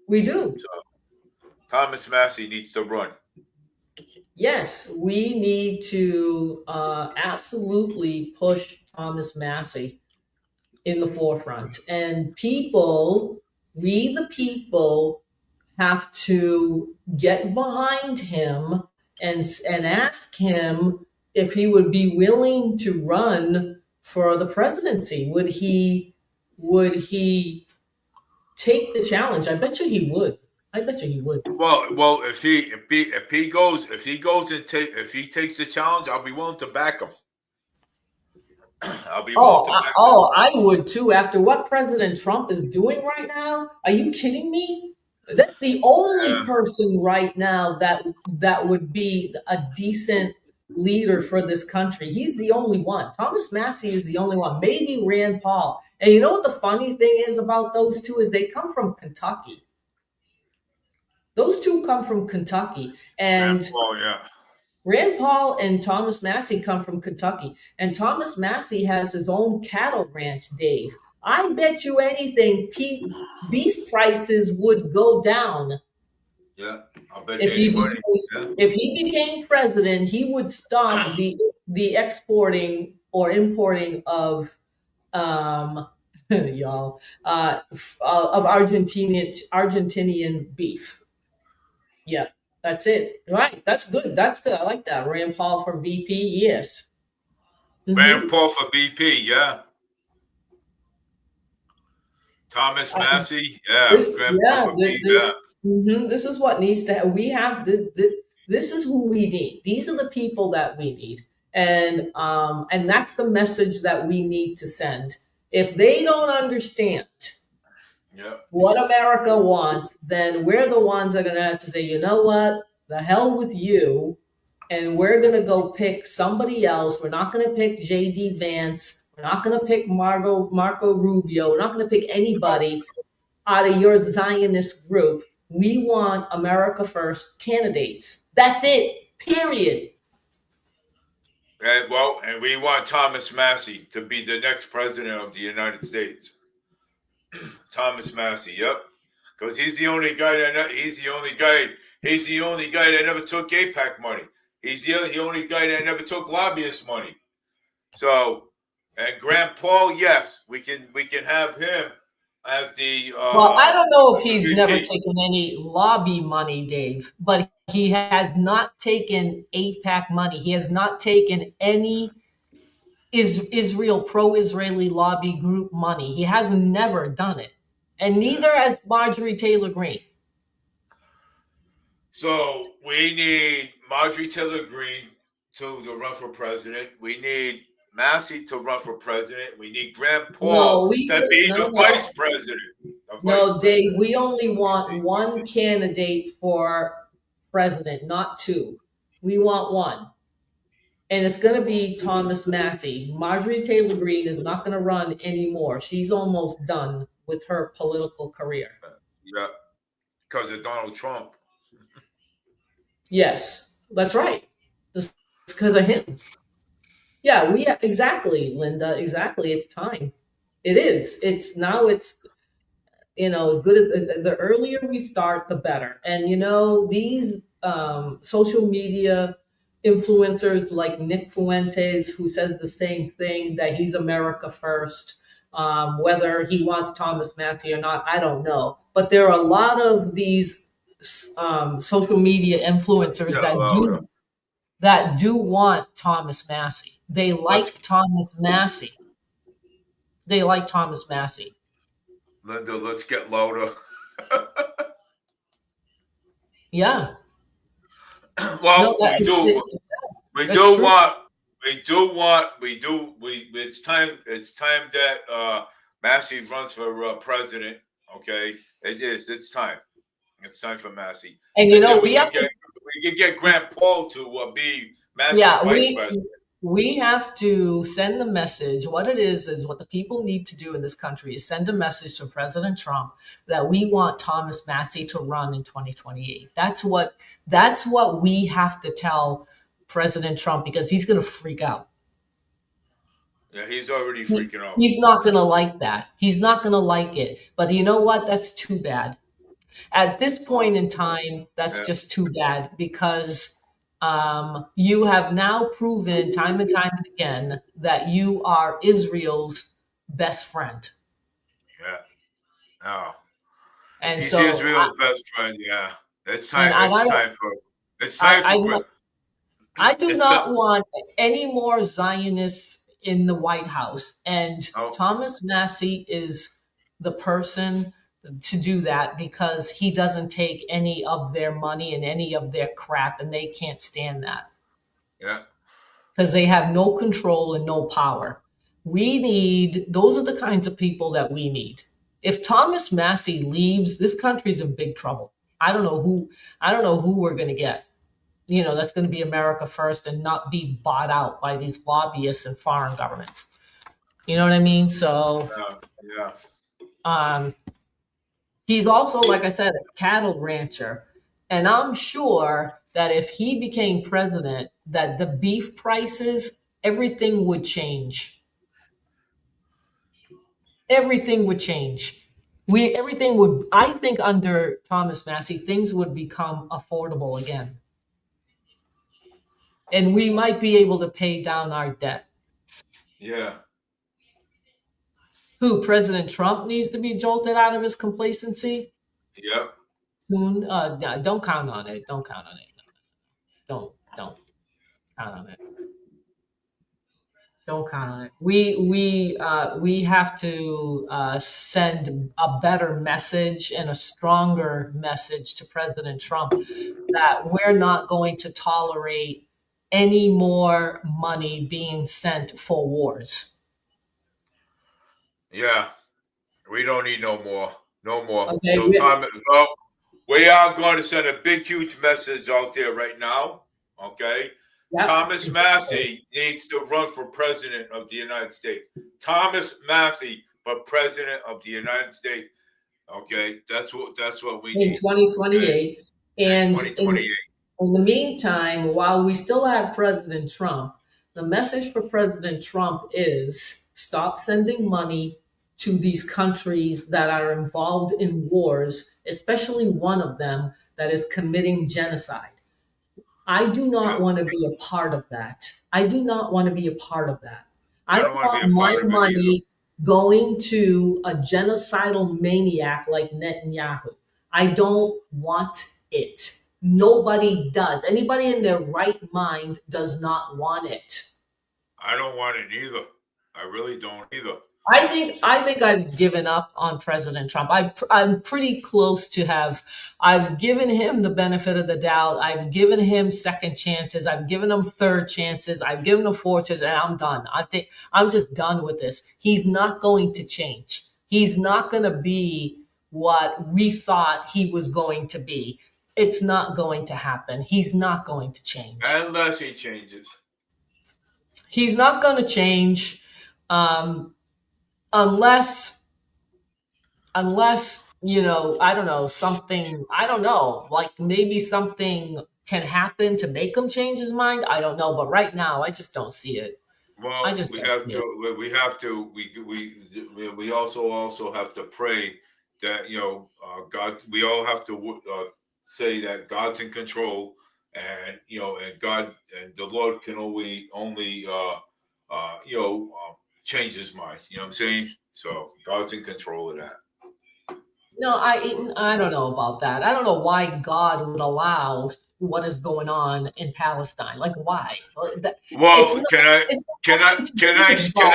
We do. So, Thomas Massey needs to run. Yes, we need to absolutely push Thomas Massey in the forefront. And we the people, have to get behind him and ask him if he would be willing to run for the presidency. Would he take the challenge? I bet you he would. Well, if he takes the challenge, I'll be willing to back him. I would too. After what President Trump is doing right now, are you kidding me? That's the only person right now that would be a decent leader for this country. He's the only one. Thomas Massey is the only one. Maybe Rand Paul. And you know what the funny thing is about those two is they come from Kentucky. Those two come from Kentucky. And Rand Paul and Thomas Massey come from Kentucky. And Thomas Massey has his own cattle ranch, Dave. I bet you anything beef prices would go down. Yeah, I'll bet you if he became president, he would stop the exporting or importing of of Argentinian beef. Yeah, that's it. Right, that's good. That's good. I like that. Rand Paul for VP, yes. Rand Paul for VP, yeah. Thomas Massey, This is what needs to happen. We have this is who we need. These are the people that we need, and that's the message that we need to send. If they don't understand what America wants, then we're the ones that are going to have to say, you know what, the hell with you, and we're going to go pick somebody else. We're not going to pick J.D. Vance. We're not going to pick Marco Rubio. We're not going to pick anybody out of your Zionist group. We want America First candidates. That's it. Period. And we want Thomas Massey to be the next president of the United States. Thomas Massey, yep, because he's the only guy that never took APAC money. He's the only guy that never took lobbyist money. So, and Grant Paul, yes, we can have him as the. Well, I don't know if he's never taken any lobby money, Dave, but he has not taken APAC money. He has not taken any Israel pro-Israeli lobby group money. He has never done it, and neither has Marjorie Taylor Greene. So we need Marjorie Taylor Greene to run for president. We need Massey to run for president. We need Graham Paul to be the vice president. No, Dave, we only want one candidate for president, not two. We want one. And it's going to be Thomas Massey. Marjorie Taylor Greene is not going to run anymore. She's almost done with her political career. Yeah, because of Donald Trump. Yes, that's right. It's because of him. Yeah, exactly, Linda. Exactly. It's time. It is. It's as good as the earlier we start, the better. And these social media influencers like Nick Fuentes, who says the same thing, that he's America first. Whether he wants Thomas Massey or not, I don't know. But there are a lot of these social media influencers that do want Thomas Massey. They like Thomas Massey. They like Thomas Massey. Linda, let's get louder. Yeah. Well, it's time that Massey runs for president. Okay, it is. It's time. It's time for Massey. And we can get Graham Paul to be Massey's vice president. We have to send the message. What it is what the people need to do in this country is send a message to President Trump that we want Thomas Massey to run in 2028. That's what we have to tell President Trump, because he's going to freak out. Yeah, he's already freaking out. He's not going to like that. He's not going to like it. But you know what? That's too bad. At this point in time, that's just too bad, because you have now proven time and time again that you are Israel's best friend. Yeah. Oh. And he's so Israel's best friend. Yeah. It's time. It's time for. I do not want any more Zionists in the White House, and Thomas Massey is the person to do that, because he doesn't take any of their money and any of their crap, and they can't stand that. Yeah. Because they have no control and no power. Those are the kinds of people that we need. If Thomas Massey leaves, this country's in big trouble. I don't know who we're going to get. That's going to be America first and not be bought out by these lobbyists and foreign governments. You know what I mean? So, yeah. He's also, like I said, a cattle rancher. And I'm sure that if he became president, that the beef prices, everything would change. Everything would change. I think under Thomas Massey, things would become affordable again. And we might be able to pay down our debt. Yeah. Who, President Trump needs to be jolted out of his complacency? Yep. Soon. Don't count on it. Don't count on it. Don't count on it. Don't count on it. We have to send a better message and a stronger message to President Trump that we're not going to tolerate any more money being sent for wars. Yeah, we don't need no more. Okay, so we are going to send a big, huge message out there right now. Okay. Yep. Thomas Massey needs to run for president of the United States. Thomas Massey for president of the United States. Okay, that's what we need in 2028. Okay? And 2028. In the meantime, while we still have President Trump, the message for President Trump is stop sending money to these countries that are involved in wars, especially one of them that is committing genocide. I do not want to be a part of that. I do not want to be a part of that. I don't want my money going to a genocidal maniac like Netanyahu. I don't want it. Nobody does. Anybody in their right mind does not want it. I don't want it either. I really don't either. I think I've given up on President Trump. I'm pretty close to have. I've given him the benefit of the doubt. I've given him second chances. I've given him third chances. I've given him fourth chances, and I'm done. I think I'm just done with this. He's not going to change. He's not going to be what we thought he was going to be. It's not going to happen. He's not going to change. Unless he changes. He's not going to change. Unless you know, I don't know, something, I don't know, like maybe something can happen to make him change his mind. I don't know, but right now I just don't see it. Well, I just we don't have see to. it. We also have to pray that God. We all have to say that God's in control, and and God and the Lord can only change His mind. You know what I'm saying? So God's in control of that. No, I don't know about that. I don't know why God would allow what is going on in Palestine. Like why? It's Well, not. It's can I nothing to can do I with can God.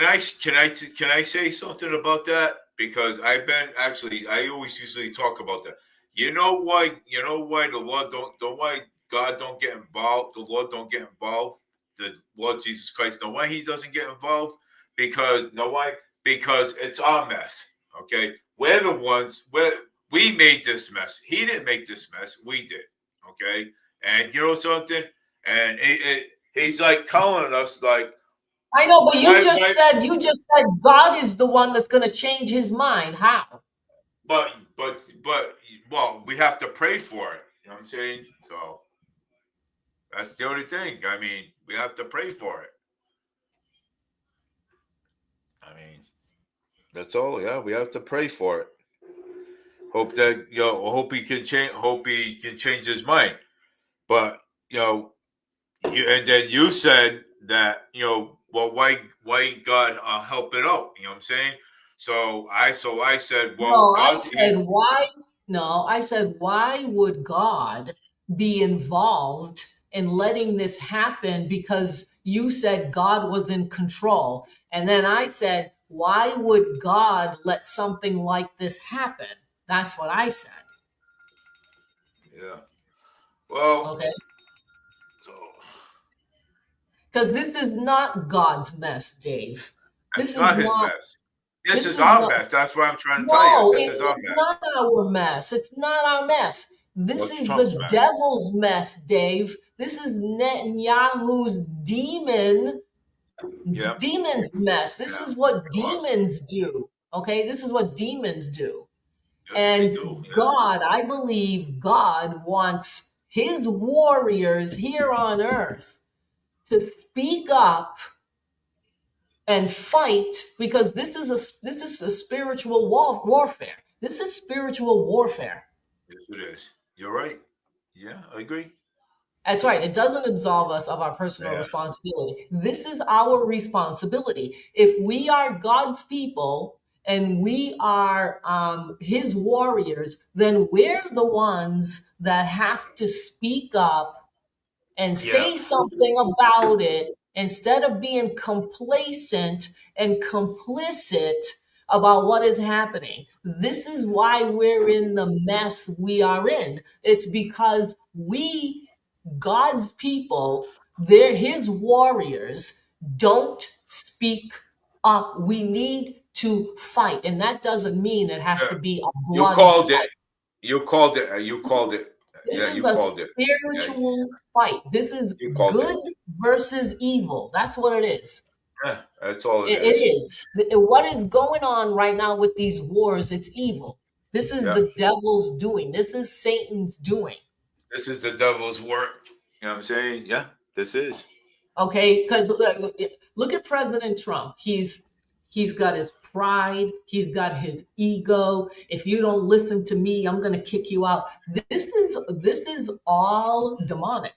I can I say something about that? Because I always usually talk about that. You know why the Lord why God don't get involved, the Lord don't get involved, the Lord Jesus Christ. Know why He doesn't get involved? Because because it's our mess. Okay, we're the ones we made this mess. He didn't make this mess, we did. Okay, and you know something, and he's like telling us like. I know, but Why? you just said God is the one that's going to change his mind. How? But well, we have to pray for it. You know what I'm saying? So that's the only thing. I mean, we have to pray for it. I mean, that's all. Yeah, we have to pray for it. Hope that hope he can change. Hope he can change his mind. But and then you said that well, why God help it out? You know what I'm saying? So I said, well, No, God. I said, why would God be involved in letting this happen? Because you said God was in control. And then I said, why would God let something like this happen? That's what I said. Yeah. Well. Okay. So Because this is not God's mess, Dave. it's This is not his not, mess. This this is is our not, mess. That's what I'm trying to tell you. no, This is our it's mess. not our mess. It's not our mess. This What's is Trump's the mess? devil's mess, Dave. This is Netanyahu's Yeah. demon's mess. This Yeah. is what It was. demons do. Okay, this is what demons do. Yes, they And do. Yeah. God, I believe God wants his warriors here on earth to speak up and fight, because this is a spiritual warfare. This is spiritual warfare. Yes, it is. You're right. Yeah, I agree. That's right. It doesn't absolve us of our personal Yeah. responsibility. This is our responsibility. If we are God's people and we are his warriors, then we're the ones that have to speak up and Yeah. say something about it instead of being complacent and complicit about what is happening. This is why we're in the mess we are in. It's because we, God's people, they're his warriors, don't speak up. We need to fight. And that doesn't mean it has Yeah. to be a You bloody called fight. it. You called it. You called it. This Yeah, is you a called it. Yeah, spiritual fight. This is you called it. good versus evil. That's what it is. Yeah, that's all it It is. is. What is going on right now with these wars, it's evil. This is Yeah. the devil's doing. This is Satan's doing. This is the devil's work. You know what I'm saying? Yeah, this is. Okay? Because look at President Trump. He's got his pride, he's got his ego. If you don't listen to me, I'm gonna kick you out. This is all demonic.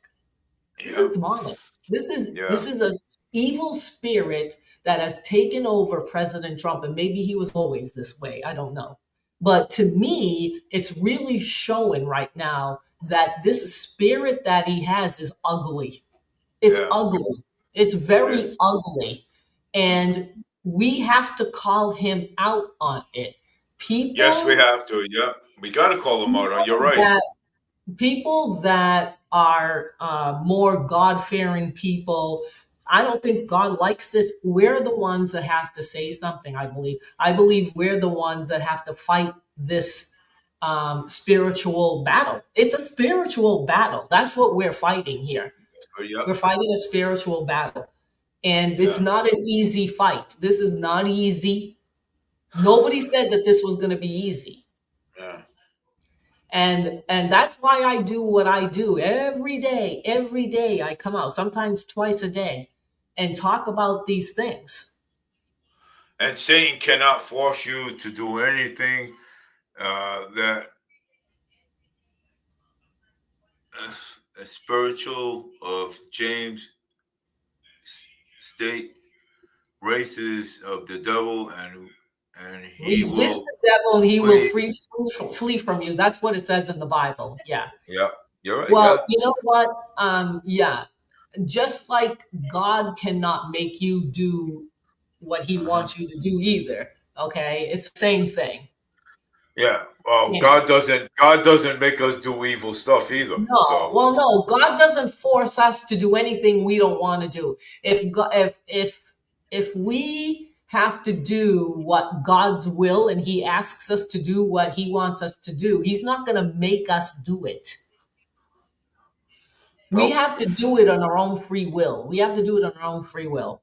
This Yeah. is demonic. Yeah. This is an evil spirit that has taken over President Trump, and maybe he was always this way. I don't know. But to me, it's really showing right now that this spirit that he has is ugly. It's Yeah. ugly. It's very ugly. And we have to call him out on it. Yes, we People have to. Yeah, we got to call them out. You're right. that people that are more God-fearing people, I don't think God likes this. We're the ones that have to say something, I believe. I believe we're the ones that have to fight this spiritual battle. It's a spiritual battle. That's what we're fighting here. Yeah. We're fighting a spiritual battle. And it's Yeah. not an easy fight. This is not easy. Nobody said that this was going to be easy. Yeah. And that's why I do what I do every day. Every day I come out, sometimes twice a day, and talk about these things. And Satan cannot force you to do anything that a spiritual of James state races of the devil, and he Resist will the devil, and he will flee. flee from you. That's what it says in the Bible. Yeah. Yeah, you're right. Well, Yeah, you know what? Yeah. Just like God cannot make you do what he wants you to do either. Okay. It's the same thing. yeah. Well, Yeah. God doesn't make us do evil stuff either. No, So well, no, God doesn't force us to do anything we don't want to do. If we have to do what God's will and He asks us to do what He wants us to do, He's not going to make us do it. We nope. have to do it on our own free will. We have to do it on our own free will.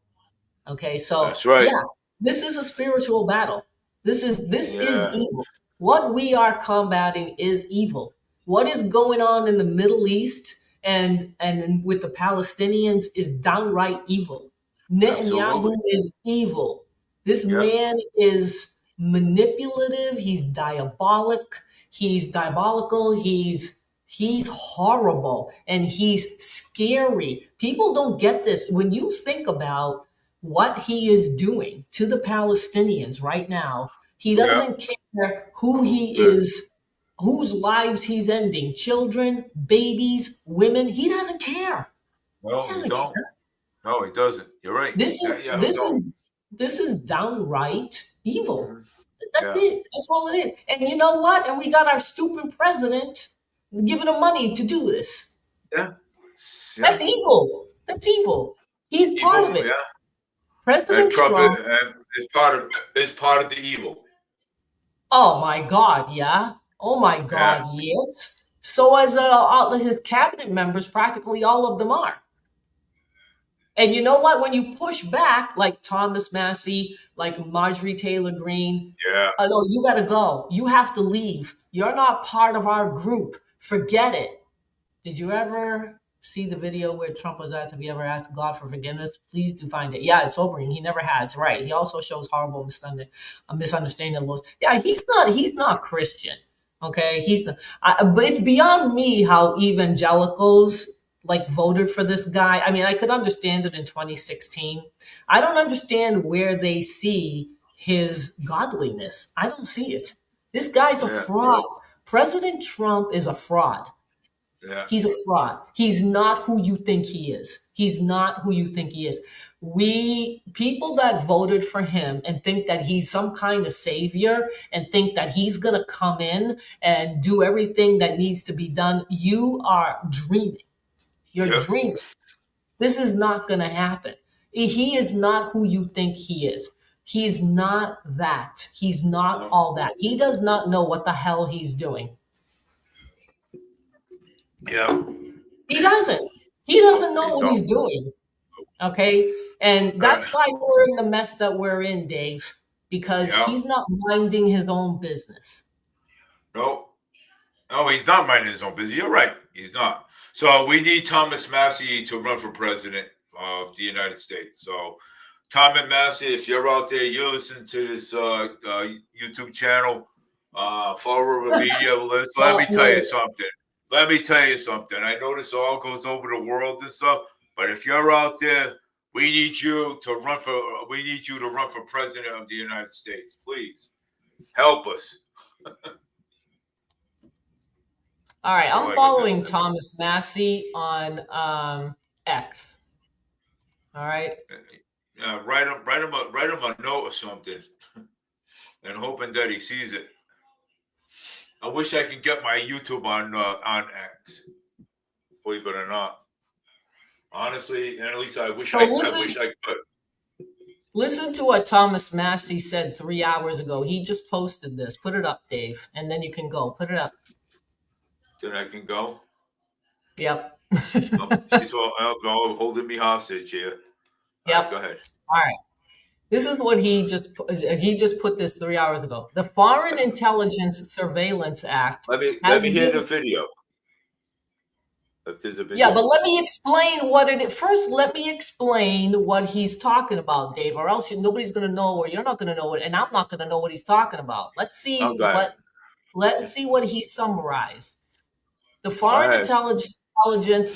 Okay, so That's right. yeah, this is a spiritual battle. This is Yeah. evil. What we are combating is evil. What is going on in the Middle East and with the Palestinians is downright evil. Absolutely. Netanyahu is evil. This Yeah. man is manipulative. He's diabolical. He's horrible, and he's scary. People don't get this. When you think about what he is doing to the Palestinians right now, he Yeah. doesn't care who he Yeah. is, whose lives he's ending, children, babies, women. He doesn't care. No, He he doesn't don't. care. No, he doesn't. You're right. This is Yeah, this is this is downright evil. Mhm. That's Yeah. it. That's all it is. And you know what? And we got our stupid president giving him money to do this. Yeah. That's evil. That's evil. He's part Evil. of it. Yeah. And President Trump Trump. is part of the evil. Oh my God, yeah. Oh my God, yes. So as his cabinet members, practically all of them are. And you know what? When you push back, like Thomas Massey, like Marjorie Taylor Greene, Yeah. no, you got to go. You have to leave. You're not part of our group. Forget it. Did you ever see the video where Trump was asked, have you ever asked God for forgiveness? Please do find it. Yeah, it's sobering. He never has. Right. He also shows horrible misunderstanding of laws. Yeah, he's not Christian. Okay. But it's beyond me how evangelicals like voted for this guy. I mean, I could understand it in 2016. I don't understand where they see his godliness. I don't see it. This guy's a fraud. President Trump is a fraud. Yeah. He's a fraud. He's not who you think he is. He's not who you think he is. People that voted for him and think that he's some kind of savior and think that he's going to come in and do everything that needs to be done, you are dreaming. You're dreaming. This is not going to happen. He is not who you think he is. He's not that. He's not all that. He does not know what the hell he's doing. Yeah. He doesn't. He doesn't know what he's doing. Okay? And that's why we're in the mess that we're in, Dave, because he's not minding his own business. No, he's not minding his own business. You're right. He's not. So we need Thomas Massey to run for president of the United States. So Thomas Massey, if you're out there, you're listening to this YouTube channel, Fall Media. Let me tell you something. Let me tell you something. I know this all goes over the world and stuff, but if you're out there, we need you to run for president of the United States. Please help us. All right, I'm following Thomas Massey on X. All right. Write him a note or something, and hoping that he sees it. I wish I could get my YouTube on X. Believe it or not, honestly, and at least I wish I could. Listen to what Thomas Massey said 3 hours ago. He just posted this. Put it up, Dave, and then you can go. Put it up. Then I can go. Yep. She's all holding me hostage here. Yep. All right, go ahead. All right. This is what he just put this 3 hours ago. The Foreign Intelligence Surveillance Act. Let me hear the video. If there's a video. Yeah, but let me explain what it is. First, let me explain what he's talking about, Dave, or else nobody's going to know, or you're not going to know it, and I'm not going to know what he's talking about. Let's see what he summarized. The Foreign Intelligence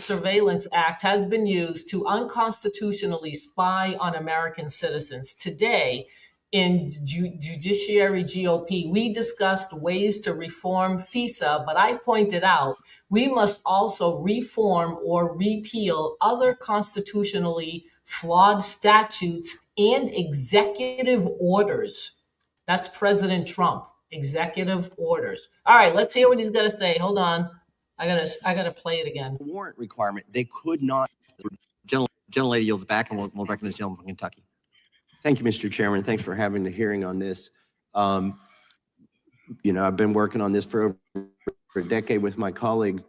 Surveillance Act has been used to unconstitutionally spy on American citizens. Today, in Judiciary GOP, we discussed ways to reform FISA, but I pointed out we must also reform or repeal other constitutionally flawed statutes and executive orders. That's President Trump, executive orders. All right, let's hear what he's got to say. Hold on. I gotta play it again. Warrant requirement. They could not. Gentlelady yields back, and we'll recognize the gentleman from Kentucky. Thank you, Mr. Chairman. Thanks for having the hearing on this. I've been working on this for over a decade with my colleague,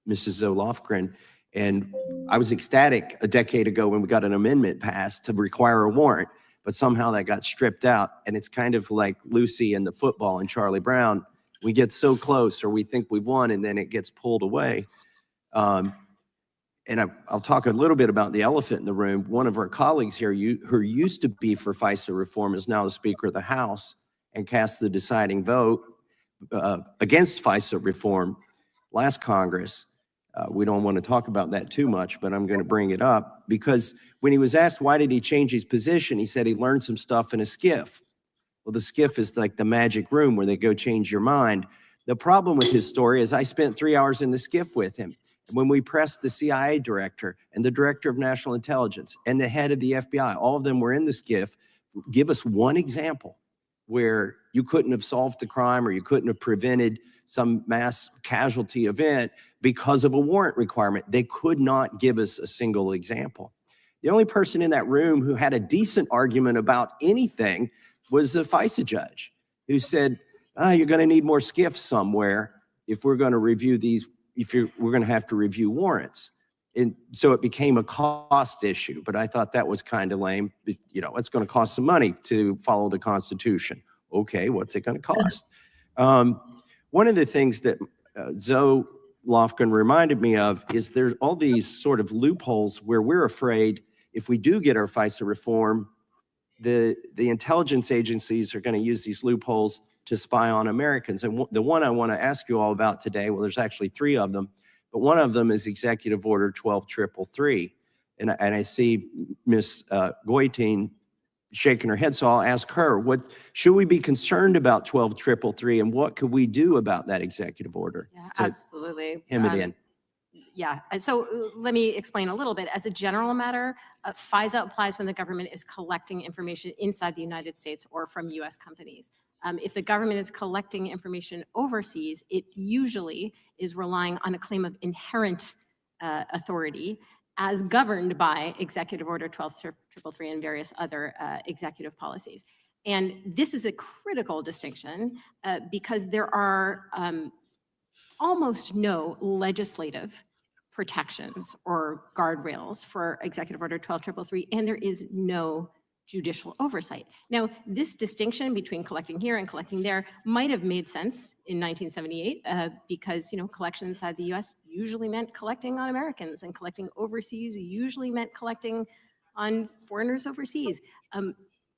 Mrs. Zoe Lofgren, and I was ecstatic a decade ago when we got an amendment passed to require a warrant, but somehow that got stripped out, and it's kind of like Lucy and the football and Charlie Brown. We get so close, or we think we've won, and then it gets pulled away. And I'll talk a little bit about the elephant in the room. One of our colleagues here who used to be for FISA reform is now the Speaker of the House and cast the deciding vote against FISA reform last Congress. We don't want to talk about that too much, but I'm going to bring it up because when he was asked why did he change his position, he said he learned some stuff in a skiff. Well, the skiff is like the magic room where they go change your mind. The problem with his story is I spent 3 hours in the skiff with him. When we pressed the CIA director and the director of national intelligence and the head of the FBI, all of them were in the skiff. Give us one example where you couldn't have solved the crime or you couldn't have prevented some mass casualty event because of a warrant requirement. They could not give us a single example. The only person in that room who had a decent argument about anything was a FISA judge who said, you're going to need more skiffs somewhere if we're going to review these, we're going to have to review warrants. And so it became a cost issue, but I thought that was kind of lame. It's going to cost some money to follow the Constitution. Okay, what's it going to cost? One of the things that Zoe Lofgren reminded me of is there's all these sort of loopholes where we're afraid if we do get our FISA reform, the intelligence agencies are going to use these loopholes to spy on Americans. And the one I want to ask you all about today, well, there's actually 3 of them, but one of them is Executive Order 12333. And I see Ms. Goitein shaking her head, so I'll ask her, what should we be concerned about 12333 and what could we do about that executive order? Yeah, absolutely. Hem it in. Yeah, so let me explain a little bit. As a general matter, FISA applies when the government is collecting information inside the United States or from US companies. If the government is collecting information overseas, it usually is relying on a claim of inherent authority as governed by Executive Order 12333 and various other executive policies. And this is a critical distinction because there are almost no legislative protections or guardrails for Executive Order 12333, and there is no judicial oversight. Now, this distinction between collecting here and collecting there might have made sense in 1978 because, collection inside the US usually meant collecting on Americans, and collecting overseas usually meant collecting on foreigners overseas.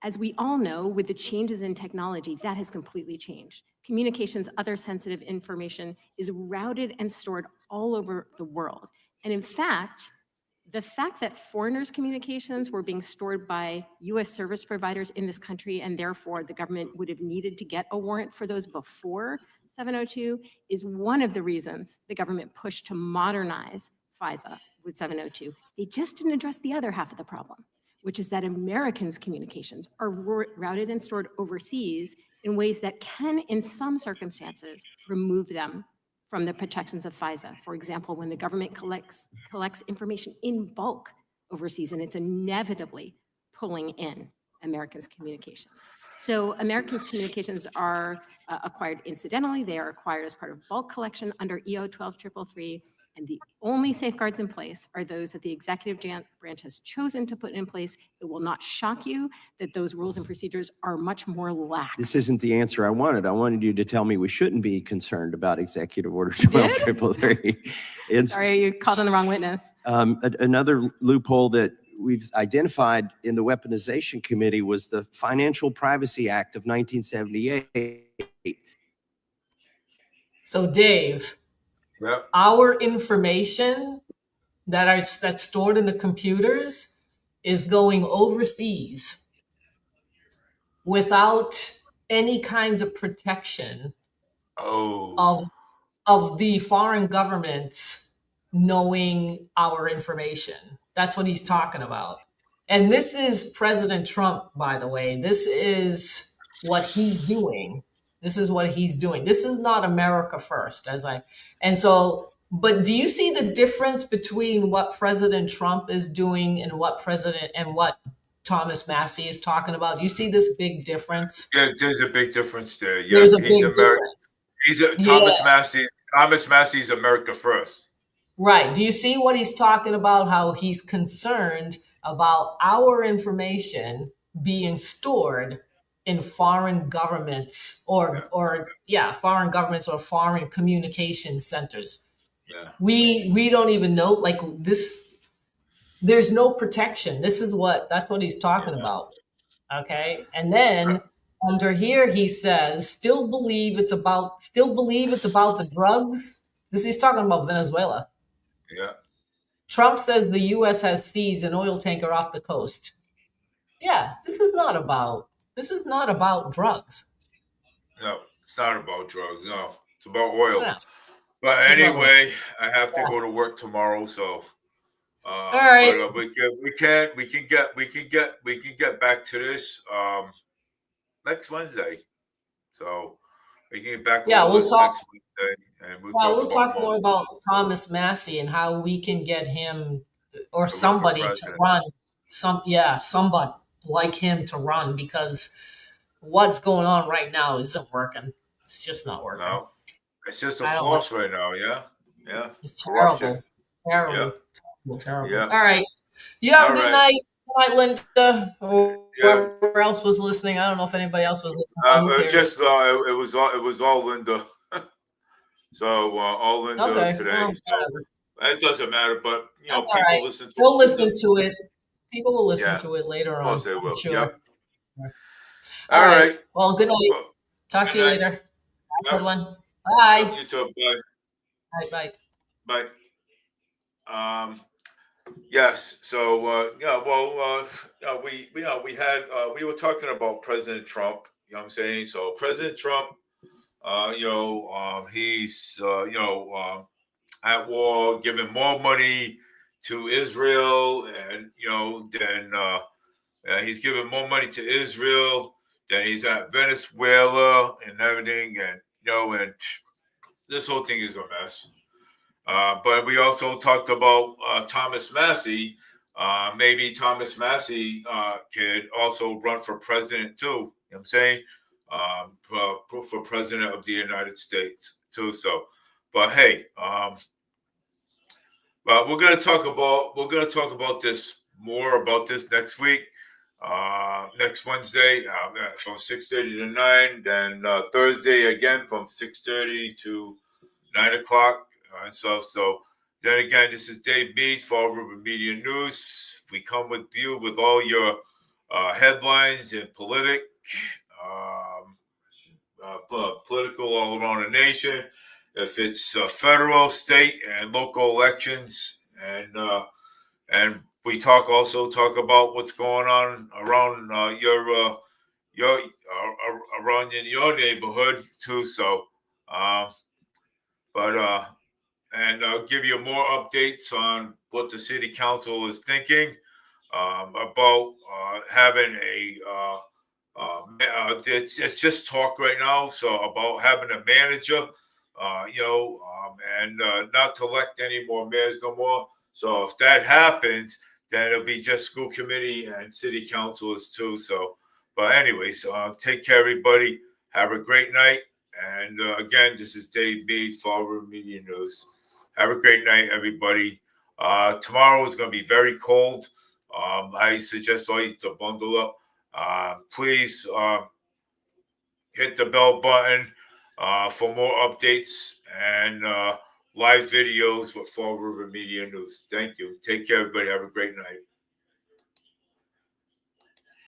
As we all know, with the changes in technology, that has completely changed. Communications, other sensitive information is routed and stored all over the world. And in fact, the fact that foreigners' communications were being stored by US service providers in this country, and therefore the government would have needed to get a warrant for those before 702, is one of the reasons the government pushed to modernize FISA with 702. They just didn't address the other half of the problem, which is that Americans' communications are routed and stored overseas in ways that can, in some circumstances, remove them from the protections of FISA. For example, when the government collects information in bulk overseas, and it's inevitably pulling in Americans' communications. So Americans' communications are acquired incidentally. They are acquired as part of bulk collection under EO 12333, and the only safeguards in place are those that the executive branch has chosen to put in place. It will not shock you that those rules and procedures are much more lax. This isn't the answer I wanted. I wanted you to tell me we shouldn't be concerned about Executive Order 12333. Sorry, you called on the wrong witness. Another loophole that we've identified in the Weaponization Committee was the Financial Privacy Act of 1978. So Dave, Yep. our information that's stored in the computers is going overseas without any kinds of protection of the foreign governments knowing our information. That's what he's talking about. And this is President Trump, by the way. This is what he's doing. This is what he's doing. This is not America first, but do you see the difference between what President Trump is doing and what Thomas Massey is talking about? Do you see this big difference? Yeah, there's a big difference there. Yeah, There's a big difference. Thomas Massey's America first. Right. Do you see what he's talking about? How he's concerned about our information being stored in foreign governments or foreign governments or foreign communication centers. Yeah. We don't even know, like, this. There's no protection. That's what he's talking about. Okay. And then under here he says, still believe it's about the drugs. He's talking about Venezuela. Yeah. Trump says the U.S. has seized an oil tanker off the coast. Yeah, this is not about drugs. No, it's not about drugs. No, it's about oil. No. But anyway, I have to go to work tomorrow, so. All right. But we can get back to this next Wednesday. So we can get back. We'll talk next Wednesday, and we'll talk more about Thomas Massey and how we can get him or somebody to run. Somebody like him to run, because what's going on right now isn't working. It's just not working. No, it's just a farce right now. Yeah. It's Corruption. terrible. Yeah. Terrible. Yeah. All right. You have a good night. Good night, Linda. Or whoever else was listening. I don't know if anybody else was listening. It was just it was all Linda. So all Linda today. So it doesn't matter, but people listen to it. We'll listen to it. People will listen to it later on. Of course they will. Sure. Yep. All right. Well, good night. Talk to you later. Have a good one. Bye. You too. Bye. Bye. Bye. Yes. So we were talking about President Trump. You know what I'm saying? So President Trump, he's at war, giving more money to Israel, and then he's giving more money to Israel than he's at Venezuela and everything, and and this whole thing is a mess. But we also talked about Thomas Massey. Maybe Thomas Massey could also run for president too. You know what I'm saying? For president of the United States too. So, but hey, but we're gonna talk about this next week. Next Wednesday from 6:30 to 9. Then Thursday again from 6:30 to 9 o'clock. So then again, this is Dave Mead, Fall River Media News. We come with you with all your headlines and political all around the nation. If it's federal, state, and local elections, and we also talk about what's going on around around in your neighborhood too. So, and I'll give you more updates on what the city council is thinking. about having a it's just talk right now. So about having a manager, and not to elect any more mayors no more. So if that happens, then it'll be just school committee and city councilors too. So, but anyways, take care, everybody. Have a great night. And again, this is Dave Mead, Fall River Media News. Have a great night, everybody. Tomorrow is going to be very cold. I suggest all you to bundle up. Please hit the bell button for more updates and live videos with Fall River Media News. Thank you. Take care, everybody. Have a great night.